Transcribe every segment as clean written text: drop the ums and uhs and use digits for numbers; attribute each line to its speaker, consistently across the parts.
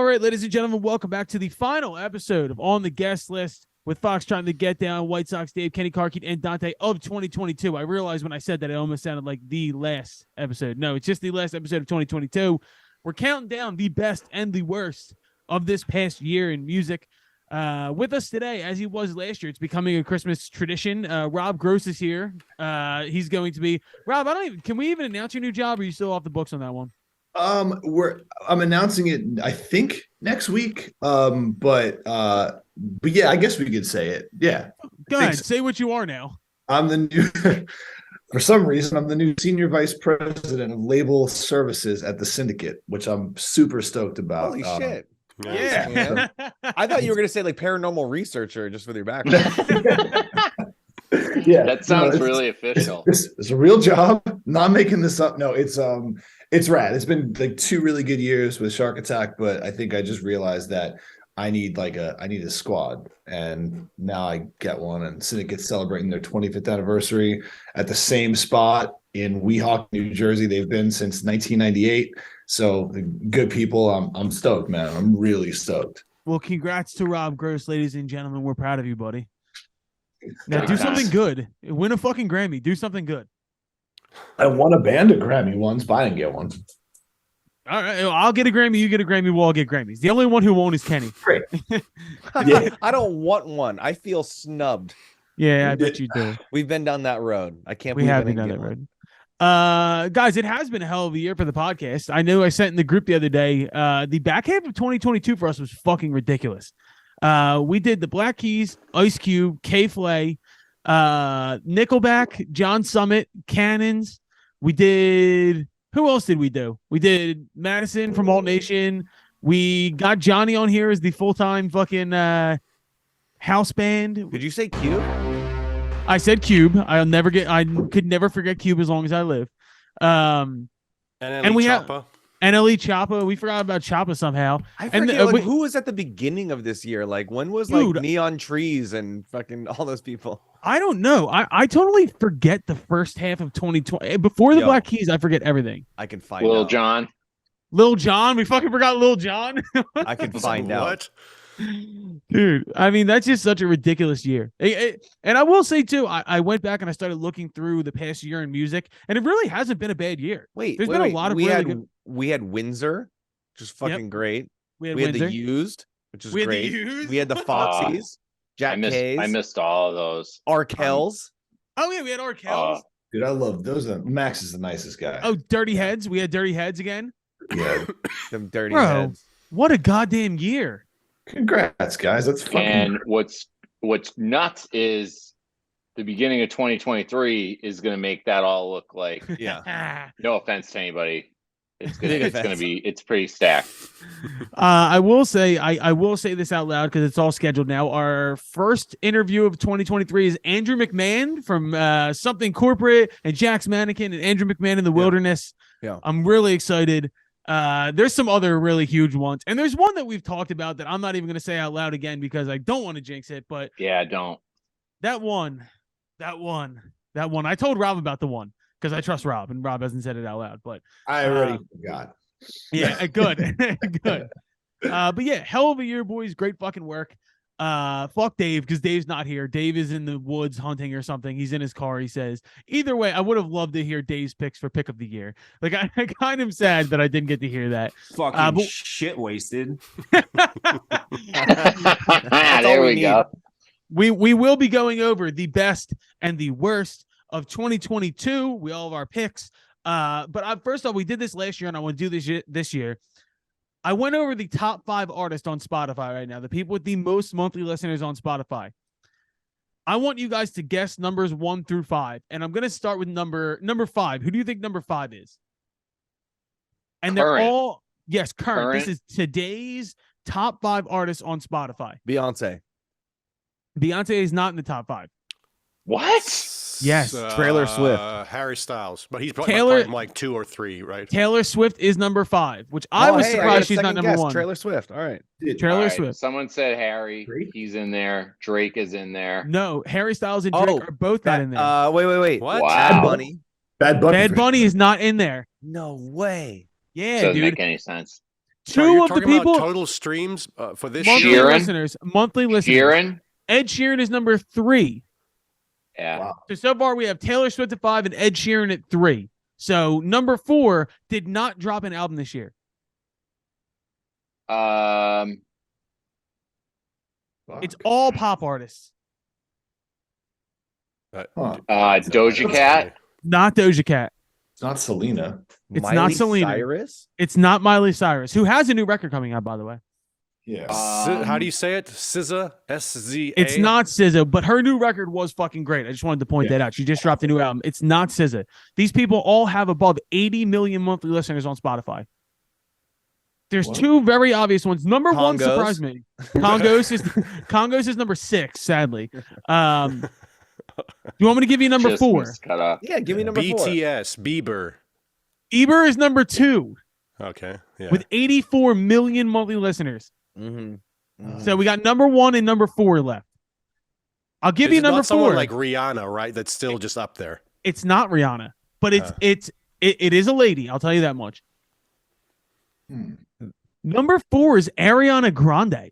Speaker 1: right, ladies and gentlemen, welcome back to the final episode of On the Guest List with Fox trying to get down, White Sox Dave, Kenny Carkeet, and Dante of 2022. I realized when I said that it almost sounded like the last episode. No, it's just the last episode of 2022. We're counting down the best and the worst of this past year in music. With us today, as he was last year, it's becoming a Christmas tradition. Rob Gross is here. He's going to be Rob. Can we even announce your new job? Or are you still off the books on that one?
Speaker 2: I'm announcing it, I think, next week. But yeah, I guess we could say it. Yeah.
Speaker 1: Go ahead, say what you are now.
Speaker 2: I'm the new, for some reason, I'm the new senior vice president of label services at the Syndicate, which I'm super stoked about.
Speaker 3: Holy shit.
Speaker 1: Yeah.
Speaker 3: I thought you were going to say like paranormal researcher just with your background.
Speaker 2: Yeah.
Speaker 4: That sounds really official.
Speaker 2: It's a real job. Not making this up. No, it's rad. It's been like 2 really good years with Shark Attack, but I think I just realized that I need a squad, and now I get one. And Syndicate's celebrating their 25th anniversary at the same spot in Weehawken, New Jersey. They've been since 1998. So good people. I'm stoked, man. I'm really stoked.
Speaker 1: Well, congrats to Rob Gross, ladies and gentlemen. We're proud of you, buddy. Now do something good. Win a fucking Grammy. Do something good.
Speaker 2: I won a band a Grammy once, but I didn't get one.
Speaker 1: All right, I'll get a Grammy. You get a Grammy. We'll all get Grammys. The only one who won't is Kenny.
Speaker 2: Great. Yeah.
Speaker 3: I don't want one. I feel snubbed.
Speaker 1: Yeah, I bet you do.
Speaker 3: We've been down that road. I can't
Speaker 1: We
Speaker 3: believe
Speaker 1: have
Speaker 3: I
Speaker 1: been
Speaker 3: didn't
Speaker 1: down
Speaker 3: get
Speaker 1: that
Speaker 3: one.
Speaker 1: road. Guys, it has been a hell of a year for the podcast. I know I sent in the group the other day. The back half of 2022 for us was fucking ridiculous. We did the Black Keys, Ice Cube, K-Flay, Nickelback, John Summit, Cannons. We did. Who else did we do? We did Madison from Alt Nation. We got Johnny on here as the full-time fucking house band.
Speaker 3: Did you say Cube?
Speaker 1: I said Cube. I could never forget Cube as long as I live. And we have NLE Choppa. We forgot about Choppa somehow.
Speaker 3: I forget who was at the beginning of this year. Like when was like Neon Trees and fucking all those people?
Speaker 1: I don't know. I totally forget the first half of 2020. Before the Black Keys, I forget everything.
Speaker 3: I can find
Speaker 4: Lil
Speaker 3: out.
Speaker 4: John.
Speaker 1: Lil John. We fucking forgot Lil John.
Speaker 3: I can find out.
Speaker 1: Dude, I mean, that's just such a ridiculous year. And I will say, too, I went back and I started looking through the past year in music, and it really hasn't been a bad year.
Speaker 3: There's
Speaker 1: been a lot of
Speaker 3: we had Windsor, which is fucking great.
Speaker 1: We had
Speaker 3: the Used, which is great. We had the Foxies, Jack K's.
Speaker 4: I missed all of those.
Speaker 3: Arkells.
Speaker 1: Oh, yeah, we had Arkells.
Speaker 2: Dude, I love those. Max is the nicest guy.
Speaker 1: Oh, Dirty Heads. We had Dirty Heads again.
Speaker 2: Yeah.
Speaker 3: Them dirty
Speaker 1: Bro,
Speaker 3: heads.
Speaker 1: What a goddamn year.
Speaker 2: Congrats, guys. That's fucking.
Speaker 4: And what's nuts is the beginning of 2023 is going to make that all look like.
Speaker 3: Yeah.
Speaker 4: No offense to anybody. It's pretty stacked.
Speaker 1: I will say this out loud because it's all scheduled now. Our first interview of 2023 is Andrew McMahon from Something Corporate and Jack's Mannequin and Andrew McMahon in the Wilderness.
Speaker 3: Yeah.
Speaker 1: I'm really excited. There's some other really huge ones, and there's one that we've talked about that I'm not even going to say out loud again because I don't want to jinx it. But
Speaker 4: yeah, don't.
Speaker 1: That one. I told Rob about the one because I trust Rob, and Rob hasn't said it out loud. But
Speaker 2: I already forgot.
Speaker 1: Yeah, good, good. But yeah, hell of a year, boys. Great fucking work. Fuck Dave because Dave's not here. Dave is in the woods hunting or something. He's in his car, he says. Either way, I would have loved to hear Dave's picks for pick of the year. Like I kind of sad that I didn't get to hear that.
Speaker 5: Fucking shit wasted.
Speaker 4: There we go.
Speaker 1: We will be going over the best and the worst of 2022. We all have our picks. But first off, we did this last year and I want to do this year. I went over the top 5 artists on Spotify right now, the people with the most monthly listeners on Spotify. I want you guys to guess numbers 1 through 5, and I'm going to start with number 5. Who do you think number 5 is? And
Speaker 4: current.
Speaker 1: They're all current. This is today's top 5 artists on Spotify.
Speaker 3: Beyonce
Speaker 1: is not in the top 5.
Speaker 4: What?
Speaker 1: Yes,
Speaker 3: Taylor Swift,
Speaker 5: Harry Styles, but he's probably like 2 or 3, right?
Speaker 1: Taylor Swift is number 5, which I was surprised she's not number 1.
Speaker 3: Taylor Swift. All right.
Speaker 1: Swift.
Speaker 4: Someone said Harry. He's in there. Drake is in there.
Speaker 1: No, Harry Styles and Drake are both not in there.
Speaker 3: Wait.
Speaker 5: What?
Speaker 4: Wow.
Speaker 2: Bad Bunny.
Speaker 1: Bad Bunny is not in there.
Speaker 3: No way.
Speaker 1: Yeah,
Speaker 4: Doesn't
Speaker 1: dude.
Speaker 4: make any sense.
Speaker 5: Sorry,
Speaker 1: Two
Speaker 5: you're
Speaker 1: of the
Speaker 5: talking about
Speaker 1: people
Speaker 5: total streams for this
Speaker 1: monthly
Speaker 5: year.
Speaker 4: Sheeran?
Speaker 1: listeners, monthly listeners.
Speaker 4: Sheeran?
Speaker 1: Ed Sheeran is number 3.
Speaker 4: Yeah.
Speaker 2: Wow.
Speaker 1: So far we have Taylor Swift at 5 and Ed Sheeran at 3. So number 4 did not drop an album this year. It's all pop artists,
Speaker 4: Doja Cat?
Speaker 1: not Doja Cat.
Speaker 2: It's not Selena.
Speaker 1: It's
Speaker 3: Miley
Speaker 1: not Selena.
Speaker 3: Cyrus?
Speaker 1: It's not Miley Cyrus, who has a new record coming out, by the way.
Speaker 2: Yeah.
Speaker 5: How do you say it? SZA? SZA?
Speaker 1: It's not SZA, but her new record was fucking great. I just wanted to point that out. She just dropped a new album. It's not SZA. These people all have above 80 million monthly listeners on Spotify. There's two very obvious ones. Number one surprised me. Congos is number 6, sadly. You want me to give you number
Speaker 4: Just
Speaker 1: 4?
Speaker 4: missed cut off.
Speaker 3: Yeah, give me number 4.
Speaker 5: BTS, Bieber.
Speaker 1: Bieber is number 2
Speaker 5: Okay. Yeah.
Speaker 1: with 84 million monthly listeners.
Speaker 3: Mm-hmm.
Speaker 1: So we got number 1 and number 4 left. I'll give
Speaker 5: Is
Speaker 1: you
Speaker 5: it
Speaker 1: number
Speaker 5: not someone
Speaker 1: 4.
Speaker 5: like Rihanna, right? That's still just up there.
Speaker 1: It's not Rihanna, but it is a lady. I'll tell you that much. Number 4 is Ariana Grande.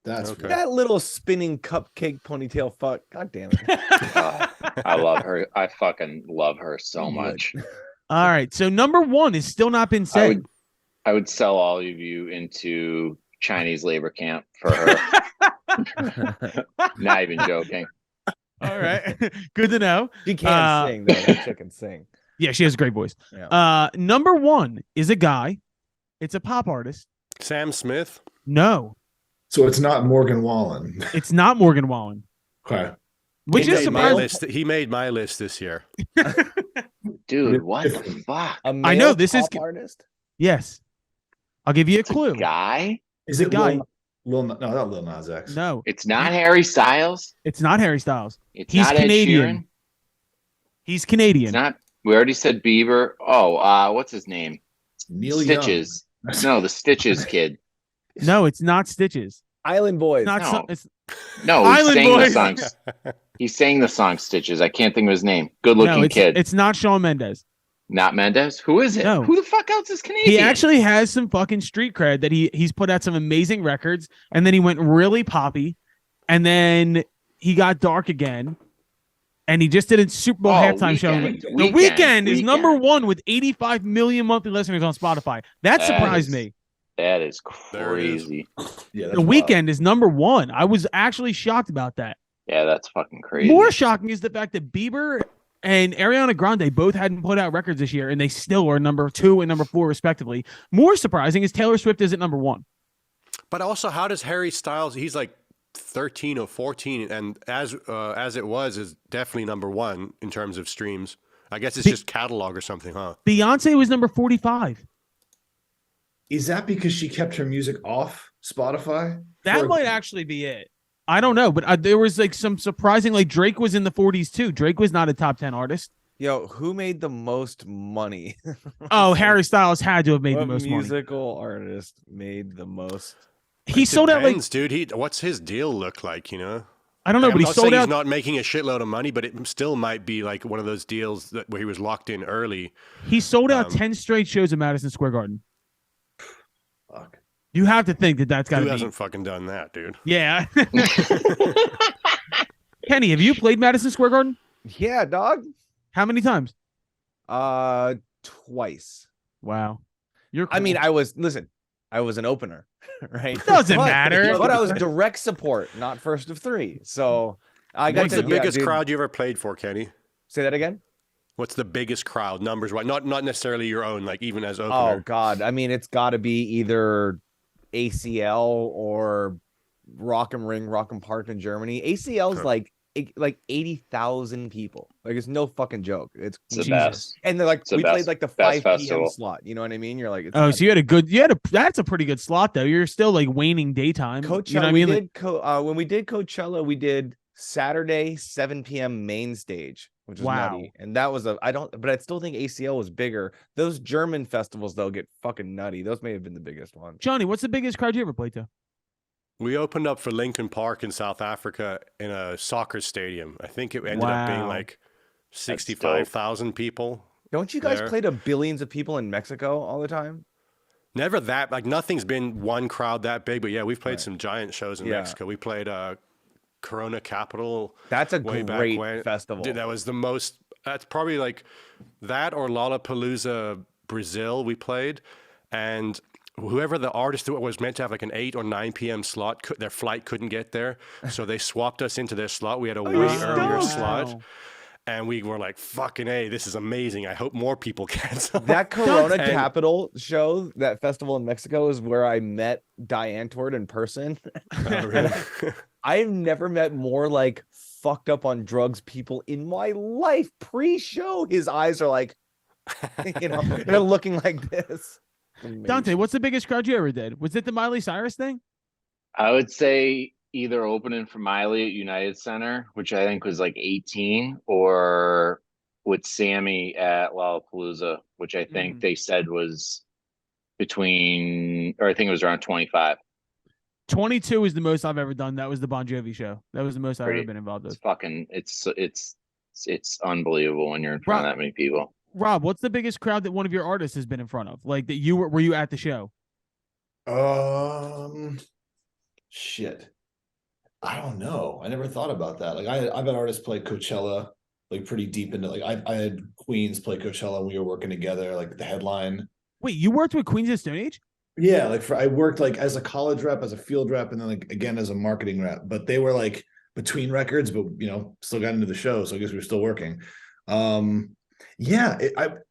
Speaker 2: That's
Speaker 5: Okay.
Speaker 3: That little spinning cupcake ponytail fuck. God damn it.
Speaker 4: I love her. I fucking love her so much.
Speaker 1: All right, so number 1 has still not been said.
Speaker 4: I would sell all of you into Chinese labor camp for her. Not even joking.
Speaker 1: All right, good to know.
Speaker 3: She can't sing, though. That chick can sing.
Speaker 1: Yeah, she has a great voice.
Speaker 3: Yeah.
Speaker 1: Number 1 is a guy. It's a pop artist.
Speaker 5: Sam Smith.
Speaker 1: No,
Speaker 2: So it's not Morgan Wallen.
Speaker 1: it's not Morgan Wallen,
Speaker 2: Okay.
Speaker 1: which is surprising.
Speaker 5: He made my list this year.
Speaker 4: Dude, what the fuck?
Speaker 3: A
Speaker 1: I know,
Speaker 3: male
Speaker 1: this is-
Speaker 3: pop artist?
Speaker 1: Yes, I'll give you a
Speaker 4: It's a
Speaker 1: clue.
Speaker 4: guy?
Speaker 2: Is
Speaker 1: The
Speaker 2: it
Speaker 1: guy.
Speaker 2: Lil, no, not Lil Nas X.
Speaker 1: No,
Speaker 4: It's not Harry Styles.
Speaker 1: it's not Harry Styles.
Speaker 4: It's
Speaker 1: He's
Speaker 4: not
Speaker 1: Canadian.
Speaker 4: Ed Sheeran.
Speaker 1: He's Canadian.
Speaker 4: It's not. We already said Bieber. Oh, what's his name?
Speaker 2: Neil
Speaker 4: Stitches. No, the Stitches kid.
Speaker 1: No, it's not Stitches.
Speaker 3: Island Boys.
Speaker 1: It's not.
Speaker 4: No.
Speaker 1: It's
Speaker 4: No, he
Speaker 1: Island
Speaker 4: sang the
Speaker 1: Boys.
Speaker 4: songs. He sang the song Stitches. I can't think of his name. Good looking
Speaker 1: no,
Speaker 4: kid.
Speaker 1: it's not Shawn Mendes.
Speaker 4: Not Mendes. Who is it?
Speaker 1: No.
Speaker 4: Who the fuck else is Canadian?
Speaker 1: He actually has some fucking street cred that he's put out some amazing records, and then he went really poppy, and then he got dark again, and he just did a Super Bowl halftime show. The Weeknd is number 1 with 85 million monthly listeners on Spotify. That surprised me.
Speaker 4: That is
Speaker 5: There it is.
Speaker 4: crazy.
Speaker 2: Yeah,
Speaker 1: The Weeknd is number 1. I was actually shocked about that.
Speaker 4: Yeah, that's fucking crazy.
Speaker 1: More shocking is the fact that Bieber and Ariana Grande both hadn't put out records this year, and they still are number 2 and number 4 respectively. More surprising is Taylor Swift is at number 1.
Speaker 5: But also, how does Harry Styles? He's like 13 or 14, and as it was, is definitely number 1 in terms of streams. I guess it's just catalog or something, huh?
Speaker 1: Beyonce was number 45.
Speaker 2: Is that because she kept her music off Spotify?
Speaker 1: That might actually be it. I don't know, but there was like some surprising, like Drake was in the 40s too. Drake was not a top 10 artist.
Speaker 3: Yo, who made the most money?
Speaker 1: Oh, Harry Styles had to have made the
Speaker 3: What
Speaker 1: most money.
Speaker 3: musical artist made the most?
Speaker 1: He sold out like
Speaker 5: Depends, dude. What's his deal look like? You know,
Speaker 1: I don't know,
Speaker 5: I'm
Speaker 1: but he
Speaker 5: not
Speaker 1: sold
Speaker 5: saying
Speaker 1: out.
Speaker 5: he's not making a shitload of money, but it still might be like one of those deals where he was locked in early.
Speaker 1: He sold out 10 straight shows at Madison Square Garden.
Speaker 2: Fuck.
Speaker 1: You have to think that that's got
Speaker 5: Who
Speaker 1: to be.
Speaker 5: hasn't fucking done that, dude?
Speaker 1: Yeah. Kenny, have you played Madison Square Garden?
Speaker 3: Yeah, dog.
Speaker 1: How many times?
Speaker 3: Twice.
Speaker 1: Wow. You're
Speaker 3: I mean,
Speaker 1: cool.
Speaker 3: I was an opener, right?
Speaker 1: Doesn't matter.
Speaker 3: But I was direct support, not first of 3. So I got
Speaker 5: What's
Speaker 3: to
Speaker 5: the biggest
Speaker 3: dude.
Speaker 5: crowd you ever played for, Kenny?
Speaker 3: Say that again.
Speaker 5: What's the biggest crowd numbers? Wise? Not necessarily your own, like even as
Speaker 3: Oh
Speaker 5: opener.
Speaker 3: God. I mean, it's got to be either ACL or Rock'em Ring, Rock'em Park in Germany. ACL is
Speaker 5: Huh.
Speaker 3: like 80,000 people. Like it's no fucking joke. It's
Speaker 4: It's the
Speaker 1: Jesus.
Speaker 4: best.
Speaker 3: And they're like
Speaker 4: It's the
Speaker 3: we played
Speaker 4: best-
Speaker 3: like the
Speaker 4: best
Speaker 3: 5 p.m.
Speaker 4: festival.
Speaker 3: slot. You know what I mean? You're like, it's
Speaker 1: Oh,
Speaker 3: nuts.
Speaker 1: so that's a pretty good slot though. You're still like waning daytime.
Speaker 3: Coachella.
Speaker 1: You know what I
Speaker 3: We
Speaker 1: mean? Like,
Speaker 3: did when we did Coachella, we did Saturday 7 p.m. main stage, which is
Speaker 1: Wow.
Speaker 3: nutty. And that was but I still think ACL was bigger. Those German festivals though get fucking nutty. Those may have been the biggest one.
Speaker 1: Johnny, what's the biggest crowd you ever played to?
Speaker 5: We opened up for Lincoln Park in South Africa in a soccer stadium. I think it ended up being
Speaker 1: Wow.
Speaker 5: like 65,000 people.
Speaker 3: Don't you guys
Speaker 5: There.
Speaker 3: play to billions of people in Mexico all the time?
Speaker 5: Never that, like nothing's been one crowd that big, but yeah, we've played
Speaker 2: Right.
Speaker 5: some giant shows in
Speaker 3: Yeah.
Speaker 5: Mexico. We played Corona Capital.
Speaker 3: That's a
Speaker 5: way back
Speaker 3: great
Speaker 5: when.
Speaker 3: festival.
Speaker 5: Dude, that was the most. That's probably like that or Lollapalooza Brazil we played, and whoever the artist was meant to have like an 8 or 9 p.m. slot, their flight couldn't get there, so they swapped us into their slot. We had a way earlier slot. And we were like, fucking A, this is amazing. I hope more people cancel.
Speaker 3: That Corona Capital show, that festival in Mexico, is where I met Diane Tord in person.
Speaker 5: Oh, really?
Speaker 3: I've never met more like fucked up on drugs people in my life. Pre-show, his eyes are like, you know, they're looking like this. Amazing.
Speaker 1: Dante, what's the biggest crowd you ever did? Was it the Miley Cyrus thing?
Speaker 4: I would say either opening for Miley at United Center, which I think was like 18, or with Sammy at Lollapalooza, which I think they said was between, or I think it was around 25.
Speaker 1: 22 is the most I've ever done. That was the Bon Jovi show. That was the most I've ever been involved with.
Speaker 4: It's fucking, it's unbelievable when you're in front of that many people.
Speaker 1: Rob, what's the biggest crowd that one of your artists has been in front of? Like that you were you at the show?
Speaker 2: Shit. I don't know. I never thought about that. Like I've had artists play Coachella, like pretty deep into, like I had Queens play Coachella and we were working together, like the headline.
Speaker 1: Wait, you worked with Queens of Stone Age?
Speaker 2: Yeah, like I worked like as a college rep, as a field rep, and then like again as a marketing rep. But they were like between records, but you know, still got into the show, so I guess we were still working. Yeah,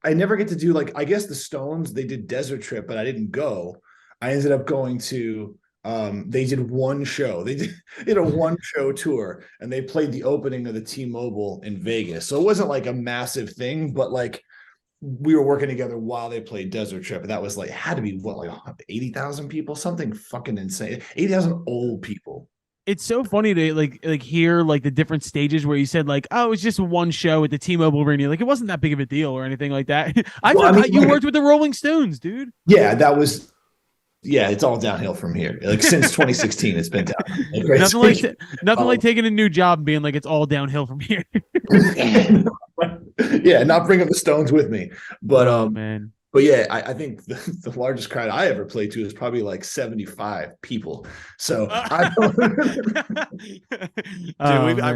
Speaker 2: I never get to do, like, I guess the Stones, they did Desert Trip, but I didn't go. I ended up going to they did one show. They did a one show tour, and they played the opening of the T-Mobile in Vegas. So it wasn't like a massive thing, but like we were working together while they played Desert Trip, and that was like, had to be what, like 80,000 people, something fucking insane. 80,000 old people.
Speaker 1: It's so funny to like hear like the different stages where you said like, oh, it was just one show at the T-Mobile Arena. Like it wasn't that big of a deal or anything like that. I thought you worked with the Rolling Stones, dude.
Speaker 2: Yeah, that was. Yeah, it's all downhill from here. Like since 2016, it's been down. Like, right?
Speaker 1: Nothing like taking a new job and being like it's all downhill from here.
Speaker 2: Yeah, not bringing the Stones with me, but
Speaker 1: man.
Speaker 2: But yeah, I think the largest crowd I ever played to is probably like 75 people. So
Speaker 5: I've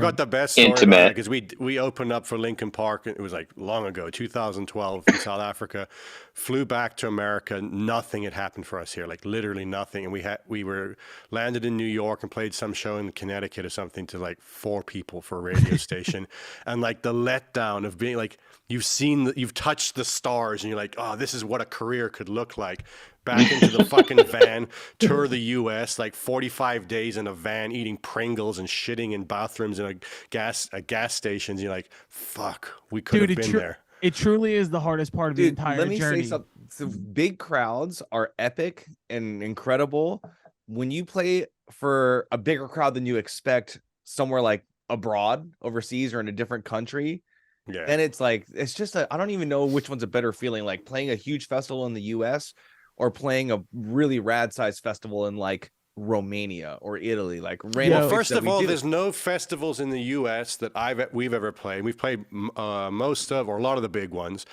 Speaker 5: got the best story
Speaker 4: Intimate,
Speaker 5: because we opened up for Linkin Park. It was like long ago, 2012 in South Africa. Flew back to America. Nothing had happened for us here, like literally nothing. And we were landed in New York and played some show in Connecticut or something to like 4 people for a radio station, and like the letdown of being like, you've touched the stars and you're like, oh, this is what a career could look like. Back into the fucking van, tour the US, like 45 days in a van, eating Pringles and shitting in bathrooms in a gas stations. You're like, fuck, we could have been there.
Speaker 1: It truly is the hardest part of the entire journey.
Speaker 3: Let me say something. So big crowds are epic and incredible. When you play for a bigger crowd than you expect somewhere like abroad, overseas, or in a different country, then it's like, it's just I don't even know which one's a better feeling, like playing a huge festival in the US or playing a really rad sized festival in like Romania or Italy. Like,
Speaker 5: well, first of all, there's no festivals in the US that we've ever played. We've played most of, or a lot of the big ones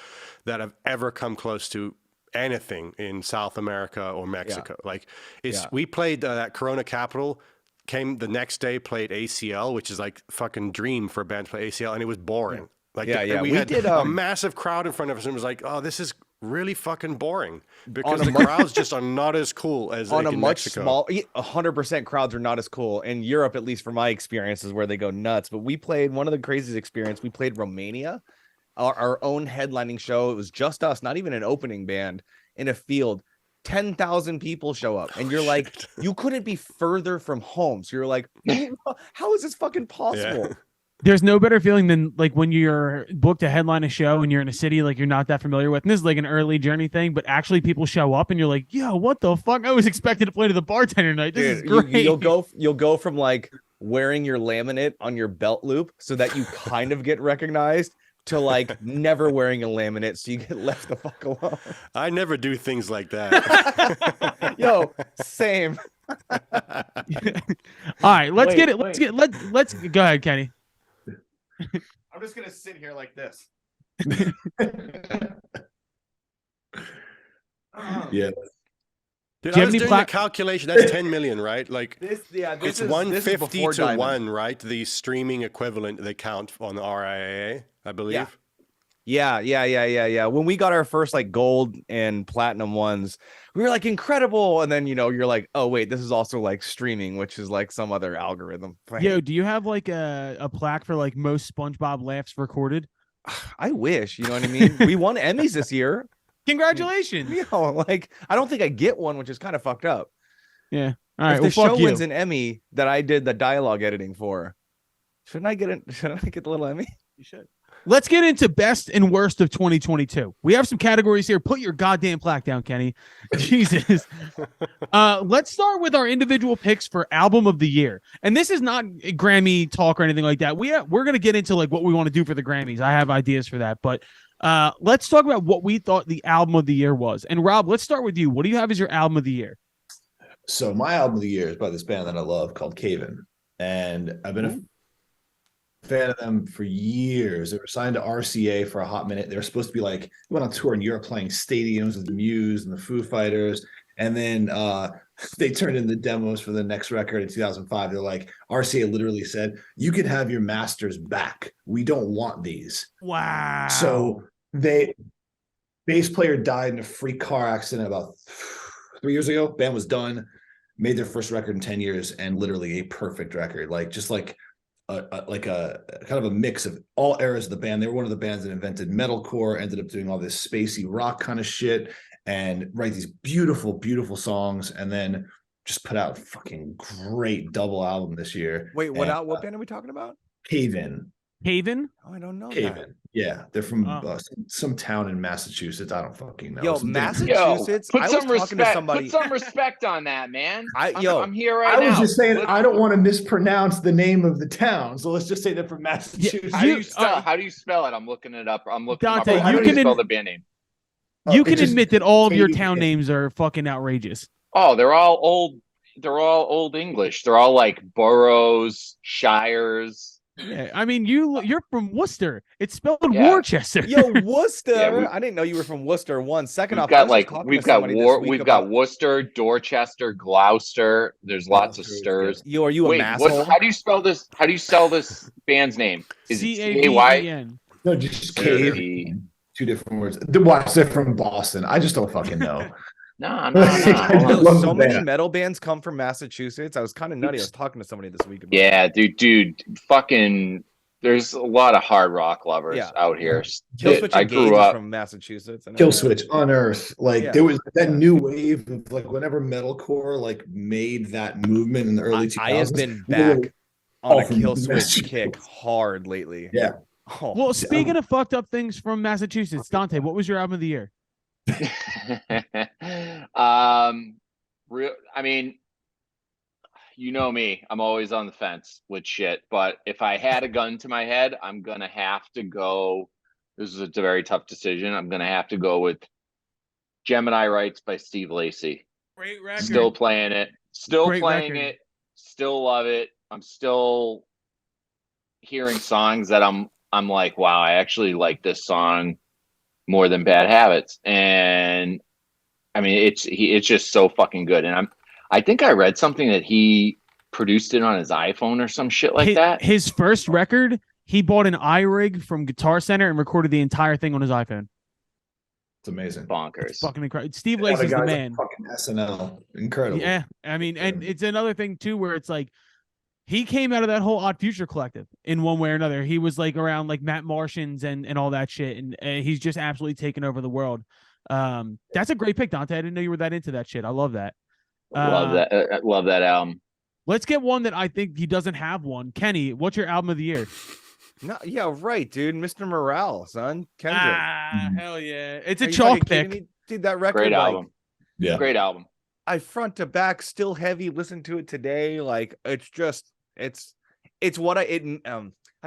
Speaker 5: that have ever come close to anything in South America or Mexico. Like we played that Corona Capital, came the next day, played ACL, which is like fucking dream for a band to play ACL, and it was boring. Like, we had a massive crowd in front of us, and it was like, oh, this is really fucking boring because the crowds just are not as cool as
Speaker 3: on
Speaker 5: like
Speaker 3: a
Speaker 5: in
Speaker 3: much
Speaker 5: Mexico.
Speaker 3: small. 100% crowds are not as cool in Europe, at least from my experience, is where they go nuts. But we played one of the craziest experience. We played Romania, our own headlining show. It was just us, not even an opening band, in a field. 10,000 people show up, and you're like, you couldn't be further from home. So you're like, how is this fucking possible?
Speaker 5: Yeah.
Speaker 1: There's no better feeling than like when you're booked to headline a show and you're in a city like you're not that familiar with. And this is like an early journey thing, but actually people show up and you're like, yo, what the fuck? I was expected to play to the bartender tonight. This is great.
Speaker 3: You'll go from like wearing your laminate on your belt loop so that you kind of get recognized to like never wearing a laminate so you get left the fuck alone.
Speaker 5: I never do things like that.
Speaker 3: Yo, same.
Speaker 1: All right, let's go ahead, Kenny.
Speaker 3: I'm just gonna sit here like this.
Speaker 2: Yeah.
Speaker 5: Dude,
Speaker 1: Do you
Speaker 5: I
Speaker 1: have
Speaker 5: was
Speaker 1: any
Speaker 5: doing the calculation. That's 10 million, right? Like
Speaker 3: This
Speaker 5: it's
Speaker 3: is
Speaker 5: 150
Speaker 3: before
Speaker 5: to
Speaker 3: Diamond.
Speaker 5: 1, right? The streaming equivalent they count on the RIAA, I believe.
Speaker 3: Yeah. When we got our first like gold and platinum ones, we were like incredible. And then you're like, oh wait, this is also like streaming, which is like some other algorithm.
Speaker 1: Yo, do you have like a plaque for like most SpongeBob laughs recorded?
Speaker 3: I wish, you know what I mean? We won Emmys this year.
Speaker 1: Congratulations.
Speaker 3: Like I don't think I get one, which is kind of fucked up.
Speaker 1: Yeah. All right.
Speaker 3: If
Speaker 1: Well,
Speaker 3: the show
Speaker 1: fuck you.
Speaker 3: wins an Emmy that I did the dialogue editing for, shouldn't I get it? Shouldn't I get the little Emmy?
Speaker 1: You should. Let's get into best and worst of 2022. We have some categories here. Put your goddamn plaque down, Kenny. Jesus. Let's start with our individual picks for album of the year. And this is not Grammy talk or anything like that. We're going to get into like what we want to do for the Grammys. I have ideas for that, but let's talk about what we thought the album of the year was. And Rob, let's start with you. What do you have as your album of the year?
Speaker 2: So my album of the year is by this band that I love called Cave-In. And I've been a fan of them for years. They were signed to RCA for a hot minute. They were supposed to be like, went on tour in Europe playing stadiums with the Muse and the Foo Fighters. And then they turned in the demos for the next record in 2005. They're like, RCA literally said, you can have your masters back. We don't want these.
Speaker 1: Wow.
Speaker 2: So bass player died in a freak car accident about 3 years ago. Band was done, made their first record in 10 years, and literally a perfect record. Like just like a kind of a mix of all eras of the band. They were one of the bands that invented metalcore, ended up doing all this spacey rock kind of shit, and write these beautiful, beautiful songs, and then just put out a fucking great double album this year.
Speaker 3: Wait, what band are we talking about?
Speaker 2: Cave-In.
Speaker 1: Cave-In?
Speaker 3: Oh, I don't know.
Speaker 2: Cave-In. Yeah, they're from
Speaker 1: Oh.
Speaker 2: some town in Massachusetts. I don't fucking know.
Speaker 3: Yo,
Speaker 2: Some
Speaker 3: Massachusetts.
Speaker 4: Put
Speaker 3: I
Speaker 4: some
Speaker 3: was talking to
Speaker 4: respect.
Speaker 3: somebody.
Speaker 4: Put some respect on that, man. I'm here
Speaker 2: I
Speaker 4: right now.
Speaker 2: was just saying
Speaker 4: Let's-
Speaker 2: I don't want to mispronounce the name of the town, so let's just say they're from Massachusetts.
Speaker 4: How do you spell it? I'm looking it up. I'm looking
Speaker 1: Dante,
Speaker 4: up. How
Speaker 1: you
Speaker 4: do you
Speaker 1: can
Speaker 4: spell the band name?
Speaker 1: You can
Speaker 2: It just-
Speaker 1: admit that all of your
Speaker 2: Cave-In.
Speaker 1: town names are fucking outrageous.
Speaker 4: Oh, they're all old. They're all old English. They're all like boroughs, shires.
Speaker 1: Yeah, I mean you're from Worcester. It's spelled
Speaker 4: Yeah.
Speaker 1: Worcester.
Speaker 3: Yo, Worcester.
Speaker 4: Yeah,
Speaker 3: I didn't know you were from Worcester. One second
Speaker 4: We've
Speaker 3: off,
Speaker 4: got Worcester, Dorchester, Gloucester. There's lots of
Speaker 2: Gloucester,
Speaker 4: stirs.
Speaker 3: Yo, are you a
Speaker 4: Wait,
Speaker 3: masshole?
Speaker 4: how do you spell this? How do you spell this band's name? Is it C-A-Y?
Speaker 1: CAVEN.
Speaker 2: No, just Cave. Two different words. Watch, they're from Boston. I just don't fucking know.
Speaker 4: No.
Speaker 2: I
Speaker 3: Yo,
Speaker 2: love
Speaker 3: so
Speaker 2: the
Speaker 3: many
Speaker 2: band.
Speaker 3: metal bands come from Massachusetts. I was kind of nutty. I was talking to somebody this week about
Speaker 4: Yeah, dude, fucking. There's a lot of hard rock lovers
Speaker 3: Yeah.
Speaker 4: out here.
Speaker 3: Killswitch
Speaker 4: I
Speaker 3: Engage
Speaker 4: grew
Speaker 3: is
Speaker 4: up.
Speaker 3: from Massachusetts. And
Speaker 2: Killswitch, Unearth. Like
Speaker 3: Yeah.
Speaker 2: there was that new wave of like whenever metalcore like made that movement in the early 2000s.
Speaker 3: I have been
Speaker 2: we were
Speaker 3: back on
Speaker 2: all
Speaker 3: a
Speaker 2: from
Speaker 3: Killswitch
Speaker 2: Massachusetts.
Speaker 3: kick hard lately.
Speaker 2: Yeah.
Speaker 3: Oh,
Speaker 1: Well, speaking of fucked up things from Massachusetts, Dante, what was your album of the year?
Speaker 4: I mean, you know me. I'm always on the fence with shit. But if I had a gun to my head, I'm gonna have to go. This is a very tough decision. I'm gonna have to go with Gemini Rights by Steve Lacy.
Speaker 1: Great record.
Speaker 4: Still playing it. Still
Speaker 1: Great
Speaker 4: playing
Speaker 1: record.
Speaker 4: it. Still love it. I'm still hearing songs that I'm like, wow, I actually like this song more than Bad Habits. And I mean, it's just so fucking good. And I think I read something that he produced it on his iPhone or some shit like that.
Speaker 1: His first record, he bought an iRig from Guitar Center and recorded the entire thing on his iPhone.
Speaker 2: It's amazing.
Speaker 4: Bonkers.
Speaker 1: It's fucking incredible. Steve
Speaker 2: One of
Speaker 1: Lacy's the
Speaker 2: guys
Speaker 1: man.
Speaker 2: on fucking SNL. Incredible.
Speaker 1: Yeah, I mean, and it's another thing too where it's like he came out of that whole Odd Future collective in one way or another. He was like around like Matt Martians and all that shit, and he's just absolutely taken over the world. That's a great pick, Dante. I didn't know you were that into that shit. I love that.
Speaker 4: Love that. Love that album.
Speaker 1: Let's get one that I think he doesn't have one. Kenny, what's your album of the year?
Speaker 3: no, yeah, right, dude. Mr. Morale, son. Kendrick.
Speaker 1: Hell yeah. It's a
Speaker 3: Are you
Speaker 1: chalk
Speaker 3: fucking kidding
Speaker 1: pick.
Speaker 3: me? Dude, that record,
Speaker 4: Great
Speaker 3: like,
Speaker 4: album.
Speaker 2: Yeah.
Speaker 4: Great album.
Speaker 3: I front to back, still heavy. Listen to it today. Like it's just, it's what how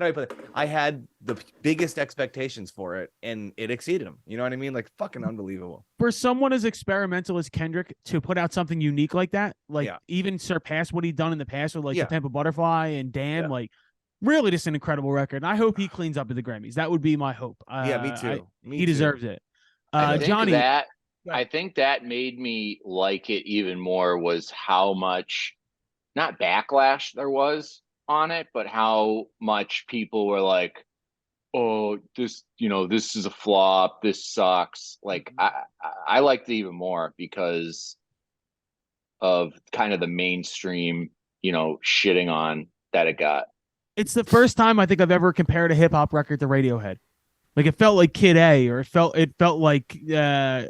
Speaker 3: do I put it? I had the biggest expectations for it, and it exceeded them. You know what I mean? Like fucking unbelievable.
Speaker 1: For someone as experimental as Kendrick to put out something unique like that, like
Speaker 3: Yeah.
Speaker 1: even surpass what he'd done in the past with like
Speaker 3: Yeah.
Speaker 1: the Pimp a Butterfly and Damn,
Speaker 3: Yeah.
Speaker 1: like really just an incredible record. And I hope he cleans up at the Grammys. That would be my hope.
Speaker 3: Yeah, me too. Me
Speaker 1: He
Speaker 3: too.
Speaker 1: deserves it.
Speaker 4: I think
Speaker 1: Johnny,
Speaker 4: that that made me like it even more was how much, not backlash there was on it, but how much people were like, oh, this, this is a flop, this sucks. Like I liked it even more because of kind of the mainstream, shitting on that it got.
Speaker 1: It's the first time I think I've ever compared a hip hop record to Radiohead. Like it felt like Kid A, or it felt like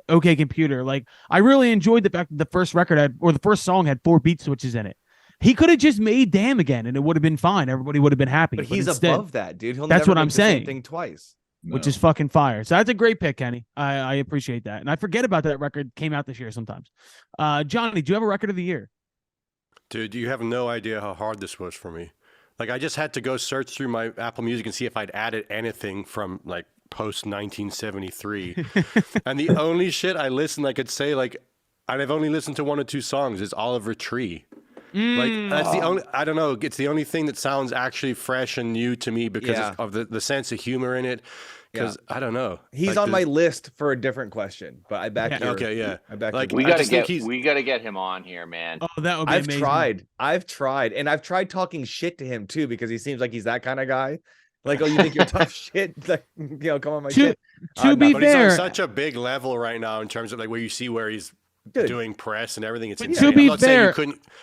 Speaker 1: OK Computer. Like I really enjoyed the fact that the first record the first song had 4 beat switches in it. He could have just made Damn again, and it would have been fine. Everybody would have been happy.
Speaker 3: But he's
Speaker 1: instead,
Speaker 3: above that, dude. He'll
Speaker 1: that's
Speaker 3: never
Speaker 1: what
Speaker 3: make
Speaker 1: I'm
Speaker 3: the same
Speaker 1: saying.
Speaker 3: thing twice.
Speaker 1: Which is fucking fire. So that's a great pick, Kenny. I appreciate that, and I forget about that record. Came out this year sometimes. Johnny, do you have a record of the year?
Speaker 5: Dude, you have no idea how hard this was for me. Like I just had to go search through my Apple Music and see if I'd added anything from like post 1973. And the only shit I listened, I could say like, and I've only listened to 1 or 2 songs, is Oliver Tree. Like that's the only, I don't know, it's the only thing that sounds actually fresh and new to me because of the sense of humor in it. Because I don't know,
Speaker 3: he's
Speaker 5: like
Speaker 3: on my list for a different question, but I back your,
Speaker 5: okay, yeah.
Speaker 3: I back
Speaker 5: Like
Speaker 3: your,
Speaker 4: we gotta get him on here, man.
Speaker 1: Oh, that would be amazing.
Speaker 3: I've tried, and I've tried talking shit to him too because he seems like he's that kind of guy. Like, oh, you think you're tough shit? Like, come on, my shit.
Speaker 1: To be
Speaker 5: but
Speaker 1: fair,
Speaker 5: he's on such a big level right now in terms of like where you see where he's doing press and everything. It's insane.
Speaker 1: To be fair,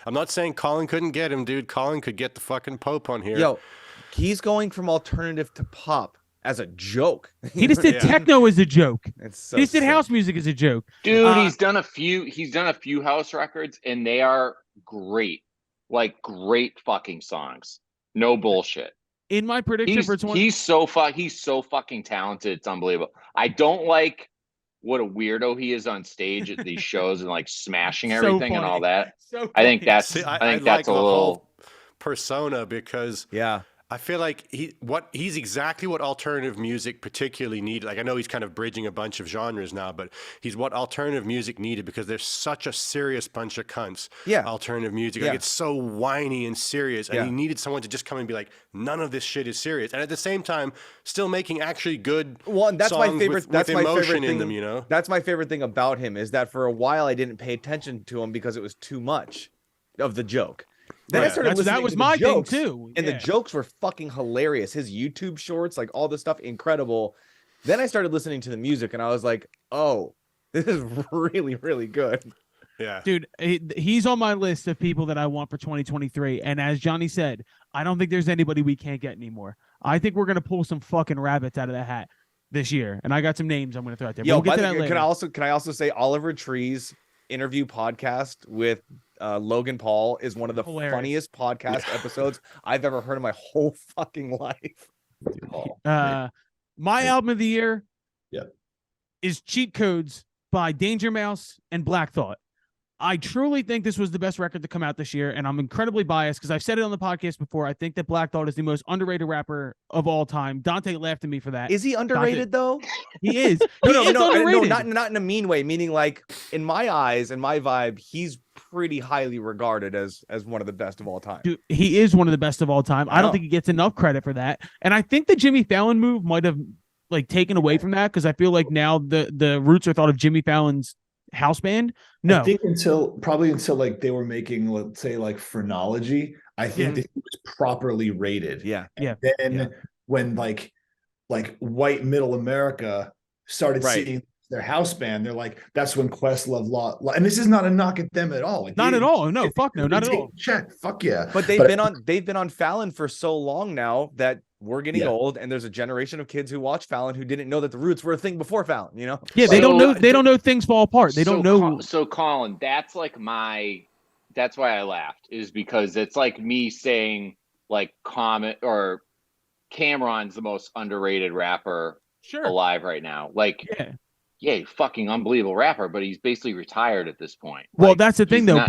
Speaker 5: I'm not saying Colin couldn't get him, dude. Colin could get the fucking Pope on here.
Speaker 3: Yo, he's going from alternative to pop as a joke.
Speaker 1: He just did techno as a joke.
Speaker 3: So
Speaker 1: he just did house music as a joke.
Speaker 4: Dude, he's done a few house records and they are great. Like great fucking songs. No bullshit.
Speaker 1: In my prediction for 20,
Speaker 4: he's so fucking talented. It's unbelievable. I don't like what a weirdo he is on stage at these shows and like smashing everything and all that. I think that's
Speaker 5: I
Speaker 4: that's
Speaker 5: like
Speaker 4: a little
Speaker 5: whole persona because
Speaker 3: yeah.
Speaker 5: I feel like he's exactly what alternative music particularly needed. Like I know he's kind of bridging a bunch of genres now, but he's what alternative music needed because there's such a serious bunch of cunts.
Speaker 3: Yeah.
Speaker 5: Alternative music. Like it's so whiny and serious. And he needed someone to just come and be like, none of this shit is serious. And at the same time, still making actually good
Speaker 3: that's
Speaker 5: songs
Speaker 3: my favorite
Speaker 5: with
Speaker 3: my
Speaker 5: emotion
Speaker 3: favorite thing,
Speaker 5: in them, you know?
Speaker 3: That's my favorite thing about him is that for a while I didn't pay attention to him because it was too much of the joke. Then I started listening
Speaker 1: that was
Speaker 3: to
Speaker 1: my
Speaker 3: the jokes,
Speaker 1: thing too.
Speaker 3: and the jokes were fucking hilarious. His YouTube shorts, like all this stuff, incredible. Then I started listening to the music, and I was like, "Oh, this is really, really good."
Speaker 5: Yeah,
Speaker 1: dude, he's on my list of people that I want for 2023. And as Johnny said, I don't think there's anybody we can't get anymore. I think we're gonna pull some fucking rabbits out of the hat this year, and I got some names I'm gonna throw out there.
Speaker 3: Yo,
Speaker 1: we'll get to that
Speaker 3: later.
Speaker 1: later.
Speaker 3: Can I also say Oliver Tree's interview podcast with Logan Paul is one of the funniest podcast episodes I've ever heard in my whole fucking life.
Speaker 1: My album of the year is Cheat Codes by Danger Mouse and Black Thought. I truly think this was the best record to come out this year, and I'm incredibly biased because I've said it on the podcast before. I think that Black Thought is the most underrated rapper of all time. Dante laughed at me for that.
Speaker 3: Is he underrated though?
Speaker 1: He is.
Speaker 3: No,
Speaker 1: underrated.
Speaker 3: Not in a mean way. Meaning, like in my eyes and my vibe, he's pretty highly regarded as one of the best of all time.
Speaker 1: Dude, he is one of the best of all time. I don't think he gets enough credit for that, and I think the Jimmy Fallon move might have like taken away from that because I feel like now the roots are thought of Jimmy Fallon's house band. No,
Speaker 2: I think until like they were making, let's say, like Phrenology, I think that it was properly rated. Then when like white middle America started seeing their house band, they're like, that's when Questlove Law, and this is not a knock at them at all. Like,
Speaker 1: not at all. No, fuck no, not at all.
Speaker 2: Check, fuck yeah.
Speaker 3: But they've been on Fallon for so long now that we're getting old, and there's a generation of kids who watch Fallon who didn't know that the Roots were a thing before Fallon. You know?
Speaker 1: Yeah, they don't know. They don't know things fall apart. They don't know.
Speaker 4: So Colin, that's like that's why I laughed, is because it's like me saying like Comet or Cameron's the most underrated rapper alive right now. Like, yeah, fucking unbelievable rapper, but he's basically retired at this point.
Speaker 1: Well,
Speaker 4: like,
Speaker 1: that's the thing though.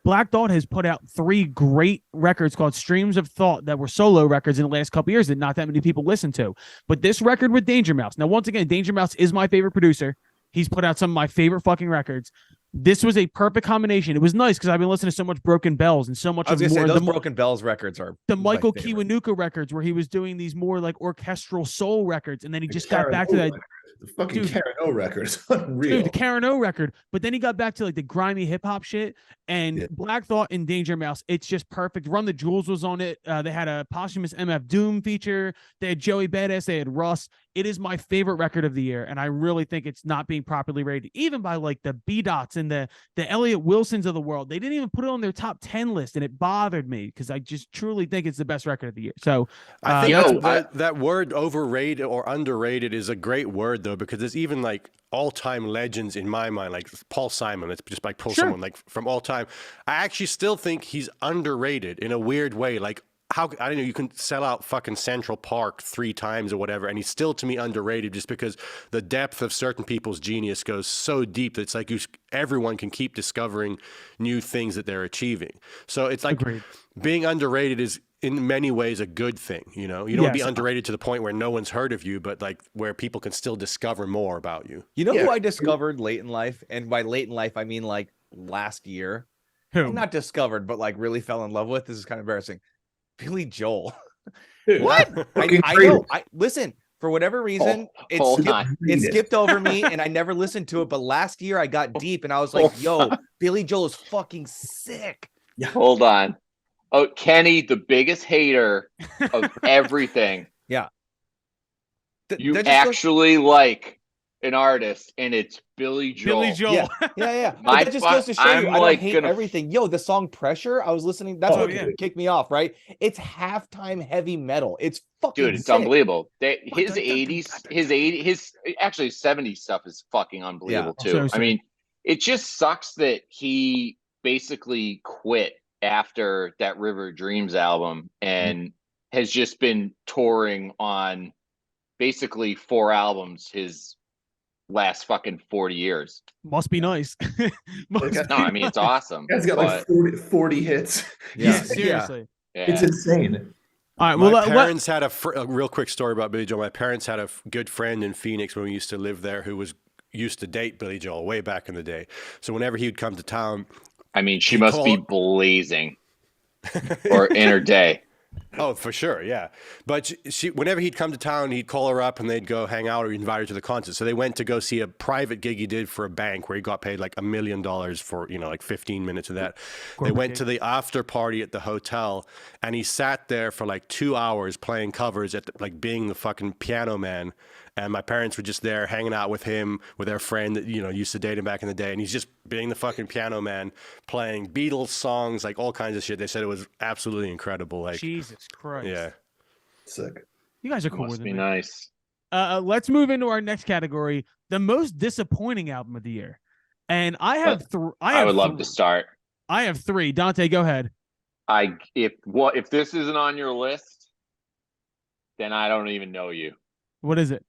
Speaker 1: Black Thought has put out 3 great records called Streams of Thought that were solo records in the last couple years that not that many people listen to. But this record with Danger Mouse, now once again, Danger Mouse is my favorite producer. He's put out some of my favorite fucking records. This was a perfect combination. It was nice because I've been listening to so much Broken Bells and so much of more.
Speaker 3: Those Broken Bells records are
Speaker 1: the Michael Kiwanuka records where he was doing these more like orchestral soul records, and then he just got back to that.
Speaker 2: The fucking
Speaker 1: Dude.
Speaker 2: Karen O record is unreal.
Speaker 1: Dude, the Karen O record, but then he got back to like the grimy hip hop shit and
Speaker 2: Yeah.
Speaker 1: Black Thought and Danger Mouse. It's just perfect. Run the Jewels was on it. They had a posthumous MF Doom feature. They had Joey Badass. They had Russ. It is my favorite record of the year, and I really think it's not being properly rated, even by like the B Dots and the Elliot Wilsons of the world. They didn't even put it on their top 10 list, and it bothered me because I just truly think it's the best record of the year. So
Speaker 5: I think
Speaker 4: Yo,
Speaker 5: that word overrated or underrated is a great word though, because there's even like all-time legends in my mind, like Paul Simon. Let's just like pull
Speaker 1: Sure.
Speaker 5: someone like from all time. I actually still think he's underrated in a weird way. Like how I don't know, you can sell out fucking Central Park 3 times or whatever, and he's still to me underrated just because the depth of certain people's genius goes so deep that it's like everyone can keep discovering new things that they're achieving. So it's like
Speaker 1: Agreed.
Speaker 5: being underrated is in many ways a good thing. You know, you don't want to
Speaker 1: Yes.
Speaker 5: be underrated to the point where no one's heard of you, but like where people can still discover more about you.
Speaker 3: You know
Speaker 2: Yeah.
Speaker 3: who I discovered late in life? And by late in life, I mean like last year.
Speaker 1: Who?
Speaker 3: Not discovered, but like really fell in love with. This is kind of embarrassing. Billy Joel.
Speaker 2: Dude,
Speaker 3: What?
Speaker 2: fucking
Speaker 3: I
Speaker 2: great.
Speaker 3: know. Listen, for whatever reason,
Speaker 4: hold
Speaker 3: it
Speaker 4: on.
Speaker 3: skipped over me and I never listened to it. But last year I got deep and I was like, yo, Billy Joel is fucking sick.
Speaker 4: Hold on. Oh, Kenny, the biggest hater of everything. You
Speaker 3: That just goes-
Speaker 4: actually like an artist, and it's Billy Joel.
Speaker 1: Billy Joel.
Speaker 3: Yeah. But
Speaker 4: My
Speaker 3: that just
Speaker 4: fu-
Speaker 3: goes to show you,
Speaker 4: I'm
Speaker 3: I don't
Speaker 4: like
Speaker 3: hate
Speaker 4: gonna-
Speaker 3: everything. Yo, the song Pressure, I was listening. That's
Speaker 1: Oh,
Speaker 3: what
Speaker 1: yeah.
Speaker 3: kicked me off, right? It's halftime heavy metal. It's fucking
Speaker 4: Dude, it's
Speaker 3: sick.
Speaker 4: unbelievable. His 80s, actually 70s stuff is fucking unbelievable
Speaker 1: Yeah.
Speaker 4: too.
Speaker 1: So
Speaker 4: I
Speaker 1: sick.
Speaker 4: mean, it just sucks that he basically quit after that River Dreams album and has just been touring on basically 4 albums his last fucking 40 years.
Speaker 1: Must be nice. Must
Speaker 2: No,
Speaker 1: be
Speaker 4: No, I mean, it's
Speaker 1: nice.
Speaker 4: awesome.
Speaker 2: Guy's got like
Speaker 4: but,
Speaker 2: 40 hits.
Speaker 3: Yeah.
Speaker 1: Seriously.
Speaker 4: yeah.
Speaker 2: It's insane.
Speaker 1: All right.
Speaker 5: My
Speaker 1: Well,
Speaker 5: parents had a real quick story about Billy Joel. My parents had a good friend in Phoenix when we used to live there who used to date Billy Joel way back in the day. So whenever he would come to town,
Speaker 4: I mean, she
Speaker 5: He
Speaker 4: must be
Speaker 5: called-
Speaker 4: blazing or in her day.
Speaker 5: oh, for sure, yeah. But she, whenever he'd come to town, he'd call her up and they'd go hang out or invite her to the concert. So they went to go see a private gig he did for a bank where he got paid like $1 million for, like 15 minutes of that. They
Speaker 1: Corporate
Speaker 5: went
Speaker 1: gig.
Speaker 5: to the after party at the hotel and he sat there for like 2 hours playing covers like being the fucking piano man. And my parents were just there hanging out with him, with their friend that, used to date him back in the day. And he's just being the fucking piano man, playing Beatles songs, like all kinds of shit. They said it was absolutely incredible. Like,
Speaker 1: Jesus Christ.
Speaker 5: yeah.
Speaker 2: Sick.
Speaker 1: You guys are cool
Speaker 4: Must
Speaker 1: with
Speaker 4: be
Speaker 1: it.
Speaker 4: nice.
Speaker 1: Let's move into our next category, the most disappointing album of the year. And I have
Speaker 4: I would love to start.
Speaker 1: I have 3. Dante, go ahead.
Speaker 4: If this isn't on your list, then I don't even know you.
Speaker 1: What is it?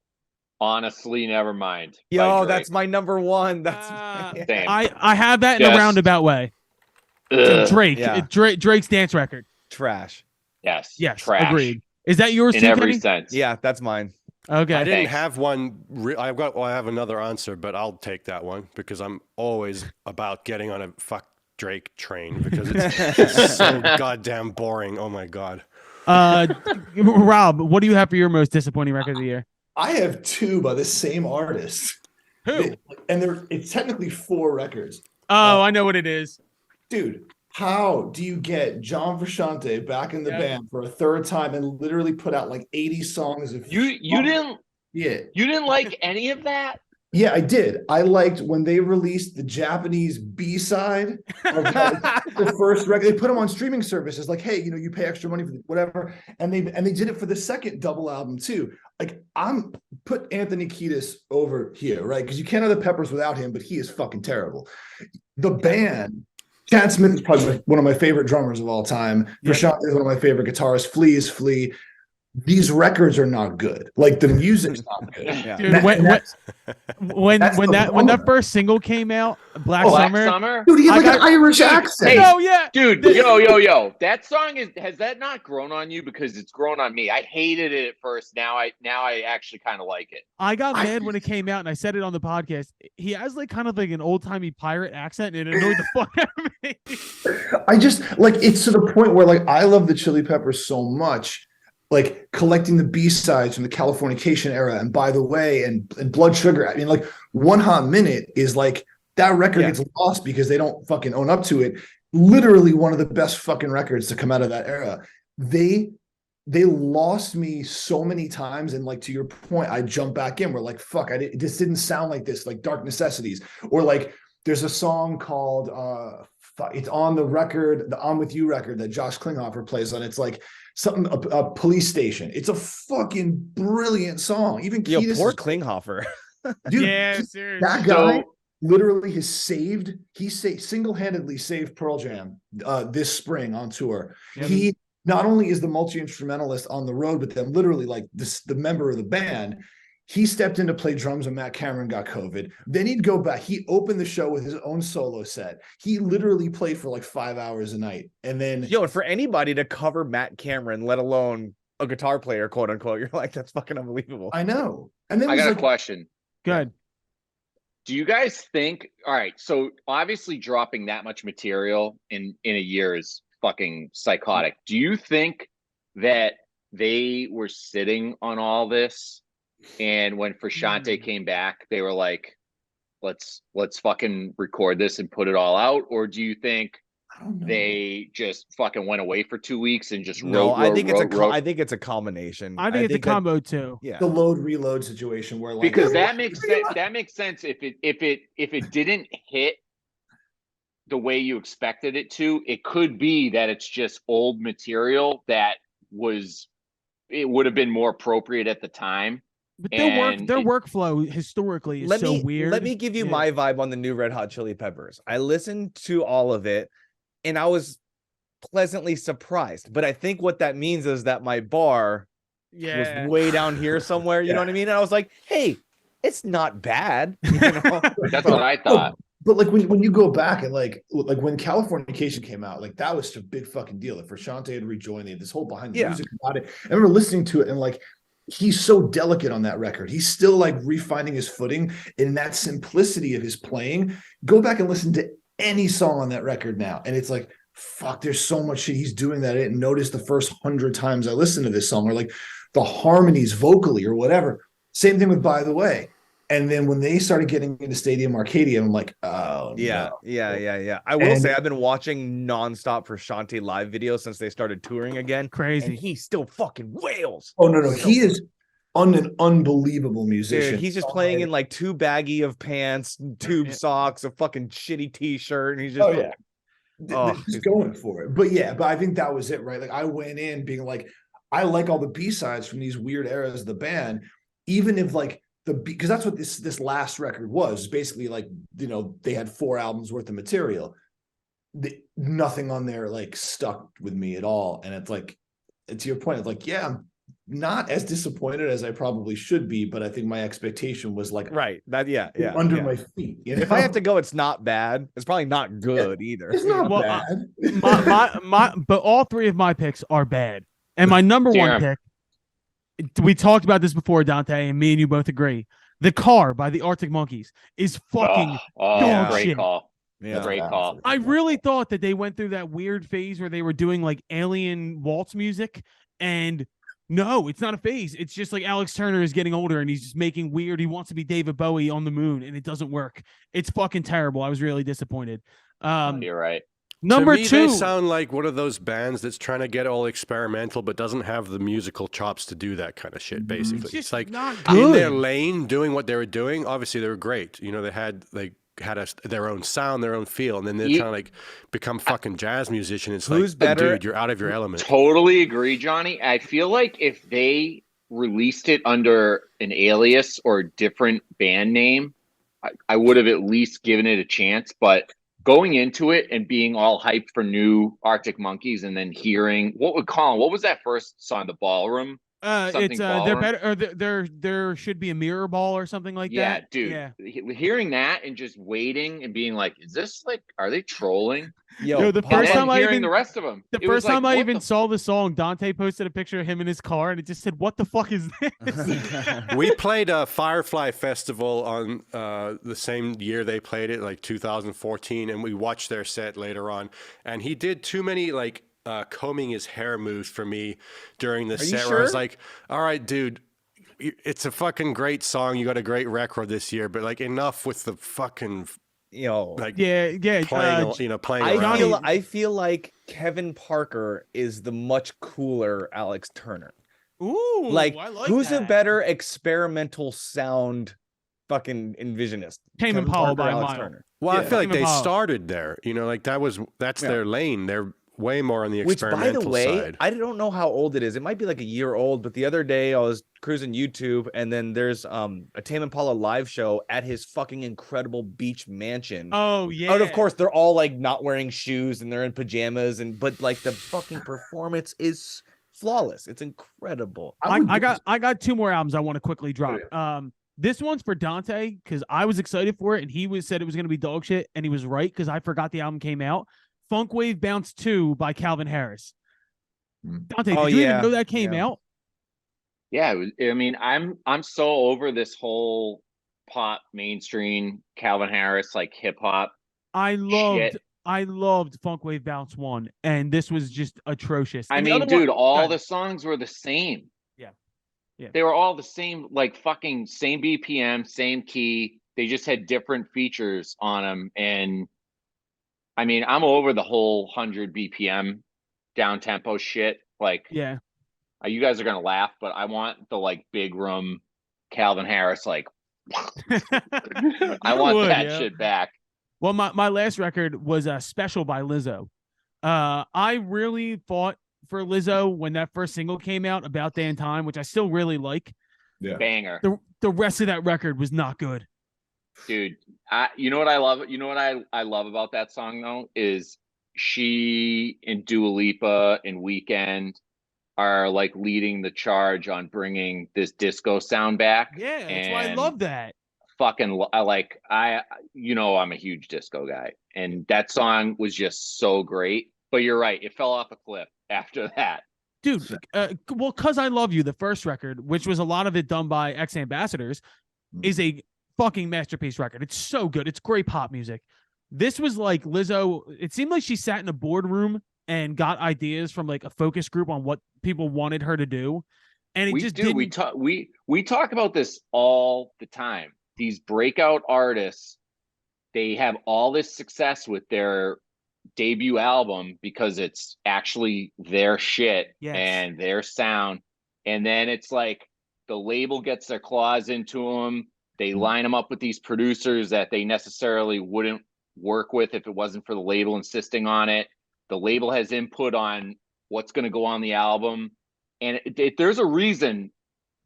Speaker 4: Honestly, never mind. by
Speaker 3: Yo,
Speaker 4: Drake.
Speaker 3: that's my number one. That's
Speaker 4: Same.
Speaker 1: I have that in a
Speaker 4: Yes.
Speaker 1: roundabout way.
Speaker 4: Ugh.
Speaker 1: Drake,
Speaker 3: Yeah.
Speaker 1: Drake's dance record.
Speaker 3: trash.
Speaker 4: Yes.
Speaker 1: Yes,
Speaker 4: Trash.
Speaker 1: agreed. Is that yours
Speaker 4: In
Speaker 1: too,
Speaker 4: every
Speaker 1: Kenny?
Speaker 4: sense.
Speaker 3: Yeah, that's mine.
Speaker 1: Okay.
Speaker 5: I didn't
Speaker 4: Thanks.
Speaker 5: have one. I have another answer, but I'll take that one because I'm always about getting on a fuck Drake train because it's so goddamn boring. Oh my God.
Speaker 1: Rob, what do you have for your most disappointing record of the year?
Speaker 2: I have 2 by the same artist.
Speaker 1: Who?
Speaker 2: And it's technically 4 records.
Speaker 1: Oh, I know what it is.
Speaker 2: Dude, how do you get John Frusciante back in the
Speaker 1: Yeah.
Speaker 2: band for a 3rd time and literally put out like 80 songs of
Speaker 4: You didn't like any of that?
Speaker 2: Yeah, I did. I liked when they released the Japanese B-side of the first record. They put them on streaming services, like, hey, you pay extra money for whatever, and they did it for the second double album too. Like, I'm put Anthony Kiedis over here, right? Because you can't have the Peppers without him, but he is fucking terrible. The band, Chad Smith is probably one of my favorite drummers of all time.
Speaker 1: Yeah.
Speaker 2: Frusciante is one of my favorite guitarists. Flea is Flea. These records are not good. Like, the music's not good.
Speaker 3: Yeah.
Speaker 1: Dude,
Speaker 2: And
Speaker 1: when
Speaker 2: that's the
Speaker 1: that
Speaker 2: problem.
Speaker 1: first single came out, Black
Speaker 4: Black
Speaker 1: Summer.
Speaker 4: Summer?
Speaker 2: Dude, he had
Speaker 1: I
Speaker 2: like
Speaker 1: got-
Speaker 2: an Irish accent.
Speaker 4: Hey,
Speaker 1: No, yeah.
Speaker 4: Dude, yo. That song has that not grown on you? Because it's grown on me. I hated it at first. Now I actually kind of like it.
Speaker 1: I got
Speaker 2: I-
Speaker 1: mad when it came out, and I said it on the podcast. He has like kind of like an old timey pirate accent, and it annoyed the fuck out of me.
Speaker 2: I just like it's to the point where like I love the Chili Peppers so much. like collecting the B-sides from the Californication era and By the Way and Blood Sugar. I mean, like One Hot Minute is like that record gets lost because they don't fucking own up to it. Literally one of the best fucking records to come out of that era. They lost me so many times, and like to your point, I jump back in. We're like, fuck, it just didn't sound like this, like Dark Necessities, or like there's a song called it's on the record, the I'm With You record that Josh Klinghoffer plays on. It's like something a police station. It's a fucking brilliant song. Even
Speaker 3: poor Klinghoffer.
Speaker 2: Dude,
Speaker 1: Yeah, seriously.
Speaker 2: that guy literally has single-handedly saved Pearl Jam this spring on tour.
Speaker 1: Yep.
Speaker 2: He not only is the multi-instrumentalist on the road, but then literally like the member of the band. He stepped in to play drums when Matt Cameron got COVID. Then he'd go back. He opened the show with his own solo set. He literally played for like 5 hours a night. And then
Speaker 3: and for anybody to cover Matt Cameron, let alone a guitar player, quote unquote, you're like, that's fucking unbelievable.
Speaker 2: I know. And then
Speaker 4: I got a question.
Speaker 1: Good.
Speaker 4: Do you guys think, all right, so obviously dropping that much material in a year is fucking psychotic. Do you think that they were sitting on all this, and when Frusciante came back, they were like, let's fucking record this and put it all out? Or do you think they just fucking went away for 2 weeks and just
Speaker 3: I think it's a combination.
Speaker 1: I think it's a combo too.
Speaker 3: Yeah,
Speaker 2: the load reload situation where like
Speaker 4: because that makes sense if it didn't hit the way you expected it to. It could be that it's just old material that it would have been more appropriate at the time.
Speaker 1: But their workflow historically is so weird.
Speaker 3: Let me give you my vibe on the new Red Hot Chili Peppers. I listened to all of it and I was pleasantly surprised. But I think what that means is that my bar was way down here somewhere. You know what I mean? And I was like, hey, it's not bad. You know?
Speaker 4: That's what I thought.
Speaker 2: But like when you go back and like when Californication came out, like that was a big fucking deal. Like Frusciante had rejoined, they had this whole behind the music about it. I remember listening to it and like he's so delicate on that record. He's still like refining his footing in that simplicity of his playing. Go back and listen to any song on that record now, and it's like, fuck, there's so much shit he's doing that I didn't notice the first 100 times I listened to this song, or like the harmonies vocally or whatever. Same thing with By the Way. And then when they started getting into Stadium Arcadia, I'm like, oh,
Speaker 3: yeah. I will say I've been watching nonstop Frusciante live videos since they started touring again.
Speaker 1: Crazy.
Speaker 3: And he still fucking wails.
Speaker 2: Oh, no. He is an unbelievable musician.
Speaker 3: Dude, he's just playing in like too baggy of pants, tube socks, a fucking shitty t-shirt. And he's just,
Speaker 2: he's going for it. But I think that was it, right? Like I went in being like, I like all the B-sides from these weird eras of the band, even if like, because that's what this last record was basically like, they had 4 albums worth of material. Nothing on there like stuck with me at all. And it's like, to your point, it's like, I'm not as disappointed as I probably should be, but I think my expectation was like under my feet.
Speaker 3: If I have to go, it's not bad. It's probably not good either.
Speaker 2: It's not bad.
Speaker 1: But all 3 of my picks are bad. And my number one pick, we talked about this before, Dante, and me and you both agree. The Car by the Arctic Monkeys is fucking dog
Speaker 4: great
Speaker 1: shit.
Speaker 4: Call.
Speaker 3: Yeah.
Speaker 4: Great call.
Speaker 1: I really thought that they went through that weird phase where they were doing like alien waltz music, and no, it's not a phase. It's just like Alex Turner is getting older and he's just making weird. He wants to be David Bowie on the moon, and it doesn't work. It's fucking terrible. I was really disappointed.
Speaker 4: You're right.
Speaker 1: Number
Speaker 5: to me,
Speaker 1: 2,
Speaker 5: they sound like one of those bands that's trying to get all experimental, but doesn't have the musical chops to do that kind of shit. Basically, it's like
Speaker 1: not
Speaker 5: in
Speaker 1: good.
Speaker 5: their lane, doing what they were doing. Obviously, they were great. They had their own sound, their own feel, and then they're trying to like become fucking jazz musician. It's
Speaker 3: Who's
Speaker 5: like,
Speaker 3: better?
Speaker 5: dude, you're out of your element.
Speaker 4: Totally agree, Johnny. I feel like if they released it under an alias or a different band name, I would have at least given it a chance. But going into it and being all hyped for new Arctic Monkeys, and then hearing what was that first song, The Ballroom?
Speaker 1: It's they're better, or there should be a mirror ball or something like that.
Speaker 4: Dude. Yeah, hearing that and just waiting and being like, is this like, are they trolling?
Speaker 1: Yo, the first time I
Speaker 4: hearing the rest of them,
Speaker 1: the first time I even saw the song, Dante posted a picture of him in his car, and it just said, "What the fuck is this?"
Speaker 5: We played a Firefly Festival on the same year they played it, like 2014, and we watched their set later on. And he did too many like combing his hair moves for me during the
Speaker 3: Are you
Speaker 5: set. Where I was
Speaker 3: sure?
Speaker 5: like, all right, dude, it's a fucking great song. You got a great record this year, but like enough with the fucking like
Speaker 1: yeah.
Speaker 5: playing, playing
Speaker 3: I
Speaker 5: around.
Speaker 3: feel like Kevin Parker is the much cooler Alex Turner.
Speaker 1: Ooh,
Speaker 3: Like,
Speaker 1: I like
Speaker 3: who's a
Speaker 1: that.
Speaker 3: better experimental sound fucking envisionist?
Speaker 1: Tame
Speaker 3: Kevin
Speaker 1: Impala
Speaker 3: Parker or
Speaker 1: by a
Speaker 3: Alex
Speaker 1: mile.
Speaker 3: Turner?
Speaker 5: Well, I
Speaker 2: Yeah.
Speaker 5: feel like
Speaker 1: Tame
Speaker 5: they
Speaker 1: Impala.
Speaker 5: started there. Like that's their lane. They're way more on the
Speaker 3: Which, by
Speaker 5: experimental
Speaker 3: the way,
Speaker 5: side.
Speaker 3: I don't know how old it is. It might be like a year old, but the other day I was cruising YouTube and then there's a Tame Impala live show at his fucking incredible beach mansion.
Speaker 1: Oh yeah.
Speaker 3: And of course, they're all like not wearing shoes and they're in pajamas, but like the fucking performance is flawless. It's incredible.
Speaker 1: I got 2 more albums I want to quickly drop. This one's for Dante because I was excited for it and he said it was going to be dog shit, and he was right because I forgot the album came out. Funk Wave Bounce 2 by Calvin Harris. Dante, did you even know that came out?
Speaker 4: Yeah, I mean, I'm so over this whole pop mainstream Calvin Harris like hip hop.
Speaker 1: I loved Funk Wave Bounce 1, and this was just atrocious.
Speaker 4: I
Speaker 1: And the
Speaker 4: mean,
Speaker 1: other one-
Speaker 4: dude, all the songs were the same.
Speaker 1: Yeah.
Speaker 4: They were all the same, like fucking same BPM, same key. They just had different features on them. And I mean, I'm over the whole 100 BPM down tempo shit. Like,
Speaker 1: yeah.
Speaker 4: You guys are gonna laugh, but I want the like big room Calvin Harris, like I want that shit back.
Speaker 1: Well, my last record was a Special by Lizzo. I really fought for Lizzo when that first single came out, About Day and Time, which I still really like.
Speaker 2: Yeah.
Speaker 4: Banger.
Speaker 1: The rest of that record was not good.
Speaker 4: Dude, you know what I love? You know what I love about that song though is she and Dua Lipa and Weeknd are like leading the charge on bringing this disco sound back.
Speaker 1: Yeah, that's why I love that.
Speaker 4: Fucking I'm a huge disco guy, and that song was just so great. But you're right, it fell off a cliff after that.
Speaker 1: Dude, well, Cause I Love You, the first record, which was a lot of it done by ex-ambassadors, is a fucking masterpiece record. It's so good. It's great pop music. This was like Lizzo. It seemed like she sat in a boardroom and got ideas from like a focus group on what people wanted her to do. And
Speaker 4: we talk about this all the time. These breakout artists, they have all this success with their debut album because it's actually their shit and their sound. And then it's like the label gets their claws into them. They line them up with these producers that they necessarily wouldn't work with if it wasn't for the label insisting on it. The label has input on what's going to go on the album. And there's a reason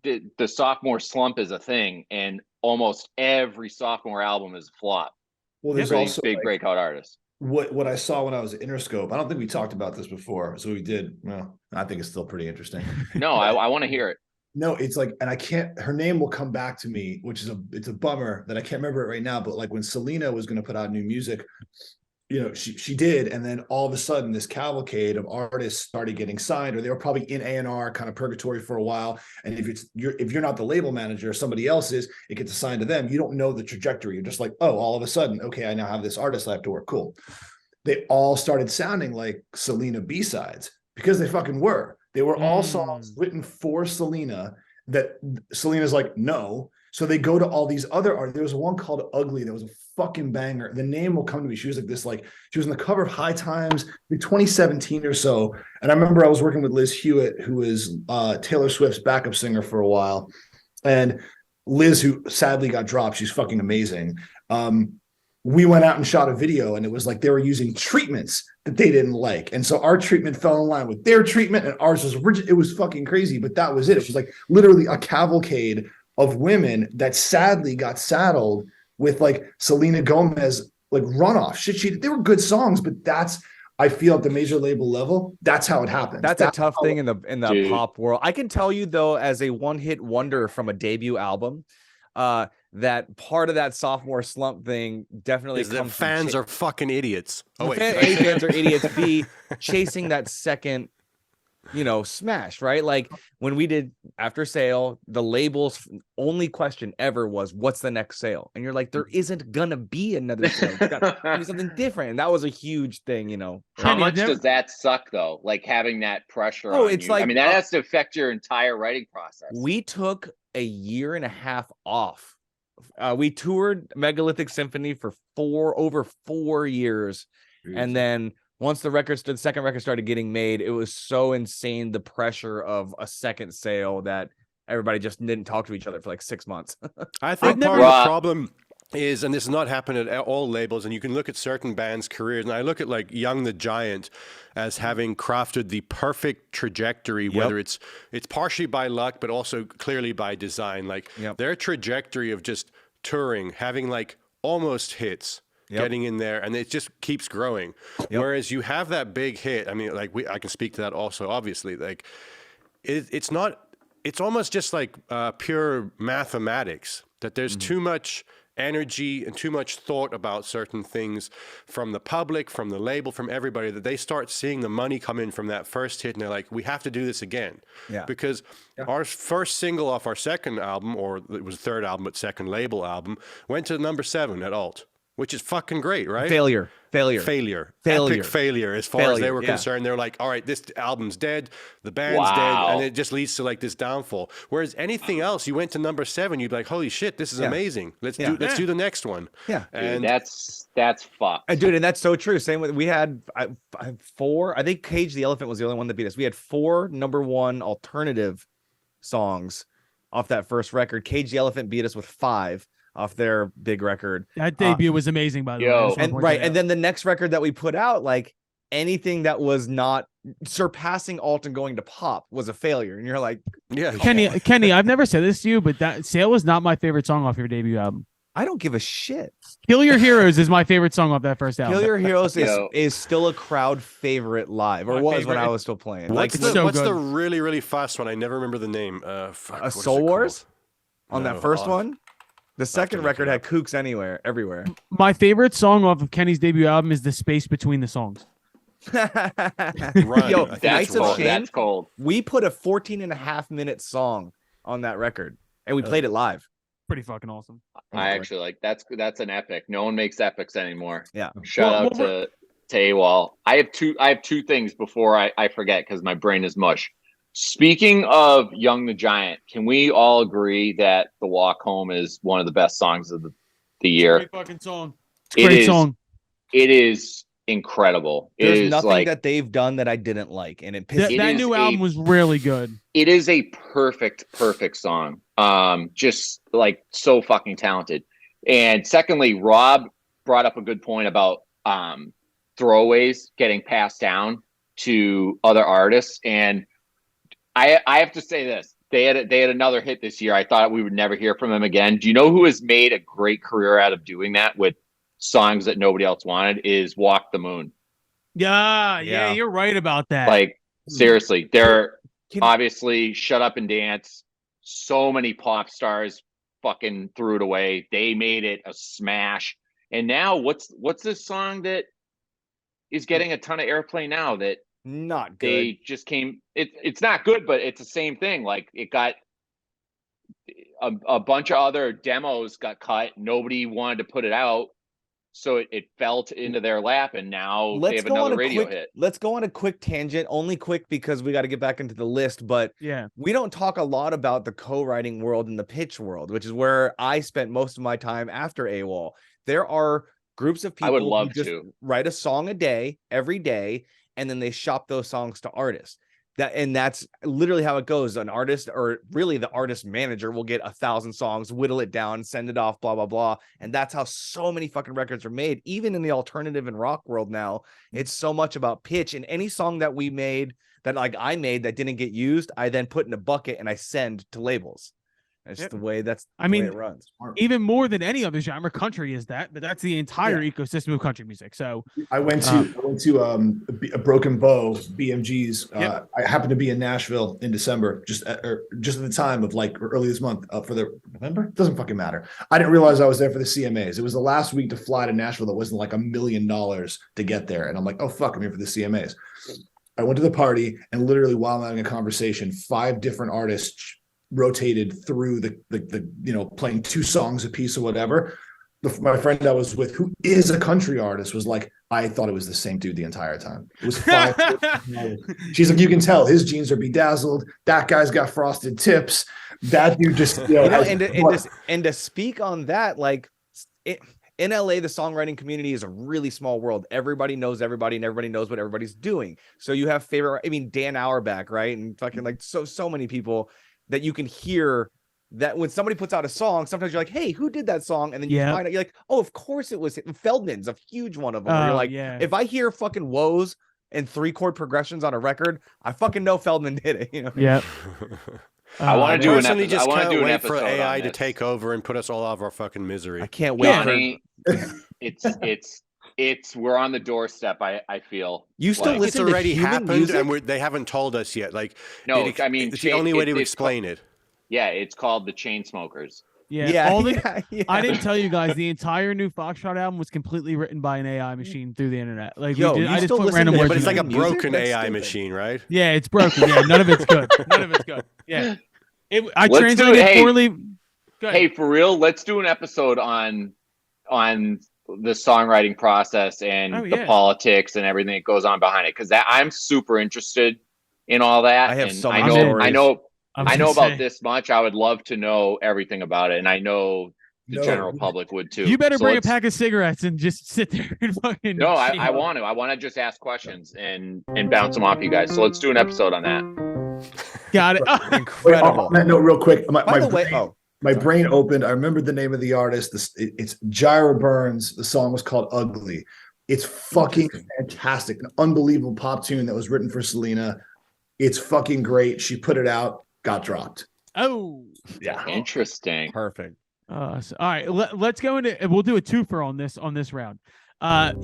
Speaker 4: the sophomore slump is a thing, and almost every sophomore album is a flop.
Speaker 2: Well, there's also
Speaker 4: big breakout artists.
Speaker 2: What I saw when I was at Interscope, I don't think we talked about this before, so we did. Well, I think it's still pretty interesting.
Speaker 4: No, I want to hear it.
Speaker 2: No, it's like, and I can't. Her name will come back to me, which is it's a bummer that I can't remember it right now. But like when Selena was going to put out new music, she did, and then all of a sudden this cavalcade of artists started getting signed, or they were probably in A&R kind of purgatory for a while. And if you're not the label manager, somebody else is, it gets assigned to them. You don't know the trajectory. You're just like, oh, all of a sudden, okay, I now have this artist I have to work. Cool. They all started sounding like Selena B-sides because they fucking were. They were all songs written for Selena that Selena's like, no. So they go to all these other artists. There was one called Ugly that was a fucking banger. The name will come to me. She was like this, like she was on the cover of High Times in 2017 or so. And I remember I was working with Liz Hewitt, who was Taylor Swift's backup singer for a while. And Liz, who sadly got dropped, she's fucking amazing. We went out and shot a video, and it was like they were using treatments that they didn't like. And so our treatment fell in line with their treatment, and ours was original. It was fucking crazy, but that was it. It was like literally a cavalcade of women that sadly got saddled with like Selena Gomez, like runoff shit. They were good songs, but I feel at the major label level, that's how it happens.
Speaker 3: That's a tough thing in the pop world. I can tell you though, as a one-hit wonder from a debut album, that part of that sophomore slump thing definitely
Speaker 5: comes that fans are fucking idiots.
Speaker 3: A, fans are idiots. B, chasing that second smash, right? Like when we did After Sale, the label's only question ever was, what's the next sale? And you're like, there isn't gonna be another sale. It's gotta be something different. And that was a huge thing,
Speaker 4: How
Speaker 1: Kenny,
Speaker 4: much
Speaker 1: never-
Speaker 4: does that suck though? Like having that pressure
Speaker 3: Oh,
Speaker 4: on
Speaker 3: it's
Speaker 4: you.
Speaker 3: like,
Speaker 4: I mean, that has to affect your entire writing process.
Speaker 3: we took a year and a half off. We toured Megalithic Symphony for over 4 years. And then once the second record started getting made, it was so insane, the pressure of a second sale, that everybody just didn't talk to each other for like 6 months.
Speaker 5: I think
Speaker 1: never-
Speaker 5: part of the problem is, and this has not happened at all labels, and you can look at certain bands' careers, and I look at like Young the Giant as having crafted the perfect trajectory, whether it's partially by luck, but also clearly by design. Like their trajectory of just touring, having like almost hits, getting in there, and it just keeps growing. Whereas you have that big hit. I mean, like I can speak to that also, obviously. Like it's almost just like pure mathematics, that there's too much energy and too much thought about certain things from the public, from the label, from everybody, that they start seeing the money come in from that first hit, and they're like, we have to do this again. Because our first single off our second album, or it was third album but second label album, went to number 7 at Alt, which is fucking great, right?
Speaker 3: Failure.
Speaker 5: Epic failure as far as they were concerned. They're like, all right, this album's dead, the band's dead, and it just leads to like this downfall. Whereas anything else, you went to number 7, you'd be like, holy shit, this is amazing. Let's do the next one.
Speaker 4: And that's fucked.
Speaker 3: Dude, and that's so true. Same with, we had 4, I think Cage the Elephant was the only one that beat us. We had 4 number 1 alternative songs off that first record. Cage the Elephant beat us with 5 off their big record.
Speaker 1: That debut was amazing, by the way.
Speaker 3: And then the next record that we put out, like anything that was not surpassing alt and going to pop was a failure. And you're like,
Speaker 1: Kenny, I've never said this to you, but that Sale was not my favorite song off your debut album.
Speaker 3: I don't give a shit.
Speaker 1: Kill Your Heroes is my favorite song off that first album.
Speaker 3: Kill Your Heroes is still a crowd favorite live, or was when I was still playing.
Speaker 5: What's the really, really fast one? I never remember the name.
Speaker 3: Soul Wars? On that first one? The second record had kooks everywhere.
Speaker 1: My favorite song off of Kenny's debut album is The Space Between the Songs.
Speaker 3: Yo, Nights of Shame,
Speaker 4: that's cold.
Speaker 3: We put a 14.5-minute song on that record, and we played it live.
Speaker 1: Pretty fucking awesome.
Speaker 4: I actually like that's an epic. No one makes epics anymore.
Speaker 3: Yeah.
Speaker 4: Shout out to AWOL. I have two things before I forget, because my brain is mush. Speaking of Young the Giant, can we all agree that The Walk Home is one of the best songs of the year?
Speaker 1: Great fucking song. Great song.
Speaker 4: It is incredible.
Speaker 3: There's nothing that they've done that I didn't like, and it pisses me off.
Speaker 1: That new album was really good.
Speaker 4: It is a perfect song. Just like so fucking talented. And secondly, Rob brought up a good point about throwaways getting passed down to other artists, and I have to say this. They had another hit this year. I thought we would never hear from them again. Do you know who has made a great career out of doing that with songs that nobody else wanted? Is Walk the Moon.
Speaker 1: Yeah, you're right about that.
Speaker 4: Like, seriously, they're obviously Shut Up and Dance. So many pop stars fucking threw it away. They made it a smash. And now what's this song that is getting a ton of airplay now that
Speaker 3: not good?
Speaker 4: They just came. It's not good, but it's the same thing. Like, it got a bunch of other demos got cut. Nobody wanted to put it out, so it fell into their lap, and now they have another radio hit.
Speaker 3: Let's go on a quick tangent, only quick because we got to get back into the list. But we don't talk a lot about the co-writing world and the pitch world, which is where I spent most of my time after AWOL. There are groups of people who just write a song a day, every day, and then they shop those songs to artists. That's literally how it goes. An artist, or really the artist manager, will get 1,000 songs, whittle it down, send it off, blah, blah, blah. And that's how so many fucking records are made. Even in the alternative and rock world now, it's so much about pitch. And any song that we made, that like I made that didn't get used, I then put in a bucket and I send to labels. That's the way it runs.
Speaker 1: Even more than any other genre, country is that, but that's the entire ecosystem of country music. So
Speaker 2: I went to a Broken Bow BMG's. I happened to be in Nashville in December, just at the time of like early this month for the November. Doesn't fucking matter. I didn't realize I was there for the CMAs. It was the last week to fly to Nashville. That wasn't like $1 million to get there, and I'm like, oh fuck, I'm here for the CMAs. I went to the party, and literally while I'm having a conversation, 5 different artists rotated through the playing 2 songs a piece or whatever. My friend I was with, who is a country artist, was like, I thought it was the same dude the entire time. It was 5. She's like, you can tell his jeans are bedazzled. That guy's got frosted tips. That dude just,
Speaker 3: and to speak on that, like in LA, the songwriting community is a really small world. Everybody knows everybody, and everybody knows what everybody's doing. So you have Dan Auerbach, right? And fucking like so many people that you can hear. That when somebody puts out a song, sometimes you're like, hey, who did that song? And then you find out, you're like, oh, of course it was Feldman's a huge one of them. Where you're like, if I hear fucking woes and 3-chord progressions on a record, I fucking know Feldman did it. You know?
Speaker 1: Yeah.
Speaker 4: I want to do an episode.
Speaker 5: Just
Speaker 4: I want to do an
Speaker 5: wait
Speaker 4: episode
Speaker 5: for AI
Speaker 4: to
Speaker 5: take over and put us all out of our fucking misery.
Speaker 3: I can't wait.
Speaker 4: Johnny, it's we're on the doorstep. I feel
Speaker 3: you still
Speaker 4: like,
Speaker 3: listen.
Speaker 5: It's already happened,
Speaker 3: music?
Speaker 5: and they haven't told us yet. Like,
Speaker 4: no, I mean,
Speaker 5: it's the only way to explain it.
Speaker 4: Yeah, it's called the Chainsmokers.
Speaker 1: Yeah. I didn't tell you guys the entire new Foxtrot album was completely written by an AI machine through the internet. Like, I just put random words.
Speaker 5: But it's
Speaker 1: in
Speaker 5: like
Speaker 1: it.
Speaker 5: a broken AI machine, right?
Speaker 1: Yeah, it's broken. Yeah, none of it's good. None of it's good. Yeah, I translated poorly.
Speaker 4: Hey, for real, let's do an episode on the songwriting process and the politics and everything that goes on behind it, because I'm super interested in all that.
Speaker 3: I have
Speaker 4: and
Speaker 3: so many stories.
Speaker 4: I know about this much. I would love to know everything about it, and I know the general public would too.
Speaker 1: You better bring a pack of cigarettes and just sit there and fucking.
Speaker 4: No, I want to. I want to just ask questions and bounce them off you guys. So let's do an episode on that.
Speaker 1: Got it.
Speaker 2: Incredible. Wait, on that note, real quick. My brain opened. I remembered the name of the artist. It's Jira Burns. The song was called Ugly. It's fucking fantastic. An unbelievable pop tune that was written for Selena. It's fucking great. She put it out, got dropped.
Speaker 1: Oh,
Speaker 4: yeah. Interesting.
Speaker 3: Perfect.
Speaker 1: All right. Let's go into, we'll do a twofer on this round.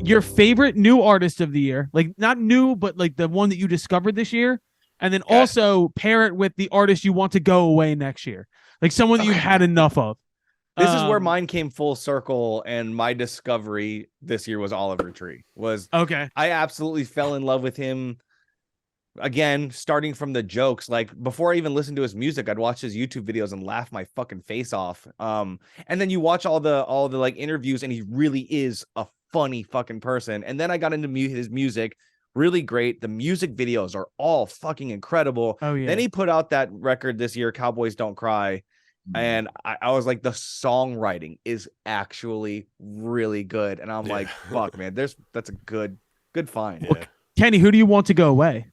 Speaker 1: Your favorite new artist of the year, like not new, but like the one that you discovered this year. And then also pair it with the artist you want to go away next year. Like someone that you've had enough of.
Speaker 3: This is where mine came full circle, and my discovery this year was Oliver Tree. I absolutely fell in love with him. Again, starting from the jokes, like before I even listened to his music, I'd watch his YouTube videos and laugh my fucking face off. And then you watch all the like interviews, and he really is a funny fucking person. And then I got into his music, really great. The music videos are all fucking incredible.
Speaker 1: Oh yeah.
Speaker 3: Then he put out that record this year, Cowboys Don't Cry. And I was like, the songwriting is actually really good. And I'm like, fuck, man, that's a good find.
Speaker 1: Well, Kenny, who do you want to go away?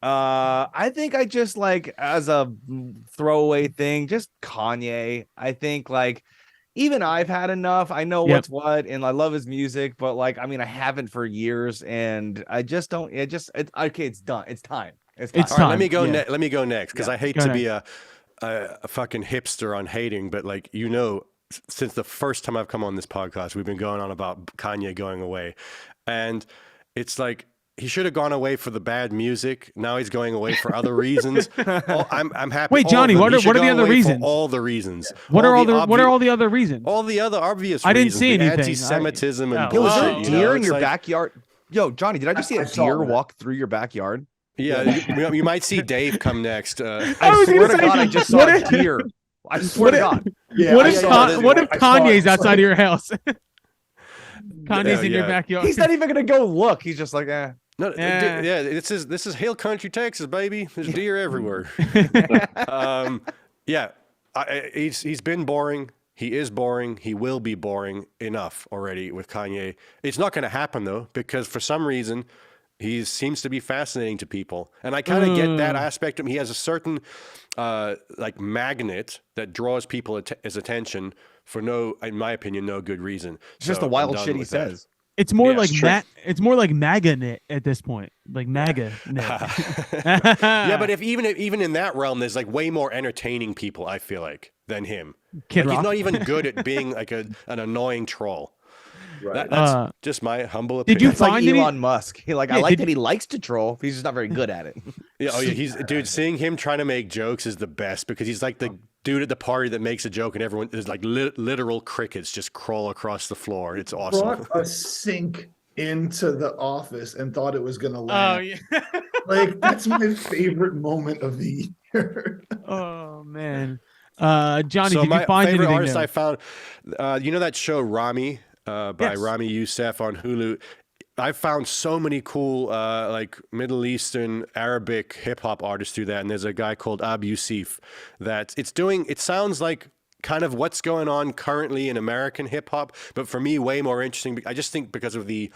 Speaker 3: I think I just like, as a throwaway thing, just Kanye. I think like even I've had enough. I know what's what, and I love his music, but like, I mean, I haven't for years, and I just don't. It's done. It's time. It's time.
Speaker 5: All right, let me go. Let me go next, because I hate to be a fucking hipster on hating, but like, since the first time I've come on this podcast, we've been going on about Kanye going away, and it's like, he should have gone away for the bad music. Now he's going away for other reasons. I'm happy.
Speaker 1: Wait, Johnny, what are the other reasons?
Speaker 5: All the reasons.
Speaker 1: What are all the other reasons?
Speaker 5: All the other obvious.
Speaker 1: I didn't see anything.
Speaker 5: Anti-Semitism and
Speaker 3: was
Speaker 5: bullshit.
Speaker 3: there a deer in your backyard? Yo, Johnny, did I just see a deer walk through your backyard?
Speaker 5: Yeah, you might see Dave come next.
Speaker 3: I swear to God, I just saw a deer. I swear to God.
Speaker 1: Yeah, what if Kanye's outside of your house? Kanye's in your backyard.
Speaker 3: He's not even gonna go look. He's just like,
Speaker 5: No, this is Hill Country, Texas, baby. There's deer everywhere. He's been boring. He is boring. He will be boring enough already with Kanye. It's not going to happen though, because for some reason he seems to be fascinating to people, and I kind of get that aspect of him. He has a certain like magnet that draws people his attention for in my opinion, no good reason.
Speaker 3: It's just the wild shit he says.
Speaker 1: It's more it's more like MAGA-net at this point, like MAGA-net.
Speaker 5: Yeah, but even in that realm, there's like way more entertaining people, I feel like, than him. He's not even good at being like an annoying troll. Right. That's just my humble opinion.
Speaker 1: Did you find
Speaker 3: like Elon Musk? I like that he likes to troll. He's just not very good at it.
Speaker 5: Dude, seeing him trying to make jokes is the best, because he's like the dude at the party that makes a joke and everyone is like literal crickets just crawl across the floor. It's awesome.
Speaker 2: Brought a sink into the office and thought it was going to land.
Speaker 1: Oh yeah.
Speaker 2: Like that's my favorite moment of the year.
Speaker 1: Oh man. Johnny,
Speaker 5: So
Speaker 1: did you
Speaker 5: my
Speaker 1: find
Speaker 5: favorite
Speaker 1: anything
Speaker 5: artist
Speaker 1: new?
Speaker 5: I found, you know that show Rami by
Speaker 1: Yes.
Speaker 5: Rami Youssef on Hulu. I found so many cool like Middle Eastern Arabic hip hop artists through that, and there's a guy called Ab Yusuf that it's doing. It sounds like kind of what's going on currently in American hip hop, but for me, way more interesting. I just think because of the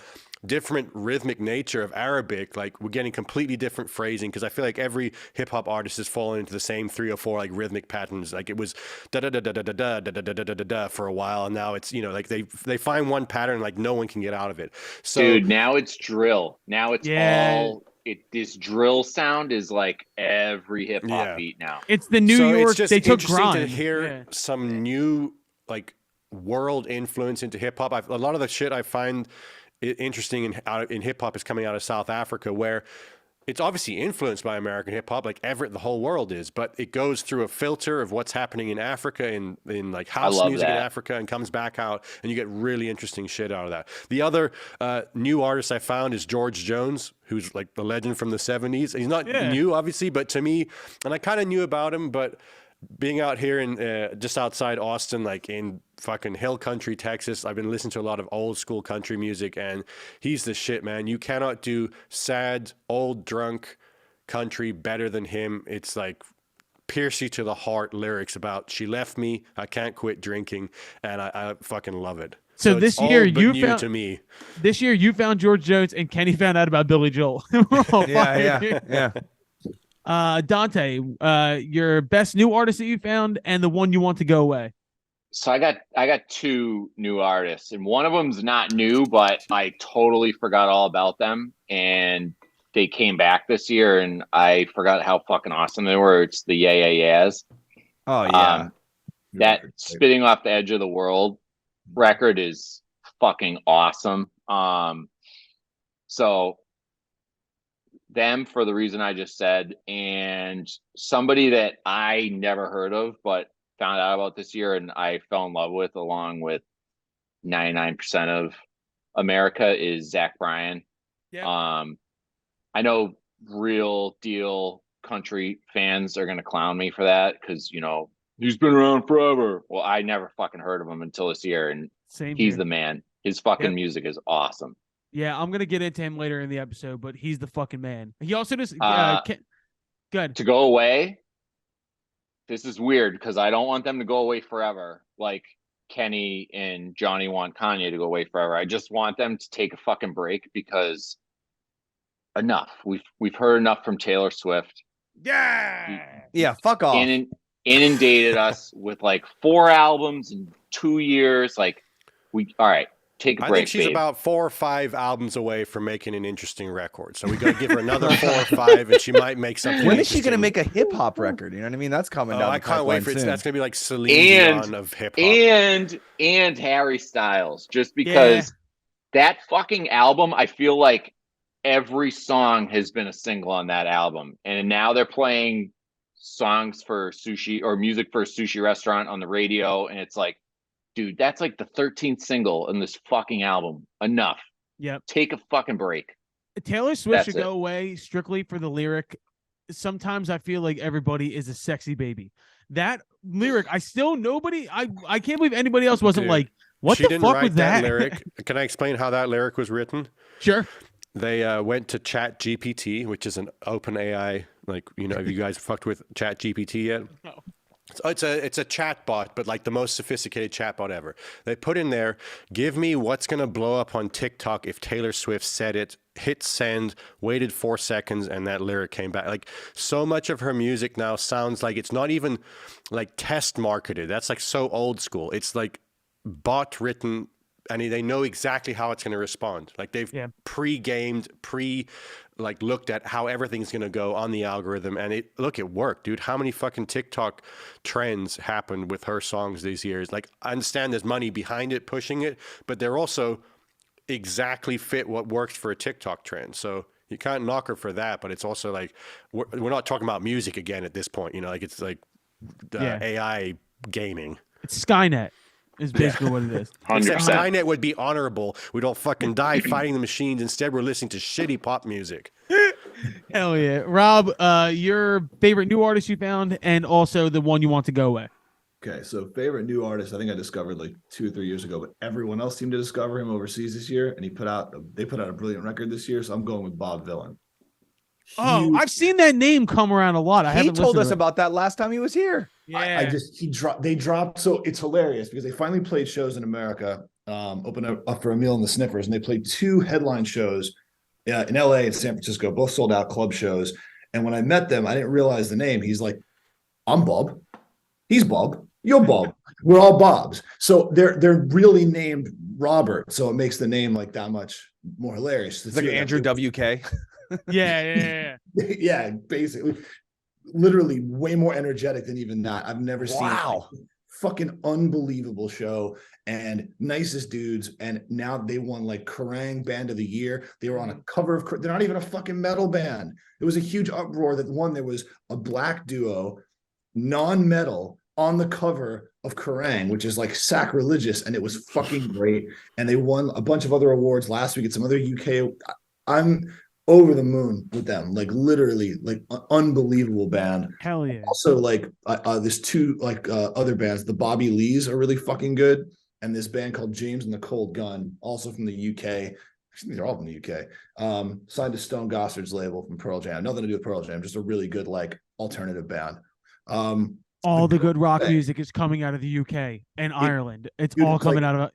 Speaker 5: different rhythmic nature of Arabic, like we're getting completely different phrasing, because I feel like every hip hop artist has fallen into the same 3 or 4 like rhythmic patterns. Like it was da da da da da da da da da da da da da for a while, and now it's, you know, like they find one pattern, like no one can get out of it. So
Speaker 4: Dude, now it's drill. Now it's
Speaker 1: Yeah.
Speaker 4: all this drill sound is like every hip hop
Speaker 5: Yeah.
Speaker 4: beat now.
Speaker 1: It's the New
Speaker 5: so
Speaker 1: York.
Speaker 5: it's just
Speaker 1: They took
Speaker 5: interesting
Speaker 1: grind.
Speaker 5: to hear
Speaker 1: Yeah.
Speaker 5: some new like world influence into hip hop. A lot of the shit I find interesting in hip hop is coming out of South Africa, where it's obviously influenced by American hip hop, like the whole world is, but it goes through a filter of what's happening in Africa, in like house
Speaker 4: love
Speaker 5: music in
Speaker 4: that.
Speaker 5: Africa, and comes back out, and you get really interesting shit out of that. The other new artist I found is George Jones, who's like the legend from the 70s. He's not new, obviously, but to me, and I kind of knew about him, but being out here in just outside Austin, like in fucking hill country, Texas, I've been listening to a lot of old school country music, and he's the shit, man. You cannot do sad, old, drunk country better than him. It's like pierce you to the heart lyrics about she left me, I can't quit drinking, and I fucking love it.
Speaker 1: So
Speaker 5: it's
Speaker 1: this year
Speaker 5: old but
Speaker 1: you
Speaker 5: new
Speaker 1: found
Speaker 5: to me.
Speaker 1: This year you found George Jones and Kenny found out about Billy Joel. We're all fired here.
Speaker 3: yeah.
Speaker 1: Dante, your best new artist that you found and the one you want to go away.
Speaker 4: So I got 2 new artists, and one of them's not new, but I totally forgot all about them, and they came back this year, and I forgot how fucking awesome they were. It's the Yeah Yeah Yeahs.
Speaker 3: Oh yeah.
Speaker 4: That Spitting Off the Edge of the World record is fucking awesome. So them for the reason I just said, and somebody that I never heard of but found out about this year and I fell in love with, along with 99% of America, is Zach Bryan.
Speaker 1: Yeah.
Speaker 4: I know real deal country fans are gonna clown me for that because, you know, he's been around forever. Well, I never fucking heard of him until this year, and
Speaker 1: Same
Speaker 4: he's
Speaker 1: here.
Speaker 4: the man. His fucking
Speaker 1: Yep.
Speaker 4: music is awesome.
Speaker 1: Yeah, I'm gonna get into him later in the episode, but he's the fucking man. He also just good.
Speaker 4: To go away, this is weird because I don't want them to go away forever. Like Kenny and Johnny want Kanye to go away forever. I just want them to take a fucking break because enough. We've heard enough from Taylor Swift.
Speaker 3: Yeah, fuck off.
Speaker 4: Inundated us with like 4 albums in 2 years. Like all right. Take a break.
Speaker 5: I think she's
Speaker 4: babe.
Speaker 5: about 4 or 5 albums away from making an interesting record. So we got to give her another 4 or 5, and she might make something.
Speaker 3: When is she
Speaker 5: interesting.
Speaker 3: going to make a hip hop record? You know what I mean? That's coming down.
Speaker 5: I can't wait for it.
Speaker 3: soon.
Speaker 5: That's going to be like Celine Dion of hip hop.
Speaker 4: And Harry Styles, just because that fucking album, I feel like every song has been a single on that album, and now they're playing songs for sushi or music for a sushi restaurant on the radio, and it's like, dude, that's like the 13th single in this fucking album. Enough.
Speaker 1: Yep.
Speaker 4: Take a fucking break.
Speaker 1: Taylor Swift should
Speaker 4: That's
Speaker 1: go away strictly for the lyric. Sometimes I feel like everybody is a sexy baby. That lyric, I can't believe anybody else wasn't
Speaker 5: Dude,
Speaker 1: like, what
Speaker 5: she
Speaker 1: the
Speaker 5: didn't
Speaker 1: fuck
Speaker 5: write
Speaker 1: was that?
Speaker 5: lyric. Can I explain how that lyric was written?
Speaker 1: Sure.
Speaker 5: They went to Chat GPT, which is an open AI. Like, you know, have you guys fucked with Chat GPT yet?
Speaker 1: No.
Speaker 5: It's a chat bot, but like the most sophisticated chat bot ever. They put in there, give me what's going to blow up on TikTok if Taylor Swift said it, hit send, waited 4 seconds, and that lyric came back. Like, so much of her music now sounds like it's not even like test marketed. That's like so old school. It's like bot written, and they know exactly how it's going to respond. Like they've pre-gamed, like looked at how everything's going to go on the algorithm, and it worked, dude. How many fucking TikTok trends happened with her songs these years? Like, I understand there's money behind it, pushing it, but they're also exactly fit what works for a TikTok trend. So you can't knock her for that, but it's also like, we're not talking about music again at this point, you know, like it's like AI gaming.
Speaker 1: It's Skynet. Is basically what it is.
Speaker 4: 100%.
Speaker 5: Except Skynet would be honorable. We'd all fucking die fighting the machines. Instead, we're listening to shitty pop music.
Speaker 1: Hell yeah. Rob, your favorite new artist you found and also the one you want to go away.
Speaker 2: Okay, so favorite new artist, I think I discovered like 2 or 3 years ago, but everyone else seemed to discover him overseas this year, and they put out a brilliant record this year, so I'm going with Bob Vylan.
Speaker 1: Oh, I've seen that name come around a lot. I
Speaker 3: He
Speaker 1: haven't
Speaker 3: told
Speaker 1: listened
Speaker 3: us
Speaker 1: to it.
Speaker 3: about that last time he was here.
Speaker 1: Yeah.
Speaker 2: They dropped, so it's hilarious because they finally played shows in America, opened up for Emil and the Sniffers, and they played 2 headline shows in LA and San Francisco, both sold out club shows. And when I met them, I didn't realize the name. He's like, I'm Bob. He's Bob. You're Bob. We're all Bobs. So they're really named Robert. So it makes the name like that much more hilarious.
Speaker 3: It's like Andrew WK.
Speaker 1: Yeah.
Speaker 2: Yeah, basically. Literally way more energetic than even that. I've never seen like, fucking unbelievable show and nicest dudes. And now they won like Kerrang Band of the Year. They were on a cover of, they're not even a fucking metal band. It was a huge uproar that there was a black duo, non-metal, on the cover of Kerrang, which is like sacrilegious, and it was fucking great. And they won a bunch of other awards last week at some other UK. I'm over the moon with them, like literally, like unbelievable band.
Speaker 1: Hell yeah.
Speaker 2: Also, like there's 2 like other bands. The Bobby Lees are really fucking good, and this band called James and the Cold Gun, also from the UK. Actually, they're all from the UK. Signed to Stone Gossard's label from Pearl Jam. Nothing to do with Pearl Jam, just a really good like alternative band.
Speaker 1: All the good rock music is coming out of the UK and Ireland. It's
Speaker 2: dude,
Speaker 1: all
Speaker 2: it's
Speaker 1: coming
Speaker 2: like,
Speaker 1: out of it.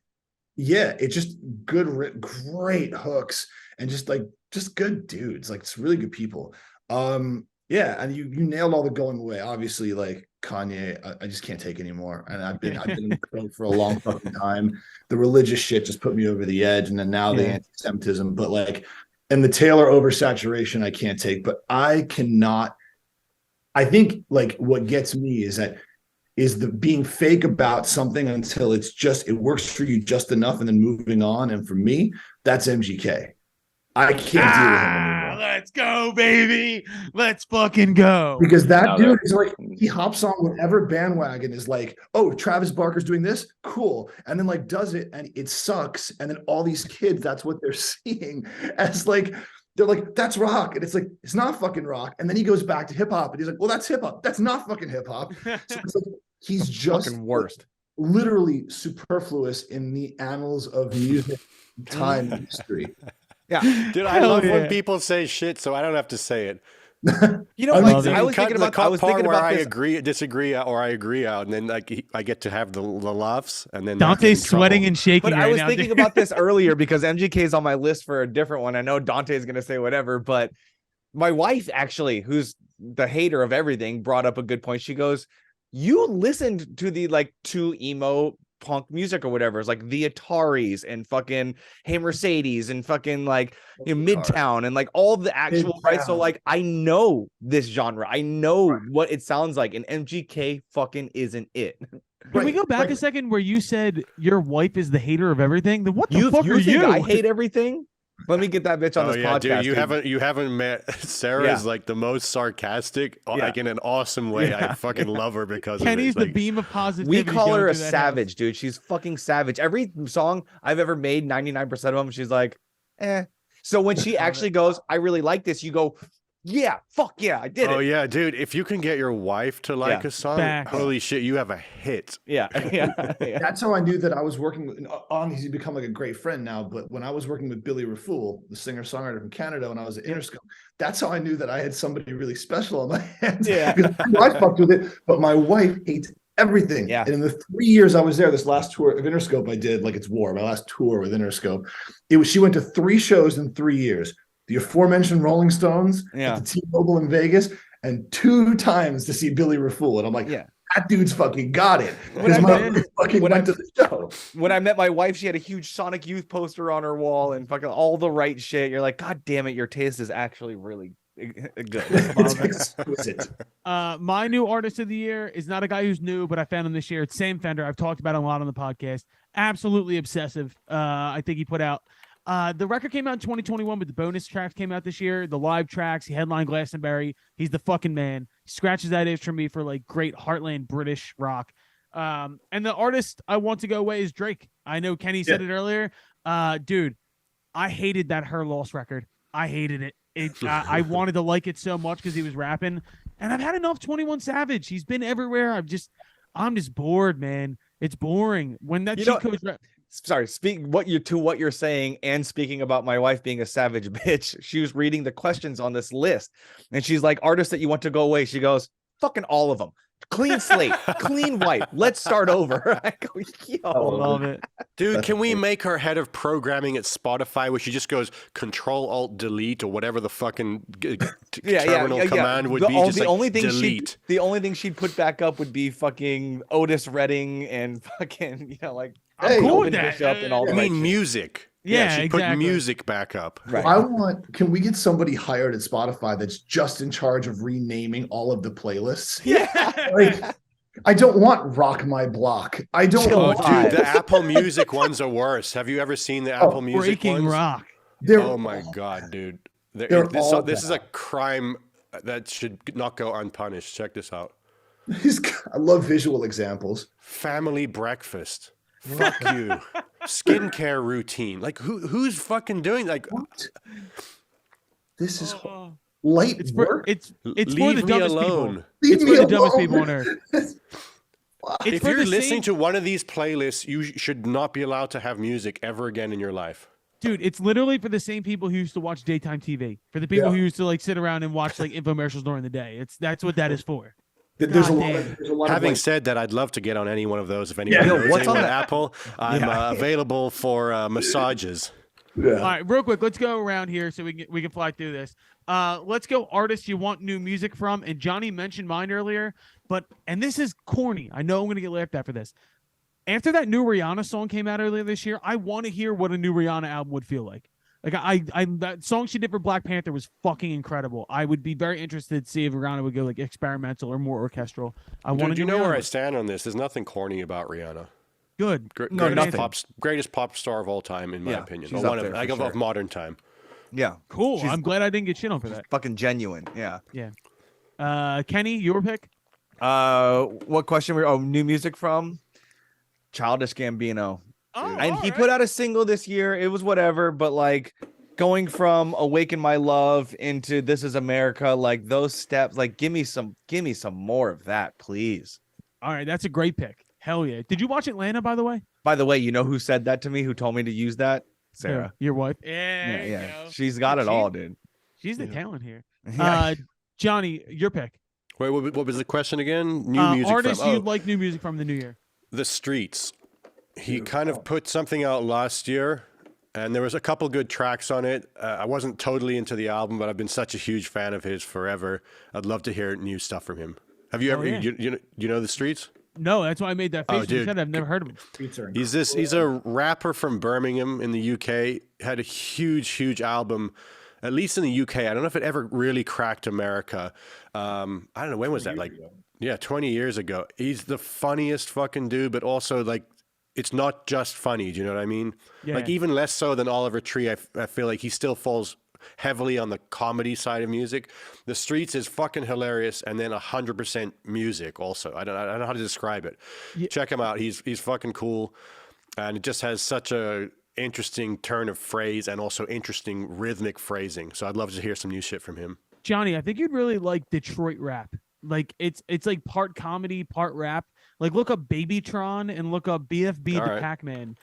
Speaker 2: Yeah, it's just good, great hooks, and just good dudes. Like it's really good people. Yeah, and you nailed all the going away. Obviously, like Kanye, I just can't take anymore. And I've been in the crowd for a long fucking time. The religious shit just put me over the edge, and then now the anti-Semitism. But like, and the Taylor oversaturation, I can't take. But I cannot. I think like what gets me is the being fake about something until it works for you just enough, and then moving on. And for me, that's MGK. I can't deal with him anymore.
Speaker 1: Let's go, baby. Let's fucking go.
Speaker 2: Because that dude is like, he hops on whatever bandwagon is like, oh, Travis Barker's doing this, cool, and then like does it and it sucks, and then all these kids, that's what they're seeing as like. They're like, that's rock. And it's like, it's not fucking rock. And then he goes back to hip hop and he's like, well, that's hip hop. That's not fucking hip hop. So it's like, he's just
Speaker 3: fucking worst.
Speaker 2: Literally superfluous in the annals of music time and history.
Speaker 3: Yeah.
Speaker 5: Dude, I love when people say shit, so I don't have to say it.
Speaker 3: You know, like, I was thinking about
Speaker 5: I
Speaker 3: this.
Speaker 5: disagree, or I agree out, and then like I get to have the laughs, and then
Speaker 1: Dante's sweating and shaking.
Speaker 3: But I was thinking about this earlier because MGK is on my list for a different one. I know Dante is going to say whatever, but my wife actually, who's the hater of everything, brought up a good point. She goes, "You listened to the like 2 emo punk music or whatever. It's like the Ataris and fucking Hey Mercedes and fucking like Midtown and like all the actual right. So like I know this genre. I know what it sounds like, and MGK fucking isn't it."
Speaker 1: Can we go back a second where you said your wife is the hater of everything? Then what the fuck are
Speaker 3: think
Speaker 1: you?
Speaker 3: I hate everything. Let me get that bitch on this podcast.
Speaker 5: Dude, you haven't met Sarah is like the most sarcastic, like in an awesome way. I fucking love her because
Speaker 1: Kenny's
Speaker 5: of it.
Speaker 1: the beam of positivity.
Speaker 3: We call her a savage, dude. She's fucking savage. Every song I've ever made, 99% of them, she's like, eh. So when she actually goes, I really like this, you go, yeah, fuck yeah, I did it.
Speaker 5: Oh yeah, dude. If you can get your wife to like a song, holy shit, you have a hit.
Speaker 3: Yeah.
Speaker 2: That's how I knew that I was working with, he's become like a great friend now, but when I was working with Billy Raffoul, the singer-songwriter from Canada, when I was at Interscope, that's how I knew that I had somebody really special on my hands.
Speaker 3: Yeah.
Speaker 2: I fucked with it, but my wife hates everything.
Speaker 3: Yeah.
Speaker 2: And in the 3 years I was there, this last tour of Interscope I did, like it's war, my last tour with Interscope, she went to 3 shows in 3 years. The aforementioned Rolling Stones at the T-Mobile in Vegas, and 2 times to see Billy Raffoul. And I'm like, that dude's fucking got it. Because my wife fucking went to the show.
Speaker 3: When I met my wife, she had a huge Sonic Youth poster on her wall and fucking all the right shit. You're like, God damn it, your taste is actually really good.
Speaker 2: It's exquisite.
Speaker 1: My new artist of the year is not a guy who's new, but I found him this year. It's Sam Fender. I've talked about him a lot on the podcast. Absolutely obsessive. I think he put out the record came out in 2021, but the bonus tracks came out this year. The live tracks, he headlined Glastonbury. He's the fucking man. He scratches that itch for me for like great heartland British rock. And the artist I want to go away is Drake. I know Kenny said it earlier. Dude, I hated that Her Loss record. I hated it. I wanted to like it so much because he was rapping, and I've had enough 21 Savage. He's been everywhere. I'm just bored, man. It's boring when that cheat code.
Speaker 3: Sorry, what you're saying, and speaking about my wife being a savage bitch. She was reading the questions on this list, and she's like, artists that you want to go away. She goes, fucking all of them. Clean slate, clean white. Let's start over. I go, yo,
Speaker 1: love it,
Speaker 5: dude. Can we make her head of programming at Spotify, where she just goes Control Alt Delete or whatever the fucking terminal command would be? Just
Speaker 3: the
Speaker 5: like
Speaker 3: only thing
Speaker 5: delete.
Speaker 3: The only thing she'd put back up would be fucking Otis Redding and fucking like
Speaker 1: I'm cool with that.
Speaker 3: Bishop and all.
Speaker 5: I mean, music.
Speaker 1: Yeah,
Speaker 5: she
Speaker 1: exactly.
Speaker 5: put music back up.
Speaker 3: Right.
Speaker 2: Can we get somebody hired at Spotify that's just in charge of renaming all of the playlists?
Speaker 1: Yeah.
Speaker 2: Like, I don't want Rock My Block. I don't want.
Speaker 5: Dude, the Apple Music ones are worse. Have you ever seen the Apple Music
Speaker 1: Breaking
Speaker 5: ones?
Speaker 1: Rock.
Speaker 5: Oh my God, dude. This is a crime that should not go unpunished. Check this out.
Speaker 2: I love visual examples.
Speaker 5: Family breakfast. Fuck you. Skincare routine. Like who's fucking doing like
Speaker 2: what? This is light
Speaker 1: it's
Speaker 2: work.
Speaker 1: It's for
Speaker 5: leave
Speaker 1: the
Speaker 5: me
Speaker 1: dumbest
Speaker 5: alone.
Speaker 1: people. It's for the dumbest people on earth.
Speaker 5: If you're listening to one of these playlists, you should not be allowed to have music ever again in your life.
Speaker 1: Dude, it's literally for the same people who used to watch daytime TV. For the people who used to like sit around and watch like infomercials during the day. That's what that is for.
Speaker 2: There's a lot
Speaker 5: Having
Speaker 2: of
Speaker 5: said that, I'd love to get on any one of those. If anyone knows anyone at Apple, I'm available for massages.
Speaker 2: Yeah.
Speaker 1: All right, real quick, let's go around here so we can fly through this. Let's go artists you want new music from. And Johnny mentioned mine earlier, and this is corny. I know I'm going to get laughed at for this. After that new Rihanna song came out earlier this year, I want to hear what a new Rihanna album would feel like. Like that song she did for Black Panther was fucking incredible. I would be very interested to see if Rihanna would go like experimental or more orchestral.
Speaker 5: Do you know where I stand on this? There's nothing corny about Rihanna.
Speaker 1: Good.
Speaker 5: Greatest pop star of all time, in my opinion.
Speaker 3: She's
Speaker 5: One
Speaker 3: up
Speaker 5: of
Speaker 3: there for
Speaker 5: of modern time.
Speaker 3: Yeah.
Speaker 1: Cool. I'm glad I didn't get shit on for that.
Speaker 3: Fucking genuine. Yeah.
Speaker 1: Yeah. Kenny, your pick?
Speaker 3: What question were new music from? Childish Gambino.
Speaker 1: Oh,
Speaker 3: and he put out a single this year. It was whatever, but like going from Awaken My Love into This Is America, like those steps, like give me some more of that, please.
Speaker 1: All right, that's a great pick. Hell yeah. Did you watch Atlanta, by the way?
Speaker 3: By the way, you know who said that to me, who told me to use that? Sarah.
Speaker 1: Your wife. Yeah.
Speaker 3: She's got it all, dude.
Speaker 1: She's the talent here. Johnny, your pick.
Speaker 5: Wait, what was the question again? New music
Speaker 1: artists you'd like new music from the new year.
Speaker 5: The Streets. He kind of put something out last year, and there was a couple good tracks on it. I wasn't totally into the album, but I've been such a huge fan of his forever. I'd love to hear new stuff from him. Have you ever? You know The Streets?
Speaker 1: No, that's why I made that face. You said I've never heard of him.
Speaker 5: He's a rapper from Birmingham in the UK. Had a huge album, at least in the UK. I don't know if it ever really cracked America. I don't know, when was that? 20 years ago. He's the funniest fucking dude, but also like, it's not just funny. Do you know what I mean?
Speaker 1: Yeah.
Speaker 5: Like even less so than Oliver Tree. I feel like he still falls heavily on the comedy side of music. The Streets is fucking hilarious, and then 100% music also. I don't know how to describe it. Yeah. Check him out. He's fucking cool, and it just has such a interesting turn of phrase and also interesting rhythmic phrasing. So I'd love to hear some new shit from him.
Speaker 1: Johnny, I think you'd really like Detroit rap. Like it's like part comedy, part rap. Like look up Babytron and look up BFB the Pac-Man.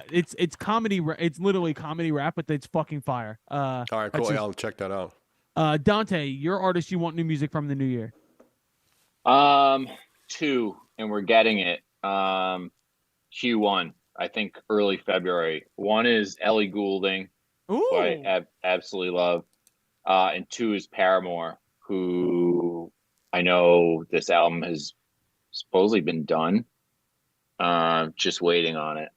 Speaker 1: It's comedy. It's literally comedy rap, but it's fucking fire.
Speaker 5: All right, cool. I'll check that out.
Speaker 1: Dante, your artist you want new music from the new year?
Speaker 4: 2, and we're getting it. Q1, I think early February. 1 is Ellie Goulding, who I absolutely love, and 2 is Paramore, who I know this album has supposedly been done. Just waiting on it.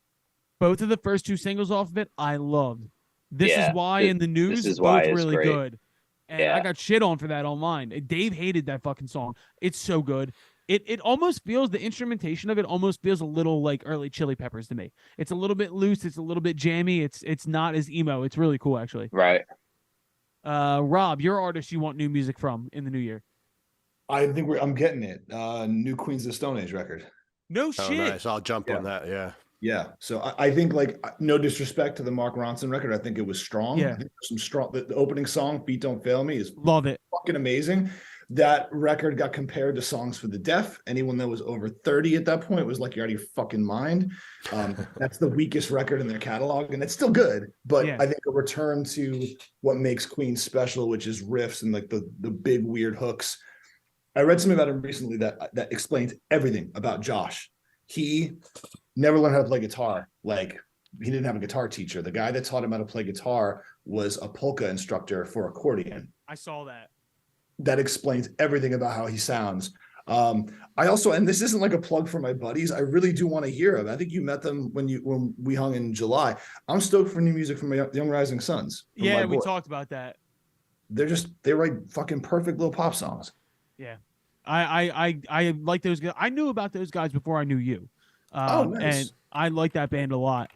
Speaker 1: Both of the first 2 singles off of it, I loved. This Is Why in the News is both really good. And I got shit on for that online. Dave hated that fucking song. It's so good. It almost feels, the instrumentation of it almost feels a little like early Chili Peppers to me. It's a little bit loose. It's a little bit jammy. It's not as emo. It's really cool, actually.
Speaker 4: Right.
Speaker 1: Rob, your artist you want new music from in the new year?
Speaker 2: I think I'm getting it. New Queens of the Stone Age record.
Speaker 1: No shit.
Speaker 5: Nice. I'll jump on that. Yeah.
Speaker 2: Yeah. So I think, like, no disrespect to the Mark Ronson record, I think it was strong.
Speaker 1: Yeah.
Speaker 2: I think there's some strong. The opening song, "Beat Don't Fail Me," is
Speaker 1: Love it.
Speaker 2: fucking amazing. That record got compared to Songs for the Deaf. Anyone that was over 30 at that point was like, "You're out of your fucking mind." That's the weakest record in their catalog, and it's still good. But
Speaker 1: Yeah.
Speaker 2: I think a return to what makes Queen special, which is riffs and like the big weird hooks. I read something about him recently that explains everything about Josh. He never learned how to play guitar. Like, he didn't have a guitar teacher. The guy that taught him how to play guitar was a polka instructor for accordion.
Speaker 1: I saw that.
Speaker 2: That explains everything about how he sounds. I also, and this isn't like a plug for my buddies, I really do want to hear them. I think you met them when we hung in July. I'm stoked for new music from my Young Rising Sons.
Speaker 1: Yeah, we talked about that.
Speaker 2: They write fucking perfect little pop songs.
Speaker 1: Yeah. I like those guys. I knew about those guys before I knew you.
Speaker 2: Nice.
Speaker 1: And I like that band a lot.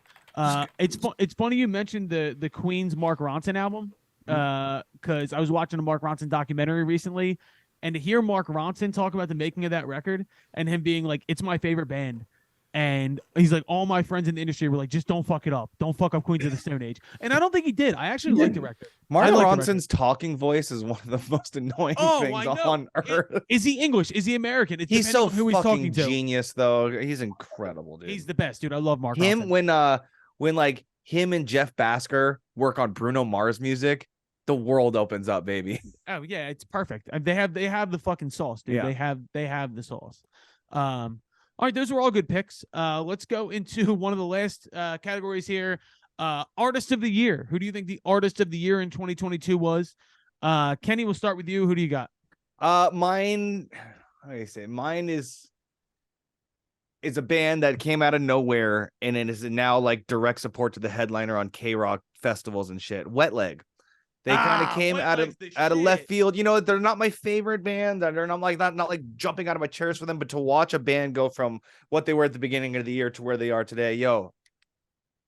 Speaker 1: It's funny you mentioned the Queen's Mark Ronson album, because I was watching a Mark Ronson documentary recently, and to hear Mark Ronson talk about the making of that record and him being like, "It's my favorite band," and he's like, "All my friends in the industry were like, just don't fuck it up, don't fuck up Queens of the Stone Age," and I don't think he did. I actually like the record.
Speaker 3: Mark
Speaker 1: I like the
Speaker 3: Ronson's talking voice is one of the most annoying things
Speaker 1: I know.
Speaker 3: on earth.
Speaker 1: Is he English? Is he American? It's
Speaker 3: He's so
Speaker 1: depending on who he's
Speaker 3: fucking
Speaker 1: talking to.
Speaker 3: genius, though. He's incredible, dude.
Speaker 1: He's the best, dude. I love Mark
Speaker 3: Him
Speaker 1: Ronson.
Speaker 3: when like him and Jeff Basker work on Bruno Mars music, the world opens up, baby.
Speaker 1: Oh yeah, it's perfect. They have the fucking sauce, dude.
Speaker 3: Yeah.
Speaker 1: They have the sauce. All right, those were all good picks. Let's go into one of the last categories here. Artist of the year. Who do you think the artist of the year in 2022 was? Kenny, we'll start with you. Who do you got?
Speaker 3: Mine, how do you say? Mine is a band that came out of nowhere and it is now like direct support to the headliner on K-Rock festivals and shit. Wet Leg. They kind of came
Speaker 1: Wet
Speaker 3: out
Speaker 1: Leg's
Speaker 3: of
Speaker 1: the
Speaker 3: left
Speaker 1: shit.
Speaker 3: field. You know, they're not my favorite band. They're not like jumping out of my chairs for them, but to watch a band go from what they were at the beginning of the year to where they are today, yo,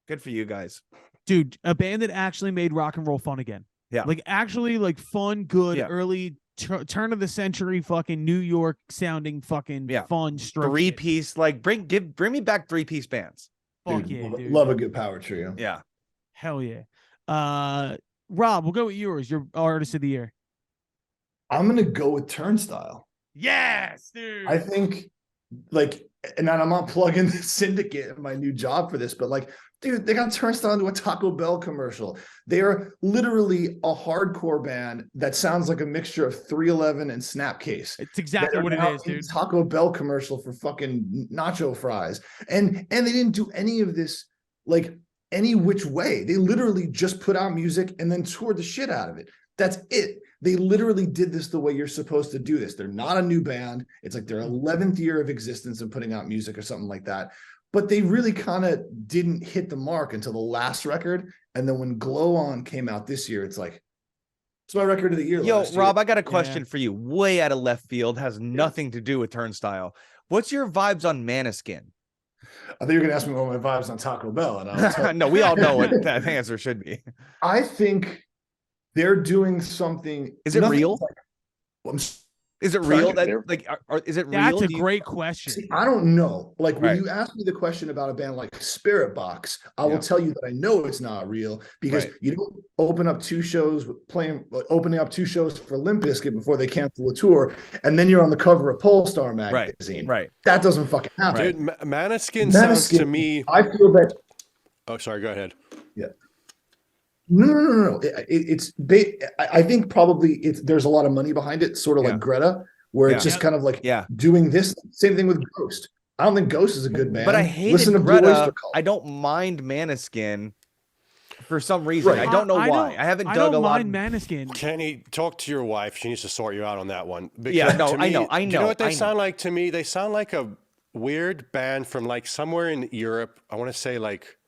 Speaker 3: good for you guys.
Speaker 1: Dude, a band that actually made rock and roll fun again.
Speaker 3: Yeah.
Speaker 1: Like actually like fun, good,
Speaker 3: Yeah.
Speaker 1: early turn of the century fucking New York sounding fucking fun stroke.
Speaker 3: Three-piece, like bring me back three-piece bands.
Speaker 1: Fuck
Speaker 2: Dude,
Speaker 1: yeah, dude.
Speaker 2: love a good power trio.
Speaker 3: Yeah.
Speaker 1: Hell yeah. Rob, we'll go with yours. Your artist of the year.
Speaker 2: I'm gonna go with Turnstile.
Speaker 1: Yes, dude.
Speaker 2: I think, like, and I'm not plugging the Syndicate in my new job for this, but like, dude, they got Turnstile into a Taco Bell commercial. They are literally a hardcore band that sounds like a mixture of 311 and Snapcase.
Speaker 1: It's exactly what it is, dude.
Speaker 2: Taco Bell commercial for fucking nacho fries, and they didn't do any of this like any which way. They literally just put out music and then toured the shit out of it. That's it. They literally did this the way you're supposed to do this. They're not a new band. It's like their 11th year of existence and putting out music or something like that. But they really kind of didn't hit the mark until the last record. And then when Glow On came out this year, it's like, it's my record of the year.
Speaker 3: Yo, Rob,
Speaker 2: year.
Speaker 3: I got a question for you. Way out of left field, has nothing to do with Turnstile. What's your vibes on Maneskin?
Speaker 2: I think you're going to ask me what my vibes on Taco Bell. And I'll tell
Speaker 3: No, we all know what that answer should be.
Speaker 2: I think they're doing something.
Speaker 3: Is it real?
Speaker 2: I'm
Speaker 3: Is it
Speaker 2: Sorry,
Speaker 3: real? That
Speaker 2: they're-
Speaker 3: like, is it real?
Speaker 1: That's a
Speaker 3: Do you-
Speaker 1: great question.
Speaker 2: See, I don't know. Like when
Speaker 3: Right.
Speaker 2: you ask me the question about a band like Spirit Box, I
Speaker 3: Yeah.
Speaker 2: will tell you that I know it's not real because
Speaker 3: Right.
Speaker 2: you don't opening up two shows for Limp Bizkit before they cancel a tour, and then you're on the cover of Polestar magazine.
Speaker 3: Right.
Speaker 2: That doesn't fucking happen.
Speaker 5: Dude, Maneskin sounds to me.
Speaker 2: I feel that.
Speaker 5: Oh, sorry. Go ahead.
Speaker 2: No. I think probably there's a lot of money behind it, sort of
Speaker 3: Yeah.
Speaker 2: like Greta, where it's
Speaker 3: Yeah.
Speaker 2: just kind of like
Speaker 3: Yeah.
Speaker 2: doing this. Same thing with Ghost. I don't think Ghost is a good band.
Speaker 3: But I hated
Speaker 2: Listen to Blue
Speaker 3: Greta.
Speaker 2: Oyster Cult.
Speaker 3: I don't mind Maneskin for some reason.
Speaker 2: Right.
Speaker 3: I don't know
Speaker 1: I
Speaker 3: why.
Speaker 1: don't-
Speaker 3: I haven't
Speaker 1: I
Speaker 3: dug
Speaker 1: don't
Speaker 3: a lot.
Speaker 1: mind Maneskin.
Speaker 5: Kenny, talk to your wife. She needs to sort you out on that one.
Speaker 3: Yeah, no,
Speaker 5: to
Speaker 3: I know,
Speaker 5: do you know what they
Speaker 3: I know.
Speaker 5: sound like to me? They sound like a weird band from like somewhere in Europe. I want to say like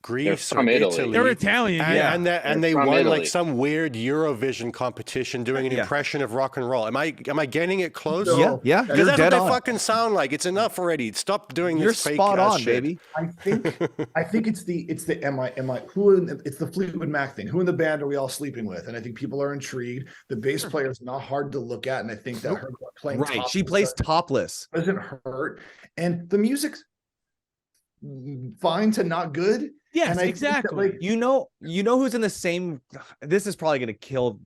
Speaker 5: Greece
Speaker 4: from
Speaker 5: or
Speaker 4: Italy.
Speaker 5: Italy.
Speaker 1: They're Italian,
Speaker 5: And,
Speaker 1: yeah.
Speaker 5: and they
Speaker 4: from
Speaker 5: won
Speaker 4: Italy.
Speaker 5: like some weird Eurovision competition doing an
Speaker 3: Yeah.
Speaker 5: impression of rock and roll. Am I getting it close?
Speaker 2: No.
Speaker 3: Yeah, yeah,
Speaker 5: Because
Speaker 3: you're
Speaker 5: that's
Speaker 3: dead
Speaker 5: what they
Speaker 3: on.
Speaker 5: fucking sound like. It's enough already. Stop doing
Speaker 3: You're
Speaker 5: this fake
Speaker 3: spot
Speaker 5: ass
Speaker 3: on,
Speaker 5: shit.
Speaker 3: baby.
Speaker 2: I think it's the it's the Fleetwood Mac thing. Who in the band are we all sleeping with? And I think people are intrigued. The bass player is not hard to look at, and I think that her playing
Speaker 3: Right. She
Speaker 2: topless
Speaker 3: plays topless.
Speaker 2: doesn't hurt. And the music, fine to not good.
Speaker 1: Yes,
Speaker 2: And I think that,
Speaker 1: exactly.
Speaker 2: like,
Speaker 3: You know who's in the same. This is probably gonna kill.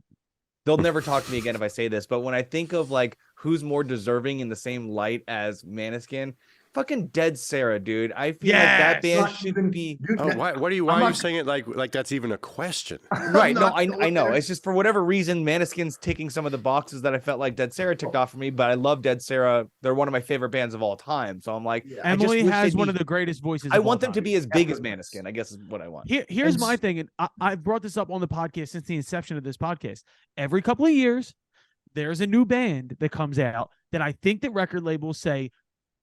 Speaker 3: They'll never talk to me again if I say this. But when I think of like who's more deserving in the same light as Maneskin, fucking Dead Sarah, dude. I feel like that
Speaker 1: Yes!
Speaker 3: band
Speaker 2: not
Speaker 3: should
Speaker 2: even-
Speaker 3: be
Speaker 2: dude,
Speaker 5: Oh, why are you
Speaker 2: not-
Speaker 5: saying it like that's even a question?
Speaker 3: right. No,
Speaker 2: not
Speaker 3: I
Speaker 2: going
Speaker 3: know.
Speaker 2: there.
Speaker 3: It's just for whatever reason, Maneskin's ticking some of the boxes that I felt like Dead Sarah ticked off for me. But I love Dead Sarah. They're one of my favorite bands of all time. So I'm like,
Speaker 2: Yeah.
Speaker 3: I just
Speaker 1: Emily
Speaker 3: wish
Speaker 1: has
Speaker 3: they'd
Speaker 1: one
Speaker 3: be-
Speaker 1: of the greatest voices.
Speaker 3: I
Speaker 1: of all
Speaker 3: want them to
Speaker 1: time.
Speaker 3: be as big as
Speaker 2: Effortless.
Speaker 3: Maneskin. I guess is what I want.
Speaker 1: Here's
Speaker 2: And
Speaker 1: my thing, and I've brought this up on the podcast since the inception of this podcast. Every couple of years, there's a new band that comes out that I think that record labels say,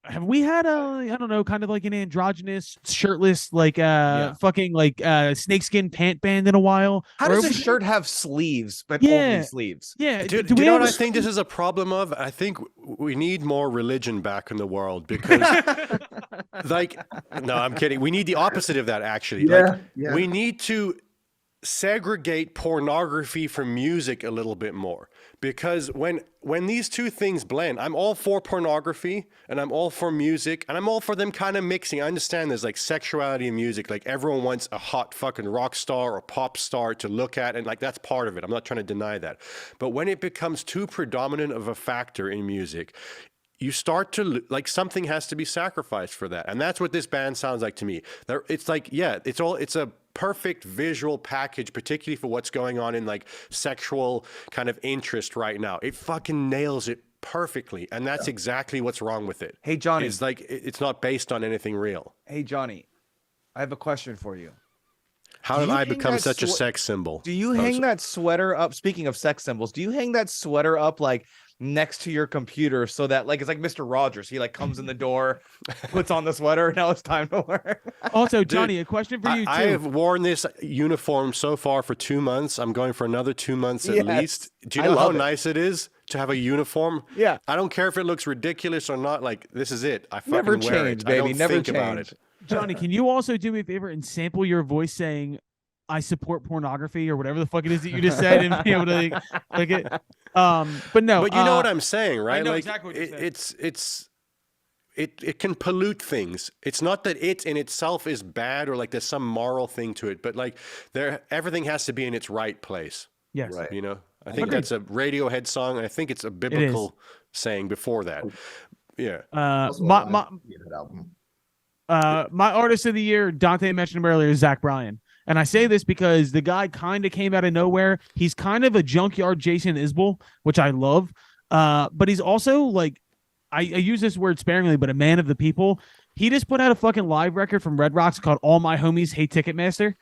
Speaker 1: have we had I don't know, kind of like an androgynous, shirtless, like fucking like snakeskin pant band in a while?
Speaker 3: How
Speaker 1: Or
Speaker 3: does a
Speaker 1: have we-
Speaker 3: shirt have sleeves, but
Speaker 1: Yeah.
Speaker 3: only sleeves?
Speaker 1: Yeah,
Speaker 5: Dude,
Speaker 1: do
Speaker 5: do
Speaker 1: we
Speaker 5: you know
Speaker 1: have
Speaker 5: what I
Speaker 1: a-
Speaker 5: think this is a problem of? I think we need more religion back in the world because, like, no, I'm kidding. We need the opposite of that, actually. Like, we need to segregate pornography from music a little bit more, because when these two things blend, I'm all for pornography and I'm all for music and I'm all for them kind of mixing. I understand there's like sexuality in music, like everyone wants a hot fucking rock star or pop star to look at, and like that's part of it. I'm not trying to deny that. But when it becomes too predominant of a factor in music, you start to like something has to be sacrificed for that. And that's what this band sounds like to me. It's like, yeah, it's a perfect visual package, particularly for what's going on in like sexual kind of interest right now. It fucking nails it perfectly. And that's exactly what's wrong with it.
Speaker 3: Hey, Johnny.
Speaker 5: It's like, it's not based on anything real.
Speaker 3: Hey, Johnny, I have a question for you.
Speaker 5: How
Speaker 3: Do
Speaker 5: did
Speaker 3: you
Speaker 5: I
Speaker 3: hang
Speaker 5: become
Speaker 3: that
Speaker 5: such a sex symbol?
Speaker 3: Do you hang that sweater up? Speaking of sex symbols, do you hang that sweater up like next to your computer so that like it's like Mr. Rogers? He like comes in the door, puts on the sweater, now it's time to work.
Speaker 1: Also, Johnny, a question for you too.
Speaker 5: I have worn this uniform so far for 2 months. I'm going for another 2 months at
Speaker 3: Yes.
Speaker 5: least. Do you
Speaker 3: I
Speaker 5: know how
Speaker 3: love it.
Speaker 5: nice it is to have a uniform?
Speaker 3: Yeah.
Speaker 5: I don't care if it looks ridiculous or not. Like, this is it. I fucking
Speaker 3: Never
Speaker 5: wear
Speaker 3: change,
Speaker 5: it.
Speaker 3: baby.
Speaker 5: I don't
Speaker 3: Never
Speaker 5: think about
Speaker 3: change.
Speaker 5: it.
Speaker 1: Johnny, can you also do me a favor and sample your voice saying, "I support pornography" or whatever the fuck it is that you just said, and be able to like it? But no.
Speaker 5: But you know what I'm saying, right?
Speaker 1: I know
Speaker 5: like,
Speaker 1: exactly what you're saying.
Speaker 5: it can pollute things. It's not that it in itself is bad or like there's some moral thing to it, but like everything has to be in its right place.
Speaker 1: Yes.
Speaker 2: Right.
Speaker 5: You know, I think
Speaker 1: Agreed.
Speaker 5: that's a Radiohead song, and I think it's a biblical saying before that. Yeah.
Speaker 2: Also,
Speaker 1: My
Speaker 2: that album.
Speaker 1: my artist of the year, Dante mentioned him earlier, is Zach Bryan. And I say this because the guy kind of came out of nowhere. He's kind of a junkyard Jason Isbell, which I love. But he's also like, I use this word sparingly, but a man of the people. He just put out a fucking live record from Red Rocks called All My Homies Hate Ticketmaster,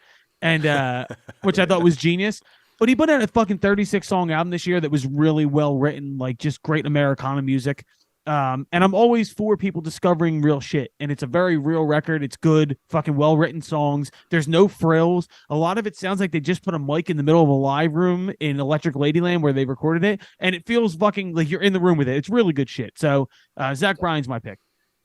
Speaker 1: and which I thought was genius. But he put out a fucking 36-song album this year that was really well written, like just great Americana music. And I'm always for people discovering real shit, and it's a very real record. It's good, fucking well-written songs. There's no frills. A lot of it sounds like they just put a mic in the middle of a live room in Electric Ladyland where they recorded it, and it feels fucking like you're in the room with it. It's really good shit. So Zach Bryan's my pick.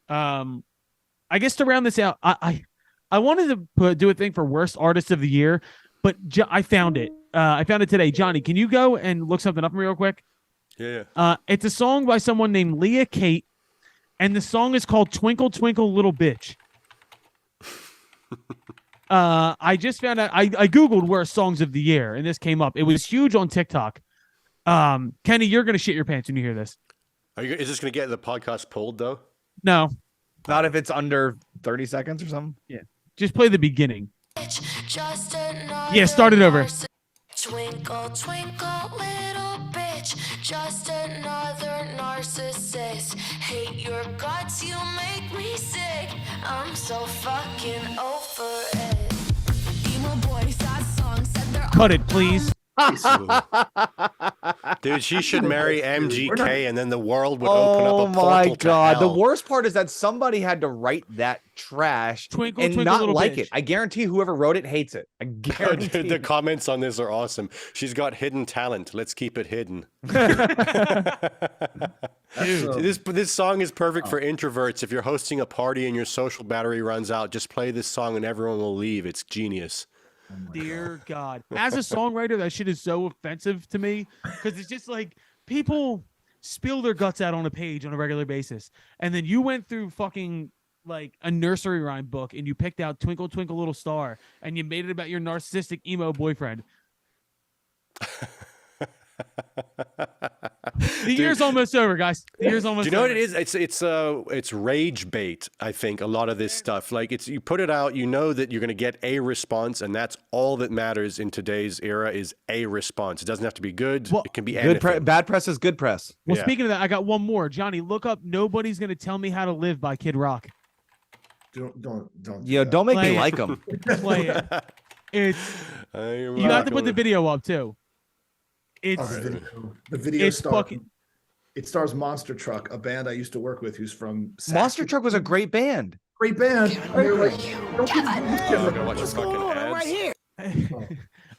Speaker 1: I guess to round this out, I wanted to do a thing for worst artist of the year, but I found it. I found it today. Johnny, can you go and look something up for me real quick?
Speaker 5: Yeah.
Speaker 1: It's a song by someone named Leah Kate, and the song is called "Twinkle Twinkle Little Bitch." I just found out. I googled worst songs of the year, and this came up. It was huge on TikTok. Kenny, you're gonna shit your pants when you hear this.
Speaker 5: Is this going to get the podcast pulled though?
Speaker 1: No,
Speaker 3: Not if it's under 30 seconds or something.
Speaker 1: just play the beginning.
Speaker 6: Yeah, start it over.
Speaker 7: Twinkle, twinkle, little bitch. Just another narcissist. Hate your guts, you make me sick. I'm so fucking over it. Emo boy, sad song, said they're
Speaker 1: Cut it, please.
Speaker 5: Dude, she should marry MGK, and then the world would open
Speaker 3: Oh
Speaker 5: up a
Speaker 3: my
Speaker 5: portal to
Speaker 3: god! The
Speaker 5: hell.
Speaker 3: worst part is that somebody had to write that trash
Speaker 1: Twinkle,
Speaker 3: and
Speaker 1: twinkle,
Speaker 3: not
Speaker 1: little
Speaker 3: like
Speaker 1: bitch.
Speaker 3: it. I guarantee whoever wrote it hates it. I guarantee.
Speaker 5: Dude, the comments on this are awesome. She's got hidden talent. Let's keep it hidden. This song is perfect for introverts. If you're hosting a party and your social battery runs out, just play this song and everyone will leave. It's genius.
Speaker 1: Dear God. As a songwriter, that shit is so offensive to me because it's just like people spill their guts out on a page on a regular basis. And then you went through fucking like a nursery rhyme book and you picked out Twinkle Twinkle Little Star and you made it about your narcissistic emo boyfriend. The year's almost over, guys. The year's almost
Speaker 5: Do you know
Speaker 1: over.
Speaker 5: what it is? It's rage bait. I think a lot of this stuff, like you put it out, you know that you're going to get a response, and that's all that matters in today's era is a response. It doesn't have to be good.
Speaker 1: Well,
Speaker 5: it can be
Speaker 3: Good
Speaker 5: anything.
Speaker 3: bad press is good press.
Speaker 1: Well,
Speaker 5: Yeah.
Speaker 1: speaking of that, I got one more. Johnny, look up "Nobody's Gonna Tell Me How to Live" by Kid Rock.
Speaker 2: Don't.
Speaker 3: Yo,
Speaker 2: that.
Speaker 3: don't make
Speaker 1: Play
Speaker 3: me
Speaker 1: it.
Speaker 3: like them.
Speaker 1: Play it. It's you have to put the video up too. It's
Speaker 2: The video
Speaker 1: it's
Speaker 2: stars.
Speaker 1: fucking.
Speaker 2: It stars Monster Truck, a band I used to work with, who's from
Speaker 3: Monster Truck was a great band.
Speaker 2: great band. And they're like, don't get
Speaker 5: I'm gonna watch the fucking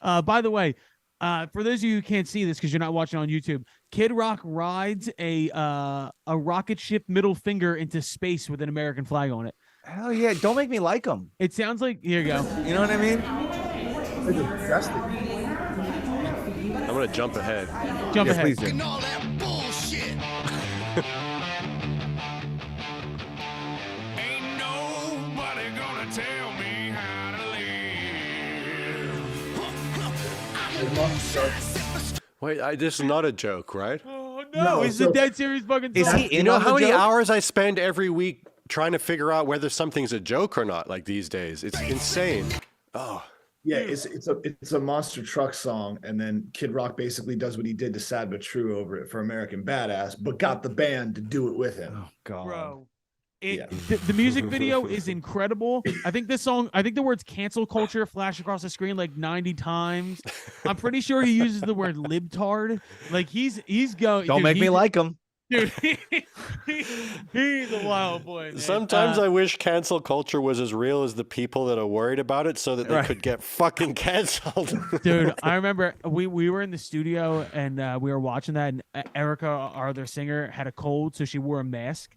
Speaker 5: ads.
Speaker 1: By the way, for those of you who can't see this because you're not watching on YouTube, Kid Rock rides a rocket ship middle finger into space with an American flag on it.
Speaker 3: Hell yeah! Don't make me like them.
Speaker 1: It sounds like here you go.
Speaker 3: You know what I mean?
Speaker 2: they're disgusting.
Speaker 5: I'm gonna jump ahead.
Speaker 1: Jump
Speaker 3: Yes,
Speaker 1: ahead.
Speaker 3: please do.
Speaker 6: all that bullshit. Ain't nobody gonna tell me how to live.
Speaker 5: Wait, this is not a joke, right?
Speaker 1: Oh
Speaker 2: No,
Speaker 1: no, it's
Speaker 2: so-
Speaker 1: a dead serious fucking
Speaker 3: Is
Speaker 1: song.
Speaker 3: he
Speaker 5: You
Speaker 3: in
Speaker 5: know
Speaker 3: on
Speaker 5: how
Speaker 3: the
Speaker 5: many
Speaker 3: joke?
Speaker 5: hours I spend every week trying to figure out whether something's a joke or not? Like these days, it's insane. Oh,
Speaker 2: Yeah, it's a Monster Truck song, and then Kid Rock basically does what he did to Sad But True over it for American Badass, but got the band to do it with him.
Speaker 3: Oh God.
Speaker 1: Bro.
Speaker 2: Yeah.
Speaker 1: The music video is incredible. I think the words cancel culture flash across the screen like 90 times. I'm pretty sure he uses the word libtard. Like he's going.
Speaker 3: Don't
Speaker 1: dude,
Speaker 3: make me
Speaker 1: he's-
Speaker 3: like them.
Speaker 1: Dude, he's a wild boy. Man.
Speaker 5: sometimes I wish cancel culture was as real as the people that are worried about it, so that they
Speaker 3: Right.
Speaker 5: could get fucking canceled.
Speaker 1: Dude, I remember we were in the studio and we were watching that, and Erica, our other singer, had a cold, so she wore a mask.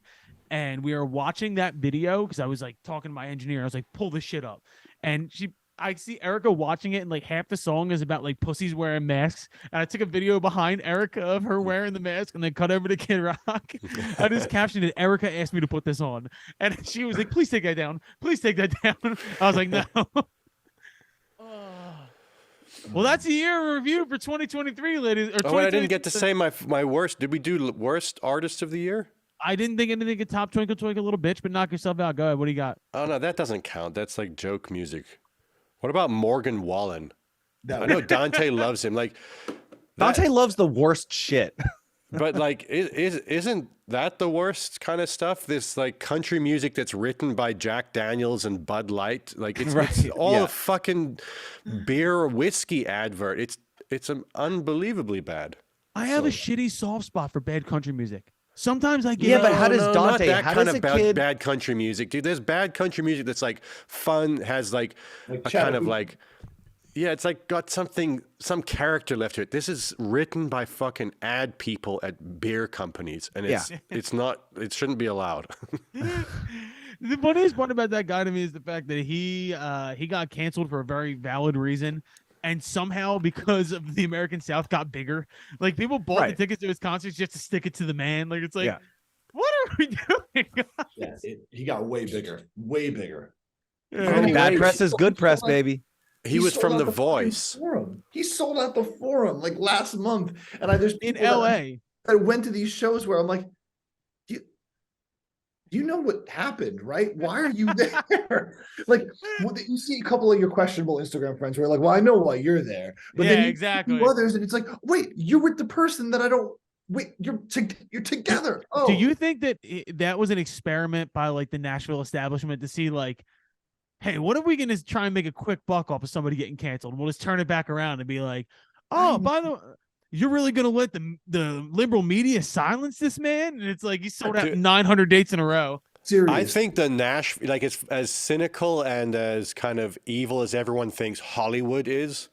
Speaker 1: And we were watching that video because I was like talking to my engineer. I was like, pull this shit up. And I see Erica watching it, and like half the song is about like pussies wearing masks. And I took a video behind Erica of her wearing the mask and then cut over to Kid Rock. I just captioned it, Erica asked me to put this on. And she was like, please take that down. Please take that down. I was like, no. Well, that's a year in review for 2023, ladies. Or
Speaker 5: Oh, wait, I didn't
Speaker 1: 2022.
Speaker 5: get to say my worst. Did we do worst artist of the year?
Speaker 1: I didn't think anything could top Twinkle Twinkle Little Bitch, but knock yourself out. Go ahead. What do you got?
Speaker 5: Oh no, that doesn't count. That's like joke music. What about Morgan Wallen?
Speaker 2: That
Speaker 5: I know Dante loves him. Like
Speaker 3: Dante loves the worst shit.
Speaker 5: but like isn't that the worst kind of stuff? This like country music that's written by Jack Daniels and Bud Light. Like it's
Speaker 3: Right,
Speaker 5: all
Speaker 3: yeah.
Speaker 5: a fucking beer or whiskey advert. It's unbelievably bad.
Speaker 1: I have a shitty soft spot for bad country music. Sometimes I get
Speaker 3: Yeah, but how does
Speaker 5: not
Speaker 3: Dante?
Speaker 5: that
Speaker 3: How
Speaker 5: kind
Speaker 3: does
Speaker 5: of
Speaker 3: a kid?
Speaker 5: bad country music, dude? There's bad country music that's like fun, has like a kind of
Speaker 2: Chattanooga.
Speaker 5: like, yeah, it's like got some character left to it. This is written by fucking ad people at beer companies, and it's not. It shouldn't be allowed.
Speaker 1: The funniest part about that guy to me is the fact that he got canceled for a very valid reason, and somehow because of the American South got bigger. Like people bought the
Speaker 3: Right.
Speaker 1: tickets to his concerts just to stick it to the man. Like it's like,
Speaker 3: Yeah.
Speaker 1: what are we doing?
Speaker 2: Yeah, he got way bigger, way bigger.
Speaker 3: Bad press is good press, baby.
Speaker 5: He was
Speaker 2: sold
Speaker 5: from
Speaker 2: out
Speaker 5: The
Speaker 2: fucking
Speaker 5: Voice.
Speaker 2: Forum. He sold out the Forum like last month, and there's
Speaker 1: In
Speaker 2: people that-
Speaker 1: LA.
Speaker 2: I went to these shows where I'm like, you know what happened, right? Why are you there? Like, you see a couple of your questionable Instagram friends who are like, well, I know why you're there. But
Speaker 1: Yeah,
Speaker 2: then you
Speaker 1: exactly.
Speaker 2: see others, and it's like, wait, you're with the person that I don't, wait, you're together. Oh,
Speaker 1: Do you think that that was an experiment by like the Nashville establishment to see like, hey, what if we can just try and make a quick buck off of somebody getting canceled? We'll just turn it back around and be like, oh, by the way, you're really gonna let the liberal media silence this man? And it's like he sold out
Speaker 5: Dude.
Speaker 1: 900 dates in a row.
Speaker 2: serious?
Speaker 5: I think the like it's as cynical and as kind of evil as everyone thinks Hollywood is.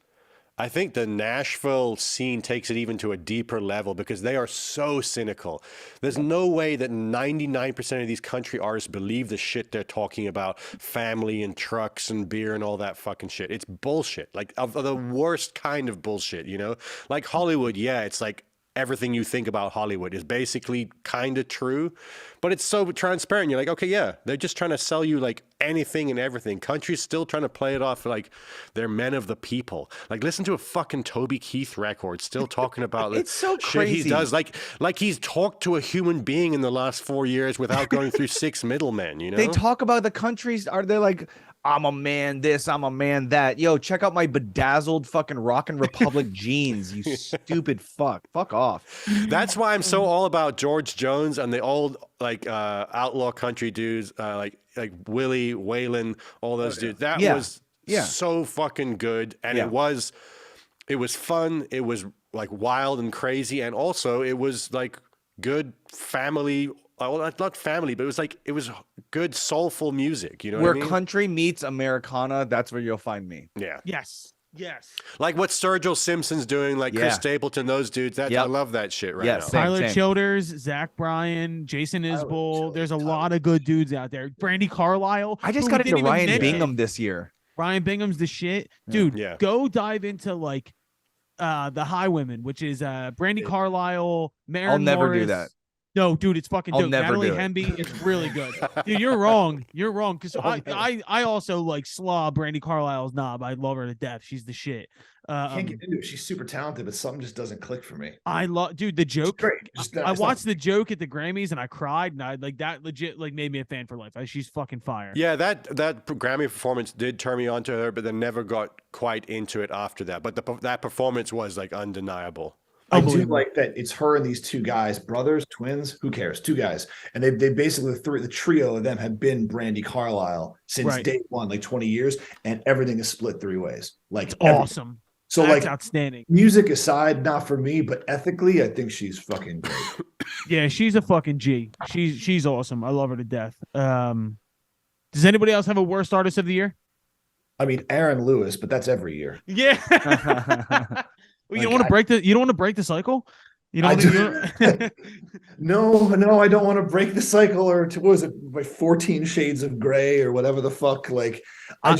Speaker 5: I think the Nashville scene takes it even to a deeper level because they are so cynical. There's no way that 99% of these country artists believe the shit they're talking about, family and trucks and beer and all that fucking shit. It's bullshit, like of the worst kind of bullshit, you know? Like Hollywood, yeah, it's like everything you think about Hollywood is basically kind of true, but it's so transparent. You're like, okay, yeah, they're just trying to sell you like anything and everything. Country's still trying to play it off like they're men of the people. Like, listen to a fucking Toby Keith record, still talking about
Speaker 3: It's so
Speaker 5: shit he
Speaker 3: crazy.
Speaker 5: does. Like he's talked to a human being in the last 4 years without going through 6 middlemen. You know,
Speaker 3: They talk about the countries. Are they like, I'm a man this, I'm a man that. Yo, check out my bedazzled fucking Rockin' Republic jeans, you stupid fuck. Fuck off.
Speaker 5: That's why I'm so all about George Jones and the old like outlaw country dudes like Willie Whalen, all those dudes. That was so fucking good, and it was fun. It was like wild and crazy, and also it was like good family. Well, not family, but it was good soulful music. You know
Speaker 3: Where
Speaker 5: what I mean?
Speaker 3: country meets Americana, that's where you'll find me.
Speaker 5: Yeah.
Speaker 1: Yes.
Speaker 5: Like what Sturgill Simpson's doing, like Chris Stapleton, those dudes. I love that shit right now.
Speaker 1: Tyler Childers, Zach Bryan, Jason Isbell. There's a lot of good dudes out there. Brandy Carlisle.
Speaker 3: I just got into Ryan Bingham this year.
Speaker 1: Ryan Bingham's the shit. Dude, go dive into like the Highwomen, which is Brandy Carlisle, Maren
Speaker 3: I'll never
Speaker 1: Morris.
Speaker 3: do that.
Speaker 1: No, dude, it's fucking
Speaker 3: I'll
Speaker 1: dope.
Speaker 3: never
Speaker 1: Natalie
Speaker 3: do it.
Speaker 1: Hemby, it's really good. Dude, you're wrong. You're wrong. Because I also like slob Brandy Carlisle's knob. I love her to death. She's the shit.
Speaker 2: Can't get into it. She's super talented, but something just doesn't click for me.
Speaker 1: I love, dude, the joke.
Speaker 2: Great.
Speaker 1: I watched the joke at the Grammys and I cried, and I like that legit like made me a fan for life. She's fucking fire.
Speaker 5: Yeah, that Grammy performance did turn me on to her, but then never got quite into it after that. But that performance was like undeniable.
Speaker 2: I do like that it's her and these two guys, brothers, twins, who cares? Two guys. And they basically, the trio of them have been Brandy Carlisle since day one, like 20 years, and everything is split 3 ways. Like,
Speaker 1: awesome.
Speaker 2: So,
Speaker 1: that's
Speaker 2: like,
Speaker 1: outstanding.
Speaker 2: Music aside, not for me, but ethically, I think she's fucking great.
Speaker 1: Yeah, she's a fucking G. She's awesome. I love her to death. Does anybody else have a worst artist of the year?
Speaker 2: I mean, Aaron Lewis, but that's every year.
Speaker 1: Yeah. You don't want to break the cycle. You know.
Speaker 2: No, I don't want to break the cycle. Or what was it, like 14 Shades of Grey or whatever the fuck? Like, I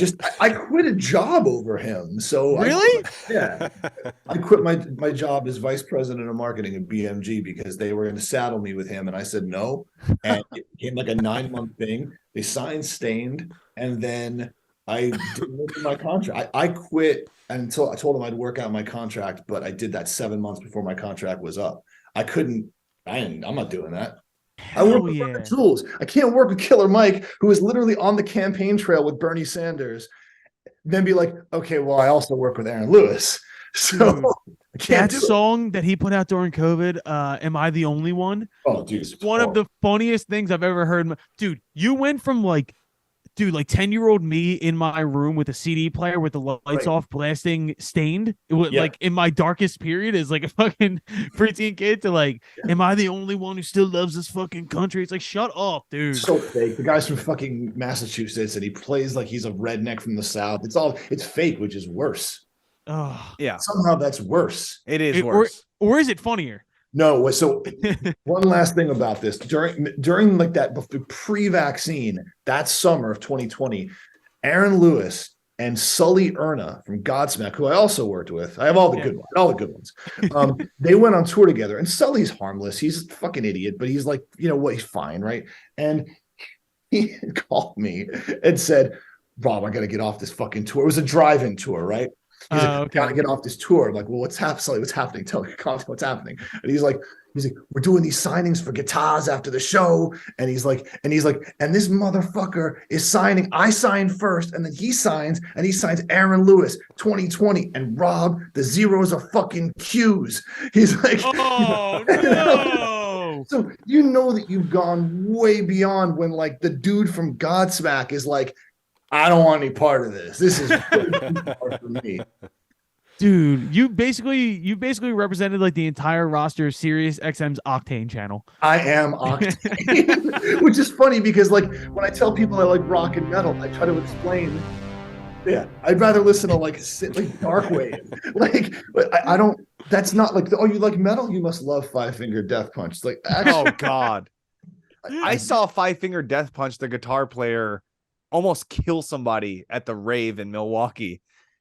Speaker 2: quit a job over him. So
Speaker 1: really,
Speaker 2: I quit my job as vice president of marketing at BMG because they were going to saddle me with him, and I said no. And it became like a 9-month thing. They signed Stained, and then I didn't look at my contract. I quit until I told him I'd work out my contract, but I did that 7 months before my contract was up. I'm not doing that. I work with fucking tools. I can't work with Killer Mike, who is literally on the campaign trail with Bernie Sanders, then be like, okay, well, I also work with Aaron Lewis. So I can't
Speaker 1: that song that he put out during COVID, Am I the Only One?
Speaker 2: Oh, dude, it's
Speaker 1: one of the funniest things I've ever heard. Dude, you went from like 10-year-old me in my room with a CD player with the lights off blasting Stained. It was like in my darkest period as like a fucking preteen kid to like, am I the only one who still loves this fucking country? It's like, shut up, dude.
Speaker 2: So fake. The guy's from fucking Massachusetts and he plays like he's a redneck from the South. It's fake, which is worse.
Speaker 1: Oh,
Speaker 3: yeah.
Speaker 2: Somehow that's worse.
Speaker 3: It is worse.
Speaker 1: Or is it funnier?
Speaker 2: No, so one last thing about this. During like that pre-vaccine, that summer of 2020, Aaron Lewis and Sully Erna from Godsmack, who I also worked with, I have all the good ones. They went on tour together, and Sully's harmless. He's a fucking idiot, but he's like, you know what, he's fine, right? And he called me and said, Rob, I got to get off this fucking tour. It was a drive-in tour, right? He's like, okay. Gotta get off this tour. I'm like, well, what's happening? What's happening? Tell me what's happening. And he's like, we're doing these signings for guitars after the show. And he's like, and this motherfucker is signing. I signed first, and then he signs Aaron Lewis 2020. And Rob, the zeros are fucking Q's. He's like,
Speaker 1: oh no.
Speaker 2: So you know that you've gone way beyond when like the dude from Godsmack is like, I don't want any part of this. This is for me.
Speaker 1: Dude, you basically represented like the entire roster of Sirius XM's Octane channel. I
Speaker 2: am Octane, which is funny because like when I tell people I like rock and metal, I try to explain. Yeah, I'd rather listen to like Darkwave. Like, I don't. That's not like you like metal. You must love Five Finger Death Punch. It's like, actually,
Speaker 3: oh god, I saw Five Finger Death Punch, the guitar player, almost kill somebody at the rave in Milwaukee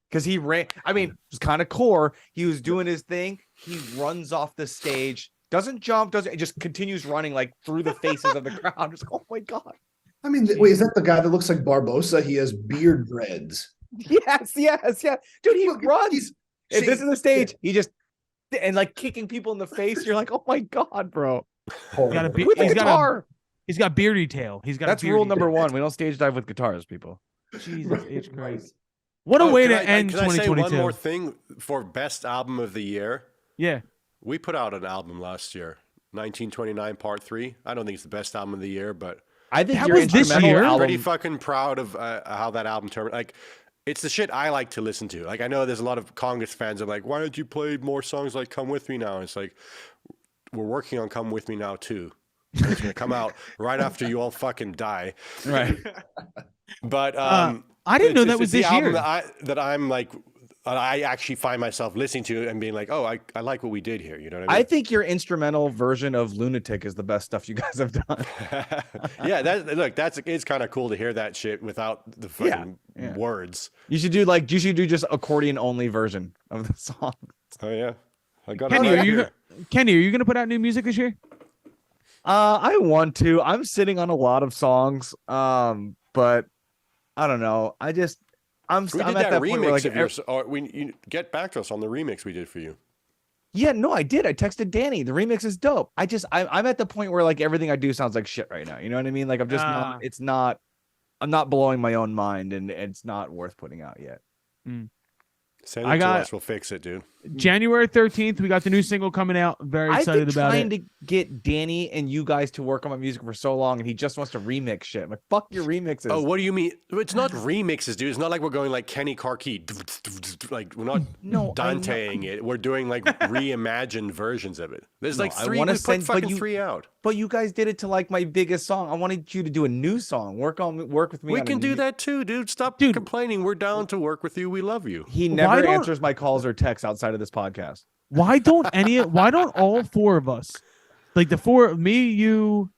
Speaker 3: because he ran. I mean, it was kind of core. He was doing his thing. he runs off the stage, doesn't jump, doesn't, just continues running like through the faces of the crowd. I'm just like, oh my God.
Speaker 2: I mean, wait, is that the guy that looks like Barbosa? He has beard dreads.
Speaker 3: Yes. Dude, he
Speaker 2: Look,
Speaker 3: runs. If this
Speaker 2: See,
Speaker 3: is the stage, he just, and like kicking people in the face. You're like, oh my God, bro.
Speaker 1: He's got a
Speaker 3: With the guitar.
Speaker 1: He's got beardy tail. He's got.
Speaker 3: That's rule number 1. We don't stage dive with guitars, people.
Speaker 1: Jesus H Christ. What a way to end
Speaker 5: Can I say
Speaker 1: 2022.
Speaker 5: one more thing for best album of the year?
Speaker 1: Yeah.
Speaker 5: We put out an album last year, 1929 Part 3. I don't think it's the best album of the year, but
Speaker 3: I think
Speaker 1: That
Speaker 3: your
Speaker 1: was this
Speaker 3: instrumental
Speaker 1: year?
Speaker 3: album.
Speaker 5: pretty fucking proud of how that album turned. Like, it's the shit I like to listen to. Like, I know there's a lot of Congress fans that are like, why don't you play more songs like Come With Me Now? And it's like, we're working on Come With Me Now too. It's gonna come out right after you all fucking die.
Speaker 3: Right.
Speaker 5: But
Speaker 1: I didn't know that was
Speaker 5: the
Speaker 1: this
Speaker 5: album
Speaker 1: year.
Speaker 5: that I'm like, I actually find myself listening to and being like, oh, I like what we did here. You know what I
Speaker 3: I
Speaker 5: mean?
Speaker 3: think your instrumental version of Lunatic is the best stuff you guys have done.
Speaker 5: Yeah, it's kind of cool to hear that shit without the fucking
Speaker 3: yeah.
Speaker 5: words.
Speaker 3: You should do just accordion only version of the song.
Speaker 5: Oh yeah, I got
Speaker 1: Kenny,
Speaker 5: it right
Speaker 1: are you
Speaker 5: here.
Speaker 1: Kenny, are you gonna put out new music this year?
Speaker 3: I want to. I'm sitting on a lot of songs. But I don't know. I'm
Speaker 5: We did
Speaker 3: at
Speaker 5: that
Speaker 3: that point where
Speaker 5: remix
Speaker 3: like
Speaker 5: of yours. You get back to us on the remix we did for you.
Speaker 3: yeah, no, I did. I texted Danny. The remix is dope. I'm at the point where like everything I do sounds like shit right now. You know what I mean? Like I'm just I'm not blowing my own mind, and it's not worth putting out yet.
Speaker 5: Send
Speaker 1: I
Speaker 5: it
Speaker 1: got-
Speaker 5: to us. We'll fix it, dude.
Speaker 1: January 13th, we got the new single coming out. Very
Speaker 3: I've
Speaker 1: excited
Speaker 3: been
Speaker 1: about
Speaker 3: trying
Speaker 1: it.
Speaker 3: to get Danny and you guys to work on my music for so long, and he just wants to remix shit. I'm like, fuck your remixes.
Speaker 5: Oh, what do you mean? It's not remixes, dude. It's not like we're going like Kenny Carkey. Like we're not
Speaker 3: No, I know.
Speaker 5: Danteing it. We're doing like reimagined versions of it. There's
Speaker 3: No,
Speaker 5: like
Speaker 3: I
Speaker 5: 3.
Speaker 3: wanna
Speaker 5: We put
Speaker 3: send- but
Speaker 5: fucking
Speaker 3: you-
Speaker 5: 3 out.
Speaker 3: But you guys did it to like my biggest song. I wanted you to do a new song. Work with me.
Speaker 5: We
Speaker 3: on a
Speaker 5: can do
Speaker 3: new-
Speaker 5: that too, dude. Stop
Speaker 1: Dude.
Speaker 5: complaining. We're down to work with you. We love you.
Speaker 3: He
Speaker 1: Why
Speaker 3: never
Speaker 1: don't-
Speaker 3: answers my calls or texts outside of this podcast.
Speaker 1: Why don't all 4 of us, like the 4, me, you,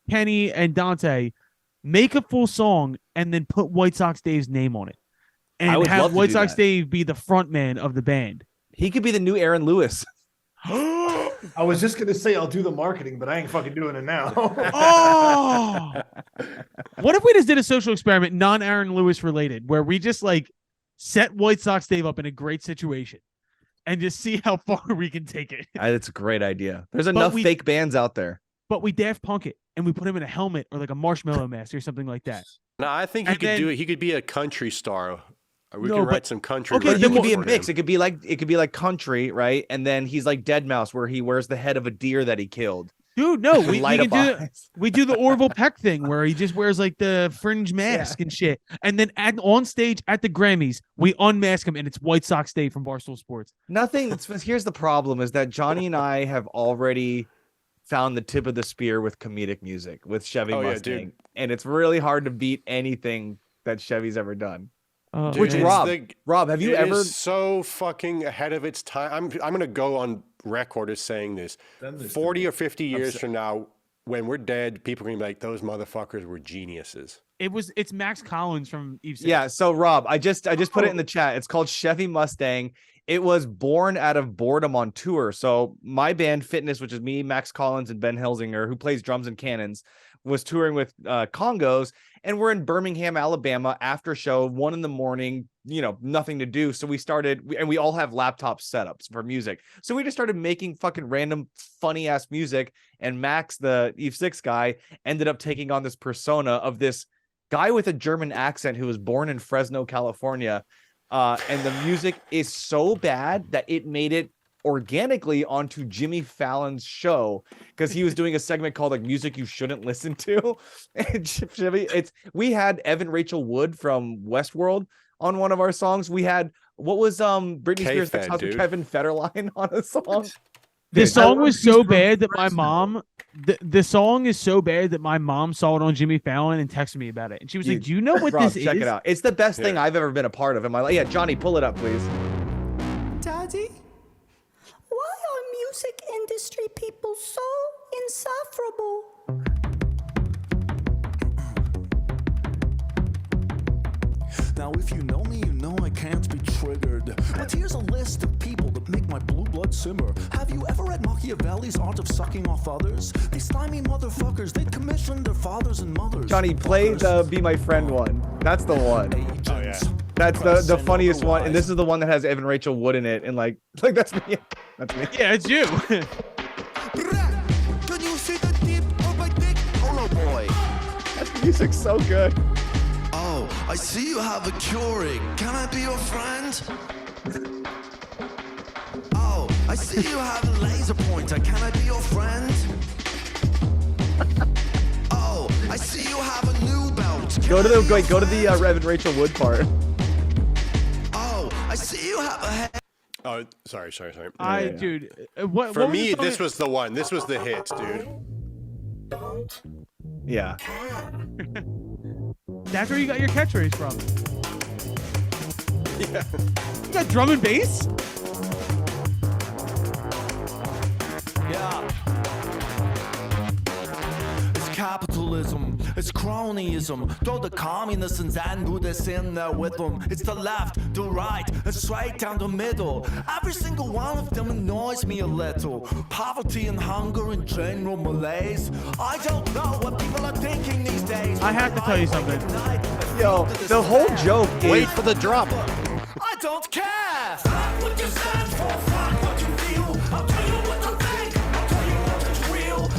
Speaker 1: Kenny, and Dante, make a full song and then put White Sox Dave's name on it,
Speaker 3: I
Speaker 1: and
Speaker 3: would love
Speaker 1: have
Speaker 3: to
Speaker 1: White
Speaker 3: do
Speaker 1: Sox
Speaker 3: that.
Speaker 1: Dave be the front man of the band?
Speaker 3: He could be the new Aaron Lewis.
Speaker 2: I was just gonna say I'll do the marketing, but I ain't fucking doing it now.
Speaker 1: Oh, what if we just did a social experiment, non-Aaron Lewis related, where we just like set White Sox Dave up in a great situation and just see how far we can take it?
Speaker 3: That's a great idea. There's enough
Speaker 1: we-
Speaker 3: fake bands out there.
Speaker 1: But we Daft Punk it and we put him in a helmet or like a marshmallow mask or something like that.
Speaker 5: No, I think he
Speaker 1: And
Speaker 5: could
Speaker 1: then-
Speaker 5: do it. He could be a country star. We
Speaker 1: No,
Speaker 5: can
Speaker 1: but-
Speaker 5: write some country.
Speaker 1: Okay,
Speaker 3: But
Speaker 1: then
Speaker 3: it
Speaker 1: we'll
Speaker 3: could be a
Speaker 5: for
Speaker 3: mix.
Speaker 5: him.
Speaker 3: It could be like country, right? And then he's like Deadmau5, where he wears the head of a deer that he killed.
Speaker 1: Dude, no,
Speaker 3: And
Speaker 1: we
Speaker 3: light
Speaker 1: can
Speaker 3: up
Speaker 1: do
Speaker 3: eyes.
Speaker 1: we do the Orville Peck thing where he just wears like the fringe mask and shit. And then on stage at the Grammys, we unmask him and it's White Sox Dave from Barstool Sports.
Speaker 3: Nothing. Here's the problem: is that Johnny and I have already found the tip of the spear with comedic music with Chevy
Speaker 5: Oh, yeah,
Speaker 3: Mustang,
Speaker 5: dude.
Speaker 3: and it's really hard to beat anything that Chevy's ever done.
Speaker 5: Dude,
Speaker 3: Which
Speaker 5: it's
Speaker 3: Rob, have you
Speaker 5: it
Speaker 3: ever?
Speaker 5: is so fucking ahead of its time. I'm gonna go on record as saying this. 40 or 50 years from now, when we're dead, people are gonna be like, those motherfuckers were geniuses.
Speaker 1: It's Max Collins from Eve Six.
Speaker 3: Yeah. So Rob, I just put it in the chat. It's called Chevy Mustang. It was born out of boredom on tour. So my band Fitness, which is me, Max Collins, and Ben Helsinger, who plays drums and cannons, was touring with Congos, and we're in Birmingham, Alabama after show, 1 a.m, nothing to do. So we all have laptop setups for music. So we just started making fucking random funny ass music. And Max, the Eve 6 guy, ended up taking on this persona of this guy with a German accent who was born in Fresno, California. And the music is so bad that it made it organically onto Jimmy Fallon's show because he was doing a segment called like music you shouldn't listen to. And Jimmy, we had Evan Rachel Wood from Westworld on one of our songs. We had what was Britney Spears'
Speaker 5: K-Fed,
Speaker 3: ex-husband
Speaker 5: dude.
Speaker 3: Kevin Federline on a song.
Speaker 1: The
Speaker 3: Dude,
Speaker 1: song was so
Speaker 2: from
Speaker 1: bad that my
Speaker 2: Fresno.
Speaker 1: mom the song is so bad that my mom saw it on Jimmy Fallon and texted me about it. And she was like,
Speaker 3: Dude,
Speaker 1: "Do you know what
Speaker 3: Rob,
Speaker 1: this
Speaker 3: check
Speaker 1: is?"
Speaker 3: it out. It's the best thing
Speaker 5: Yeah.
Speaker 3: I've ever been a part of in my life. Yeah, Johnny, pull it up, please.
Speaker 8: Daddy, why are music industry people so insufferable?
Speaker 9: Now, if you know me, you know I can't be triggered. But here's a list of people that make my blue blood simmer. Have you ever read Machiavelli's Art of Sucking Off Others? These slimy motherfuckers, they commissioned their fathers and mothers.
Speaker 3: Johnny, play the Be My Friend one. That's the one.
Speaker 5: Oh yeah.
Speaker 3: That's the funniest one, and this is the one that has Evan Rachel Wood in it, and like that's me. That's me.
Speaker 1: Yeah, it's you.
Speaker 9: Can you see the tip of my dick? Hello, boy.
Speaker 3: That music's so good.
Speaker 9: Oh, I see you have a Keurig. Can I be your friend? Oh, I see you have a laser pointer. Can I be your friend? Oh, I see you have a new belt.
Speaker 3: Go to the Evan Rachel Wood part.
Speaker 9: Oh, I see you have a head.
Speaker 5: Oh, sorry.
Speaker 1: Dude, what?
Speaker 5: For
Speaker 1: what was
Speaker 5: me,
Speaker 1: the song
Speaker 5: this was the one. This was the hit, dude.
Speaker 3: Yeah.
Speaker 1: That's where you got your catchphrase from.
Speaker 5: Yeah.
Speaker 1: You got drum and bass?
Speaker 9: Yeah. It's capitalism, it's cronyism. Throw the communists and Zen Buddhists in there with them. It's the left, the right, and straight down the middle. Every single one of them annoys me a little. Poverty and hunger and general malaise. I don't know what people are thinking these days.
Speaker 1: I have to tell you something.
Speaker 3: Yo, the whole joke is
Speaker 5: Wait for the drop.
Speaker 9: I don't care. Fuck what you stand for, fuck what you feel. I'll tell you what to think, I'll tell you what is real.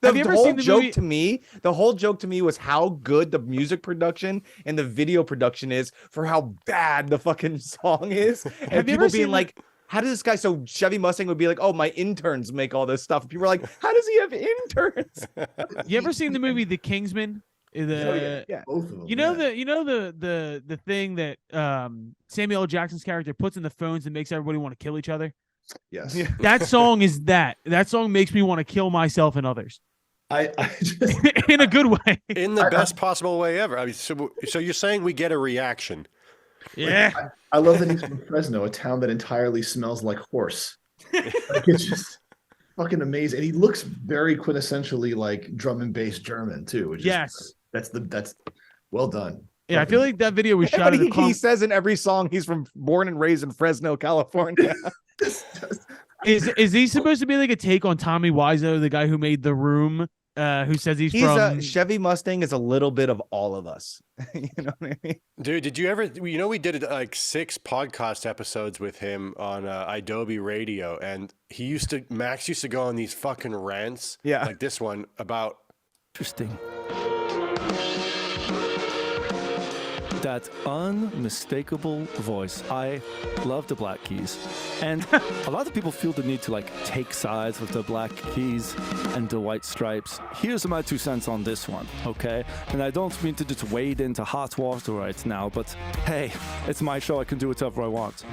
Speaker 1: Have you ever seen the movie?
Speaker 3: The whole joke to me was how good the music production and the video production is for how bad the fucking song is. And
Speaker 1: Have you
Speaker 3: people
Speaker 1: ever
Speaker 3: being
Speaker 1: seen
Speaker 3: like, how does this guy, so Chevy Mustang would be like, oh, my interns make all this stuff. People are like, how does he have interns?
Speaker 1: You ever seen the movie The Kingsman?
Speaker 3: Yeah.
Speaker 2: Both of them.
Speaker 1: You know the thing that Samuel L. Jackson's character puts in the phones and makes everybody want to kill each other.
Speaker 2: Yes.
Speaker 3: Yeah.
Speaker 1: That song is that. That song makes me want to kill myself and others
Speaker 2: I just
Speaker 1: in a good way.
Speaker 5: In the best possible way ever. I mean, so you're saying we get a reaction?
Speaker 1: Yeah.
Speaker 2: I love that he's from Fresno, a town that entirely smells like horse. Like, it's just fucking amazing. And he looks very quintessentially like drum and bass German too. Which
Speaker 1: Yes.
Speaker 2: That's well done.
Speaker 1: Yeah, I feel like that video was shot
Speaker 3: But
Speaker 1: at
Speaker 3: he says in every song he's born and raised in Fresno, California.
Speaker 1: Is he supposed to be like a take on Tommy Wiseau, the guy who made The Room, who says he's from
Speaker 3: Chevy Mustang is a little bit of all of us. You know what I mean?
Speaker 5: Dude, did you ever, we did like 6 podcast episodes with him on Adobe Radio, and Max used to go on these fucking rants, like this one about.
Speaker 9: Interesting. That unmistakable voice. I love the Black Keys. And a lot of people feel the need to like take sides with the Black Keys and the White Stripes. Here's my 2 cents on this one, okay? And I don't mean to just wade into hot water right now, but hey, it's my show. I can do whatever I want.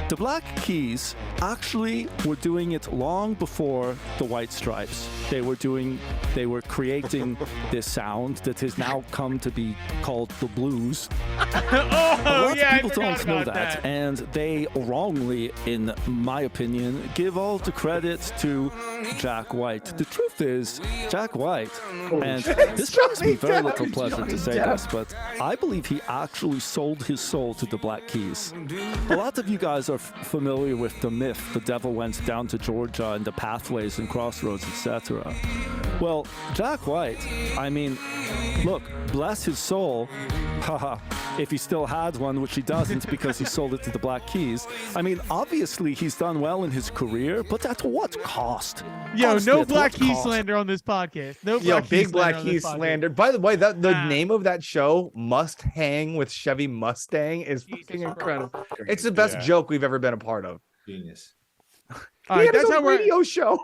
Speaker 9: The Black Keys actually were doing it long before the White Stripes. They were creating this sound that has now come to be called the blues. People don't know that, and they wrongly, in my opinion, give all the credit to Jack White. The truth is, Jack White, and this brings me very little pleasure to say this, but I believe he actually sold his soul to the Black Keys. A lot of you guys are familiar with the myth, the devil went down to Georgia and the pathways and crossroads, etc. Well, Jack White, I mean, look, bless his soul, haha, if he still had one, which he doesn't because he sold it to the Black Keys. I mean, obviously he's done well in his career, but at what cost?
Speaker 1: Yo,
Speaker 9: Honestly,
Speaker 1: no
Speaker 9: at
Speaker 1: Black
Speaker 9: what
Speaker 1: Key
Speaker 9: cost?
Speaker 1: slander on this podcast. No
Speaker 3: Yo,
Speaker 1: Black
Speaker 3: big
Speaker 1: Key
Speaker 3: Black
Speaker 1: slander on
Speaker 3: Key
Speaker 1: this podcast.
Speaker 3: slander. By the way, the name of that show, Must Hang with Chevy Mustang, is fucking incredible. It's the best joke we've ever been a part of.
Speaker 2: Genius.
Speaker 1: All right, that's how we're
Speaker 3: radio show.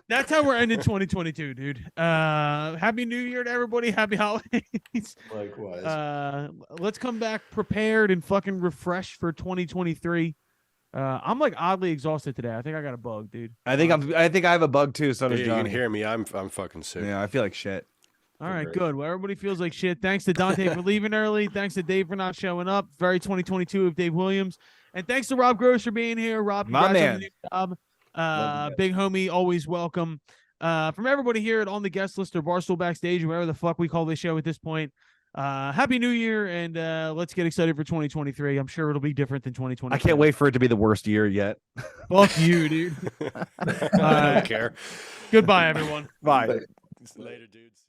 Speaker 1: That's how we're ending 2022, dude. Happy New Year to everybody. Happy holidays.
Speaker 2: Likewise.
Speaker 1: Let's come back prepared and fucking refreshed for 2023. I'm like oddly exhausted today. I think I got a bug, dude.
Speaker 3: I think I have a bug too. So does
Speaker 5: You
Speaker 3: Johnny.
Speaker 5: can hear me. I'm fucking sick.
Speaker 3: Yeah, I feel like shit.
Speaker 1: All right, good. Well, everybody feels like shit. Thanks to Dante for leaving early. Thanks to Dave for not showing up. Very 2022 of Dave Williams. And thanks to Rob Gross for being here. Rob,
Speaker 3: My
Speaker 1: congrats on
Speaker 3: man.
Speaker 1: the new job. Big homie, always welcome. From everybody here at On the Guest List or Barstool Backstage, or whatever the fuck we call this show at this point, Happy New Year, and let's get excited for 2023. I'm sure it'll be different than 2020.
Speaker 3: I can't wait for it to be the worst year yet.
Speaker 1: Fuck you, dude.
Speaker 5: I don't care.
Speaker 1: Goodbye, everyone.
Speaker 3: Bye.
Speaker 5: Later, dudes.